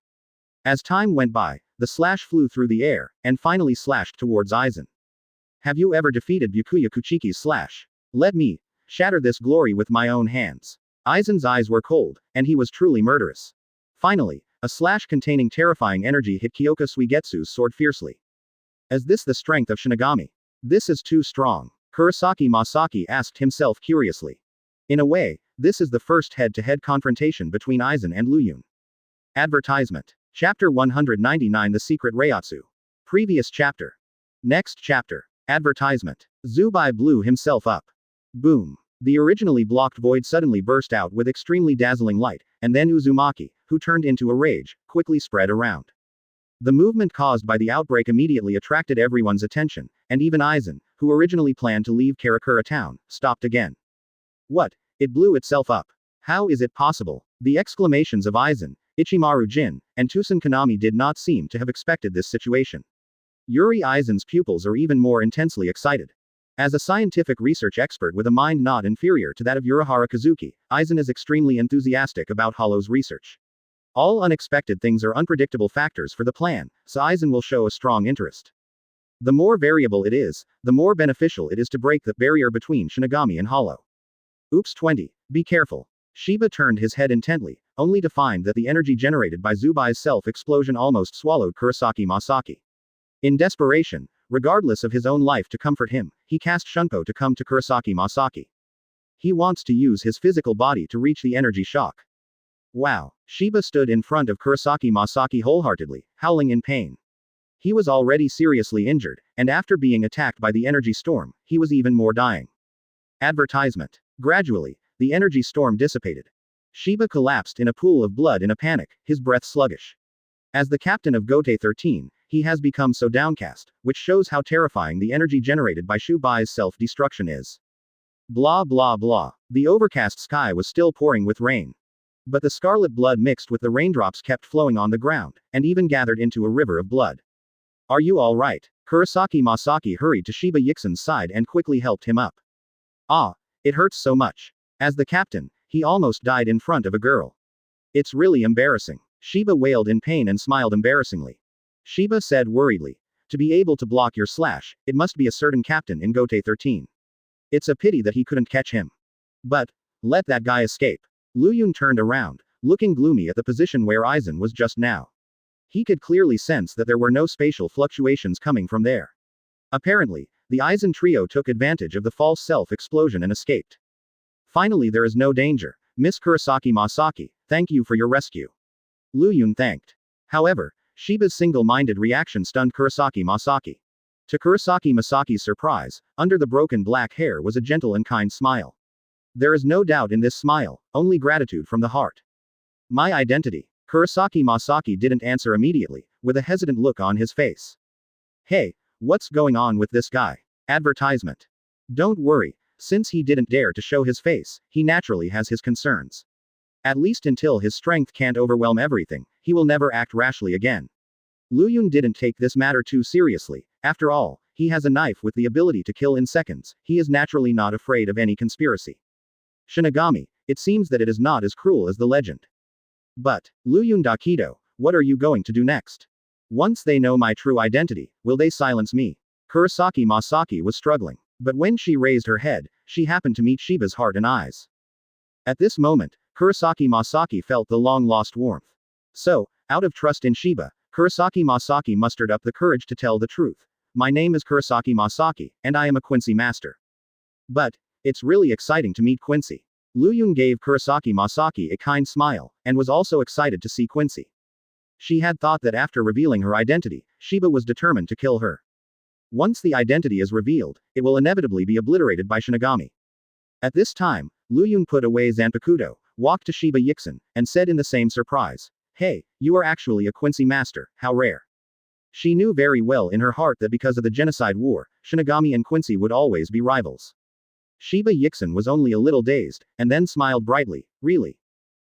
As time went by, The slash flew through the air, and finally slashed towards Aizen. Have you ever defeated Byakuya Kuchiki's slash? Let me shatter this glory with my own hands. Aizen's eyes were cold, and he was truly murderous. Finally, a slash containing terrifying energy hit Kyoka Suigetsu's sword fiercely. Is this the strength of Shinigami? This is too strong. Kurosaki Masaki asked himself curiously. In a way, this is the first head-to-head confrontation between Aizen and Luyun. Advertisement. Chapter 199 The Secret Reiatsu. Previous chapter. Next chapter. Advertisement. Zubai blew himself up. Boom. The originally blocked void suddenly burst out with extremely dazzling light, and then Uzumaki, who turned into a rage, quickly spread around. The movement caused by the outbreak immediately attracted everyone's attention, and even Aizen, who originally planned to leave Karakura town, stopped again. What? It blew itself up. How is it possible? The exclamations of Aizen, Ichimaru Jin, and Tusen Kanami did not seem to have expected this situation. Yuri Aizen's pupils are even more intensely excited. As a scientific research expert with a mind not inferior to that of Urahara Kazuki, Aizen is extremely enthusiastic about Hollow's research. All unexpected things are unpredictable factors for the plan, so Aizen will show a strong interest. The more variable it is, the more beneficial it is to break the barrier between Shinigami and Hollow. Oops 20. Be careful. Shiba turned his head intently, only to find that the energy generated by Zubai's self-explosion almost swallowed Kurosaki Masaki. In desperation, regardless of his own life to comfort him, he cast Shunpo to come to Kurosaki Masaki. He wants to use his physical body to reach the energy shock. Wow. Shiba stood in front of Kurosaki Masaki wholeheartedly, howling in pain. He was already seriously injured, and after being attacked by the energy storm, he was even more dying. Advertisement. Gradually, the energy storm dissipated. Shiba collapsed in a pool of blood in a panic, his breath sluggish. As the captain of Gote 13, he has become so downcast, which shows how terrifying the energy generated by Shubai's self-destruction is. Blah blah blah. The overcast sky was still pouring with rain. But the scarlet blood mixed with the raindrops kept flowing on the ground, and even gathered into a river of blood. Are you all right? Kurosaki Masaki hurried to Shiba Yixen's side and quickly helped him up. Ah, it hurts so much. As the captain, he almost died in front of a girl. It's really embarrassing. Shiba wailed in pain and smiled embarrassingly. Shiba said worriedly. To be able to block your slash, it must be a certain captain in Gote 13. It's a pity that he couldn't catch him. But, let that guy escape. Luyun turned around, looking gloomy at the position where Aizen was just now. He could clearly sense that there were no spatial fluctuations coming from there. Apparently, the Aizen trio took advantage of the false self-explosion and escaped. Finally, there is no danger. Miss Kurosaki Masaki, thank you for your rescue. Luyun thanked. However, Shiba's single-minded reaction stunned Kurosaki Masaki. To Kurosaki Masaki's surprise, under the broken black hair was a gentle and kind smile. There is no doubt in this smile, only gratitude from the heart. My identity. Kurosaki Masaki didn't answer immediately, with a hesitant look on his face. Hey, what's going on with this guy? Advertisement. Don't worry, since he didn't dare to show his face, he naturally has his concerns. At least until his strength can't overwhelm everything, he will never act rashly again. Luyun didn't take this matter too seriously. After all, he has a knife with the ability to kill in seconds. He is naturally not afraid of any conspiracy. Shinigami, it seems that it is not as cruel as the legend. But, Luyun Dakido, what are you going to do next? Once they know my true identity, will they silence me? Kurosaki Masaki was struggling. But when she raised her head, she happened to meet Shiba's heart and eyes. At this moment, Kurosaki Masaki felt the long-lost warmth. So, out of trust in Shiba, Kurosaki Masaki mustered up the courage to tell the truth. My name is Kurosaki Masaki, and I am a Quincy master. But, it's really exciting to meet Quincy. Luyun gave Kurosaki Masaki a kind smile, and was also excited to see Quincy. She had thought that after revealing her identity, Shiba was determined to kill her. Once the identity is revealed, it will inevitably be obliterated by Shinigami. At this time, Luyun put away Zanpakuto, walked to Shiba Yixen, and said in the same surprise, Hey, you are actually a Quincy master, how rare. She knew very well in her heart that because of the genocide war, Shinigami and Quincy would always be rivals. Shiba Yixen was only a little dazed, and then smiled brightly, really?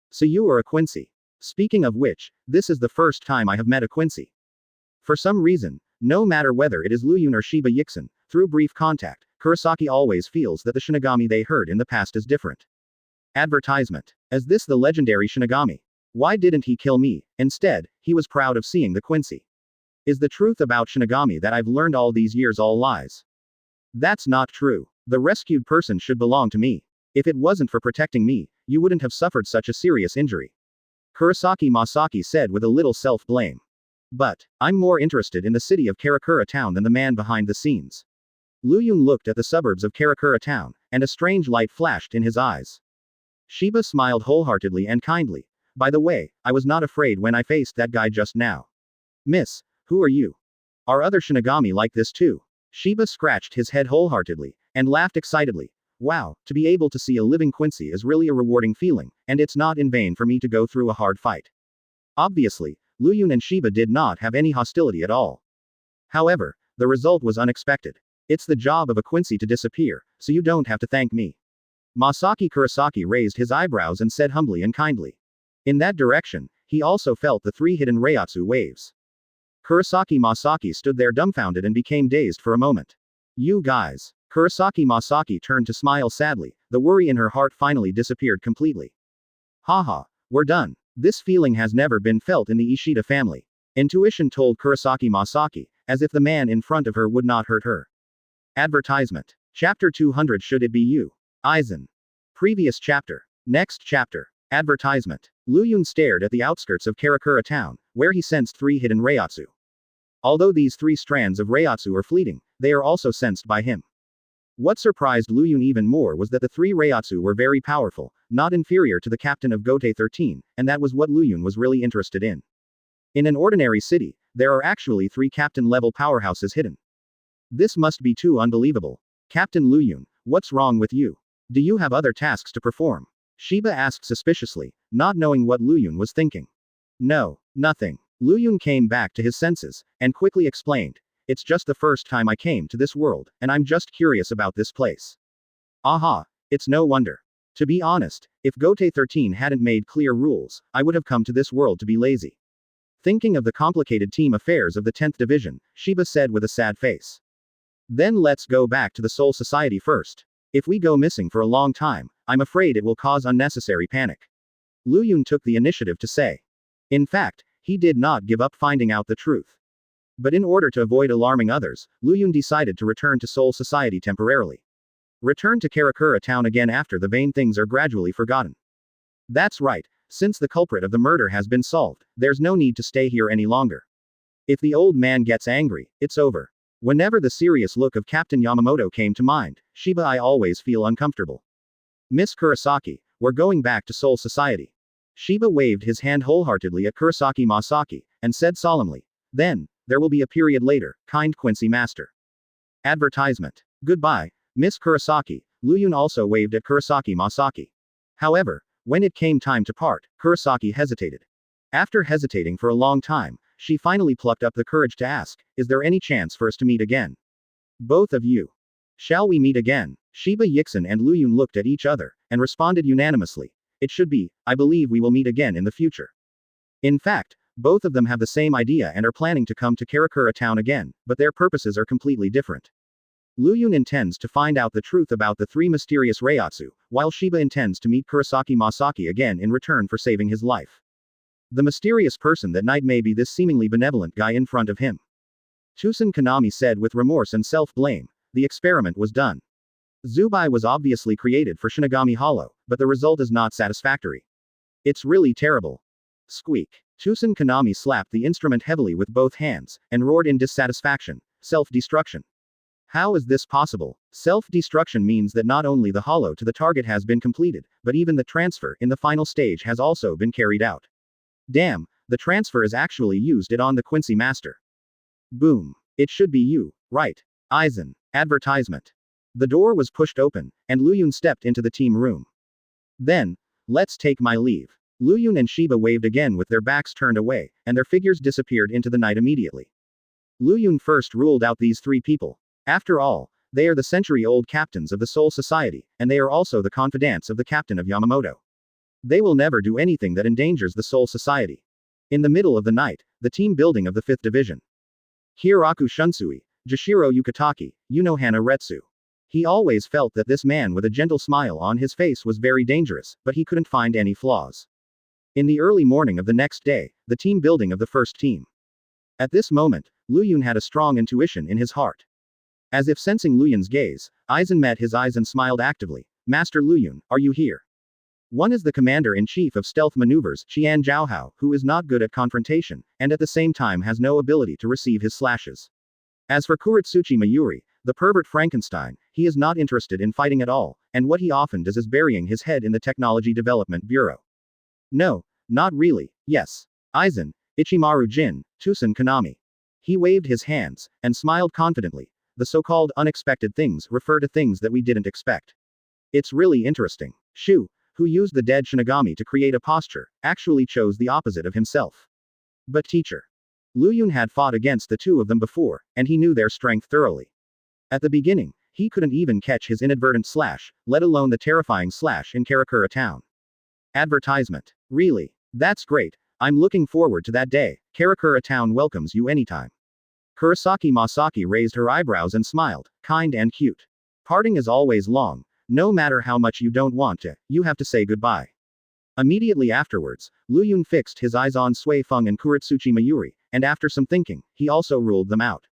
So you are a Quincy. Speaking of which, this is the first time I have met a Quincy. For some reason, no matter whether it is Luyun or Shiba Yixen, through brief contact, Kurosaki always feels that the Shinigami they heard in the past is different. Advertisement. Is this the legendary Shinigami? Why didn't he kill me? Instead, he was proud of seeing the Quincy. Is the truth about Shinigami that I've learned all these years all lies? That's not true. The rescued person should belong to me. If it wasn't for protecting me, you wouldn't have suffered such a serious injury. Kurosaki Masaki said with a little self-blame. But, I'm more interested in the city of Karakura town than the man behind the scenes. Lu Yun looked at the suburbs of Karakura town, and a strange light flashed in his eyes. Shiba smiled wholeheartedly and kindly. By the way, I was not afraid when I faced that guy just now. Miss, who are you? Are other Shinigami like this too? Shiba scratched his head wholeheartedly, and laughed excitedly. Wow, to be able to see a living Quincy is really a rewarding feeling, and it's not in vain for me to go through a hard fight. Obviously, Lu Yun and Shiba did not have any hostility at all. However, the result was unexpected. It's the job of a Quincy to disappear, so you don't have to thank me. Masaki Kurosaki raised his eyebrows and said humbly and kindly. In that direction, he also felt the 3 hidden Reiatsu waves. Kurosaki Masaki stood there dumbfounded and became dazed for a moment. You guys. Kurosaki Masaki turned to smile sadly, the worry in her heart finally disappeared completely. Haha, we're done. This feeling has never been felt in the Ishida family. Intuition told Kurosaki Masaki, as if the man in front of her would not hurt her. Advertisement. Chapter 200. Should it be you? Aizen. Previous chapter. Next chapter. Advertisement. Lu Yun stared at the outskirts of Karakura town, where he sensed 3 hidden Reiatsu. Although these 3 strands of Reiatsu are fleeting, they are also sensed by him. What surprised Lu Yun even more was that the 3 Reiatsu were very powerful, not inferior to the captain of Gotei 13, and that was what Lu Yun was really interested in. In an ordinary city, there are actually 3 captain-level powerhouses hidden. This must be too unbelievable. Captain Lu Yun, what's wrong with you? Do you have other tasks to perform? Shiba asked suspiciously, not knowing what Lu Yun was thinking. No, nothing. Lu Yun came back to his senses, and quickly explained. It's just the first time I came to this world, and I'm just curious about this place. Aha, it's no wonder. To be honest, if Gotei 13 hadn't made clear rules, I would have come to this world to be lazy. Thinking of the complicated team affairs of the 10th Division, Shiba said with a sad face. Then let's go back to the Soul Society first. If we go missing for a long time, I'm afraid it will cause unnecessary panic. Lu Yun took the initiative to say. In fact, he did not give up finding out the truth. But in order to avoid alarming others, Lu Yun decided to return to Soul Society temporarily. Return to Karakura town again after the vain things are gradually forgotten. That's right, since the culprit of the murder has been solved, there's no need to stay here any longer. If the old man gets angry, it's over. Whenever the serious look of Captain Yamamoto came to mind, Shiba I always feel uncomfortable. Miss Kurosaki, we're going back to Soul Society. Shiba waved his hand wholeheartedly at Kurosaki Masaki, and said solemnly. Then, there will be a period later, kind Quincy Master. Advertisement. Goodbye, Miss Kurosaki. Lu Yun also waved at Kurosaki Masaki. However, when it came time to part, Kurosaki hesitated. After hesitating for a long time, she finally plucked up the courage to ask, is there any chance for us to meet again? Both of you. Shall we meet again? Shiba Yixin and Lu Yun looked at each other, and responded unanimously. It should be, I believe we will meet again in the future. In fact, both of them have the same idea and are planning to come to Karakura town again, but their purposes are completely different. Lu Yun intends to find out the truth about the 3 mysterious Reiatsu, while Shiba intends to meet Kurosaki Masaki again in return for saving his life. The mysterious person that night may be this seemingly benevolent guy in front of him. Tusen Kanami said with remorse and self-blame. The experiment was done. Zubai was obviously created for Shinigami Hollow, but the result is not satisfactory. It's really terrible. Squeak. Tusen Kanami slapped the instrument heavily with both hands, and roared in dissatisfaction. Self-destruction. How is this possible? Self-destruction means that not only the hollow to the target has been completed, but even the transfer in the final stage has also been carried out. Damn, the transfer is actually used it on the Quincy Master. Boom. It should be you, right? Aizen. Advertisement. The door was pushed open, and Lu Yun stepped into the team room. Then, let's take my leave. Lu Yun and Shiba waved again with their backs turned away, and their figures disappeared into the night immediately. Lu Yun first ruled out these 3 people. After all, they are the century-old captains of the Soul Society, and they are also the confidants of the captain of Yamamoto. They will never do anything that endangers the Soul Society. In the middle of the night, the team building of the 5th Division. Hieraku Shunsui, Jashiro Yukitaki, Unohana Retsu. He always felt that this man with a gentle smile on his face was very dangerous, but he couldn't find any flaws. In the early morning of the next day, the team building of the first team. At this moment, Lu Yun had a strong intuition in his heart. As if sensing Lu Yun's gaze, Aizen met his eyes and smiled actively. Master Lu Yun, are you here? One is the commander-in-chief of stealth maneuvers, Qian Zhaohao, who is not good at confrontation, and at the same time has no ability to receive his slashes. As for Kuretsuchi Mayuri, the pervert Frankenstein, he is not interested in fighting at all, and what he often does is burying his head in the Technology Development Bureau. No, not really, yes. Aizen, Ichimaru Jin, Tusen Konami. He waved his hands, and smiled confidently. The so-called unexpected things refer to things that we didn't expect. It's really interesting. Shu, who used the dead Shinigami to create a posture, actually chose the opposite of himself. But teacher. Lu Yun had fought against the two of them before, and he knew their strength thoroughly. At the beginning, he couldn't even catch his inadvertent slash, let alone the terrifying slash in Karakura town. Advertisement. Really? That's great. I'm looking forward to that day. Karakura town welcomes you anytime. Kurosaki Masaki raised her eyebrows and smiled, kind and cute. Parting is always long. No matter how much you don't want to, you have to say goodbye. Immediately afterwards, Lu Yun fixed his eyes on Sui Feng and Kuretsuchi Mayuri, and after some thinking, he also ruled them out.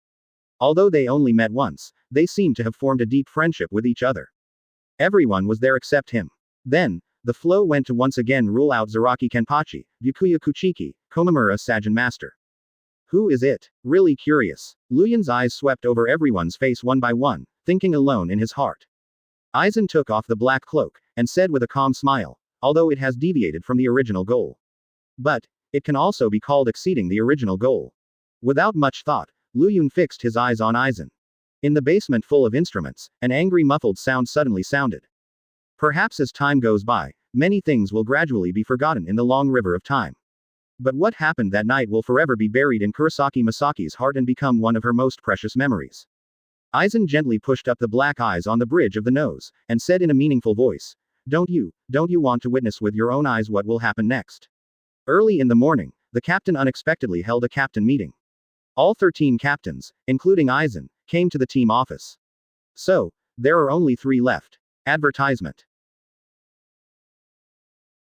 Although they only met once, they seemed to have formed a deep friendship with each other. Everyone was there except him. Then, the flow went to once again rule out Zaraki Kenpachi, Byakuya Kuchiki, Komamura Sajin Master. Who is it? Really curious. Lu Yun's eyes swept over everyone's face one by one, thinking alone in his heart. Aizen took off the black cloak, and said with a calm smile, although it has deviated from the original goal. But, it can also be called exceeding the original goal. Without much thought, Lu Yun fixed his eyes on Aizen. In the basement full of instruments, an angry muffled sound suddenly sounded. Perhaps as time goes by, many things will gradually be forgotten in the long river of time. But what happened that night will forever be buried in Kurosaki Masaki's heart and become one of her most precious memories. Aizen gently pushed up the black eyes on the bridge of the nose, and said in a meaningful voice, don't you want to witness with your own eyes what will happen next? Early in the morning, the captain unexpectedly held a captain meeting. All 13 captains, including Aizen, came to the team office. So, there are only 3 left. Advertisement.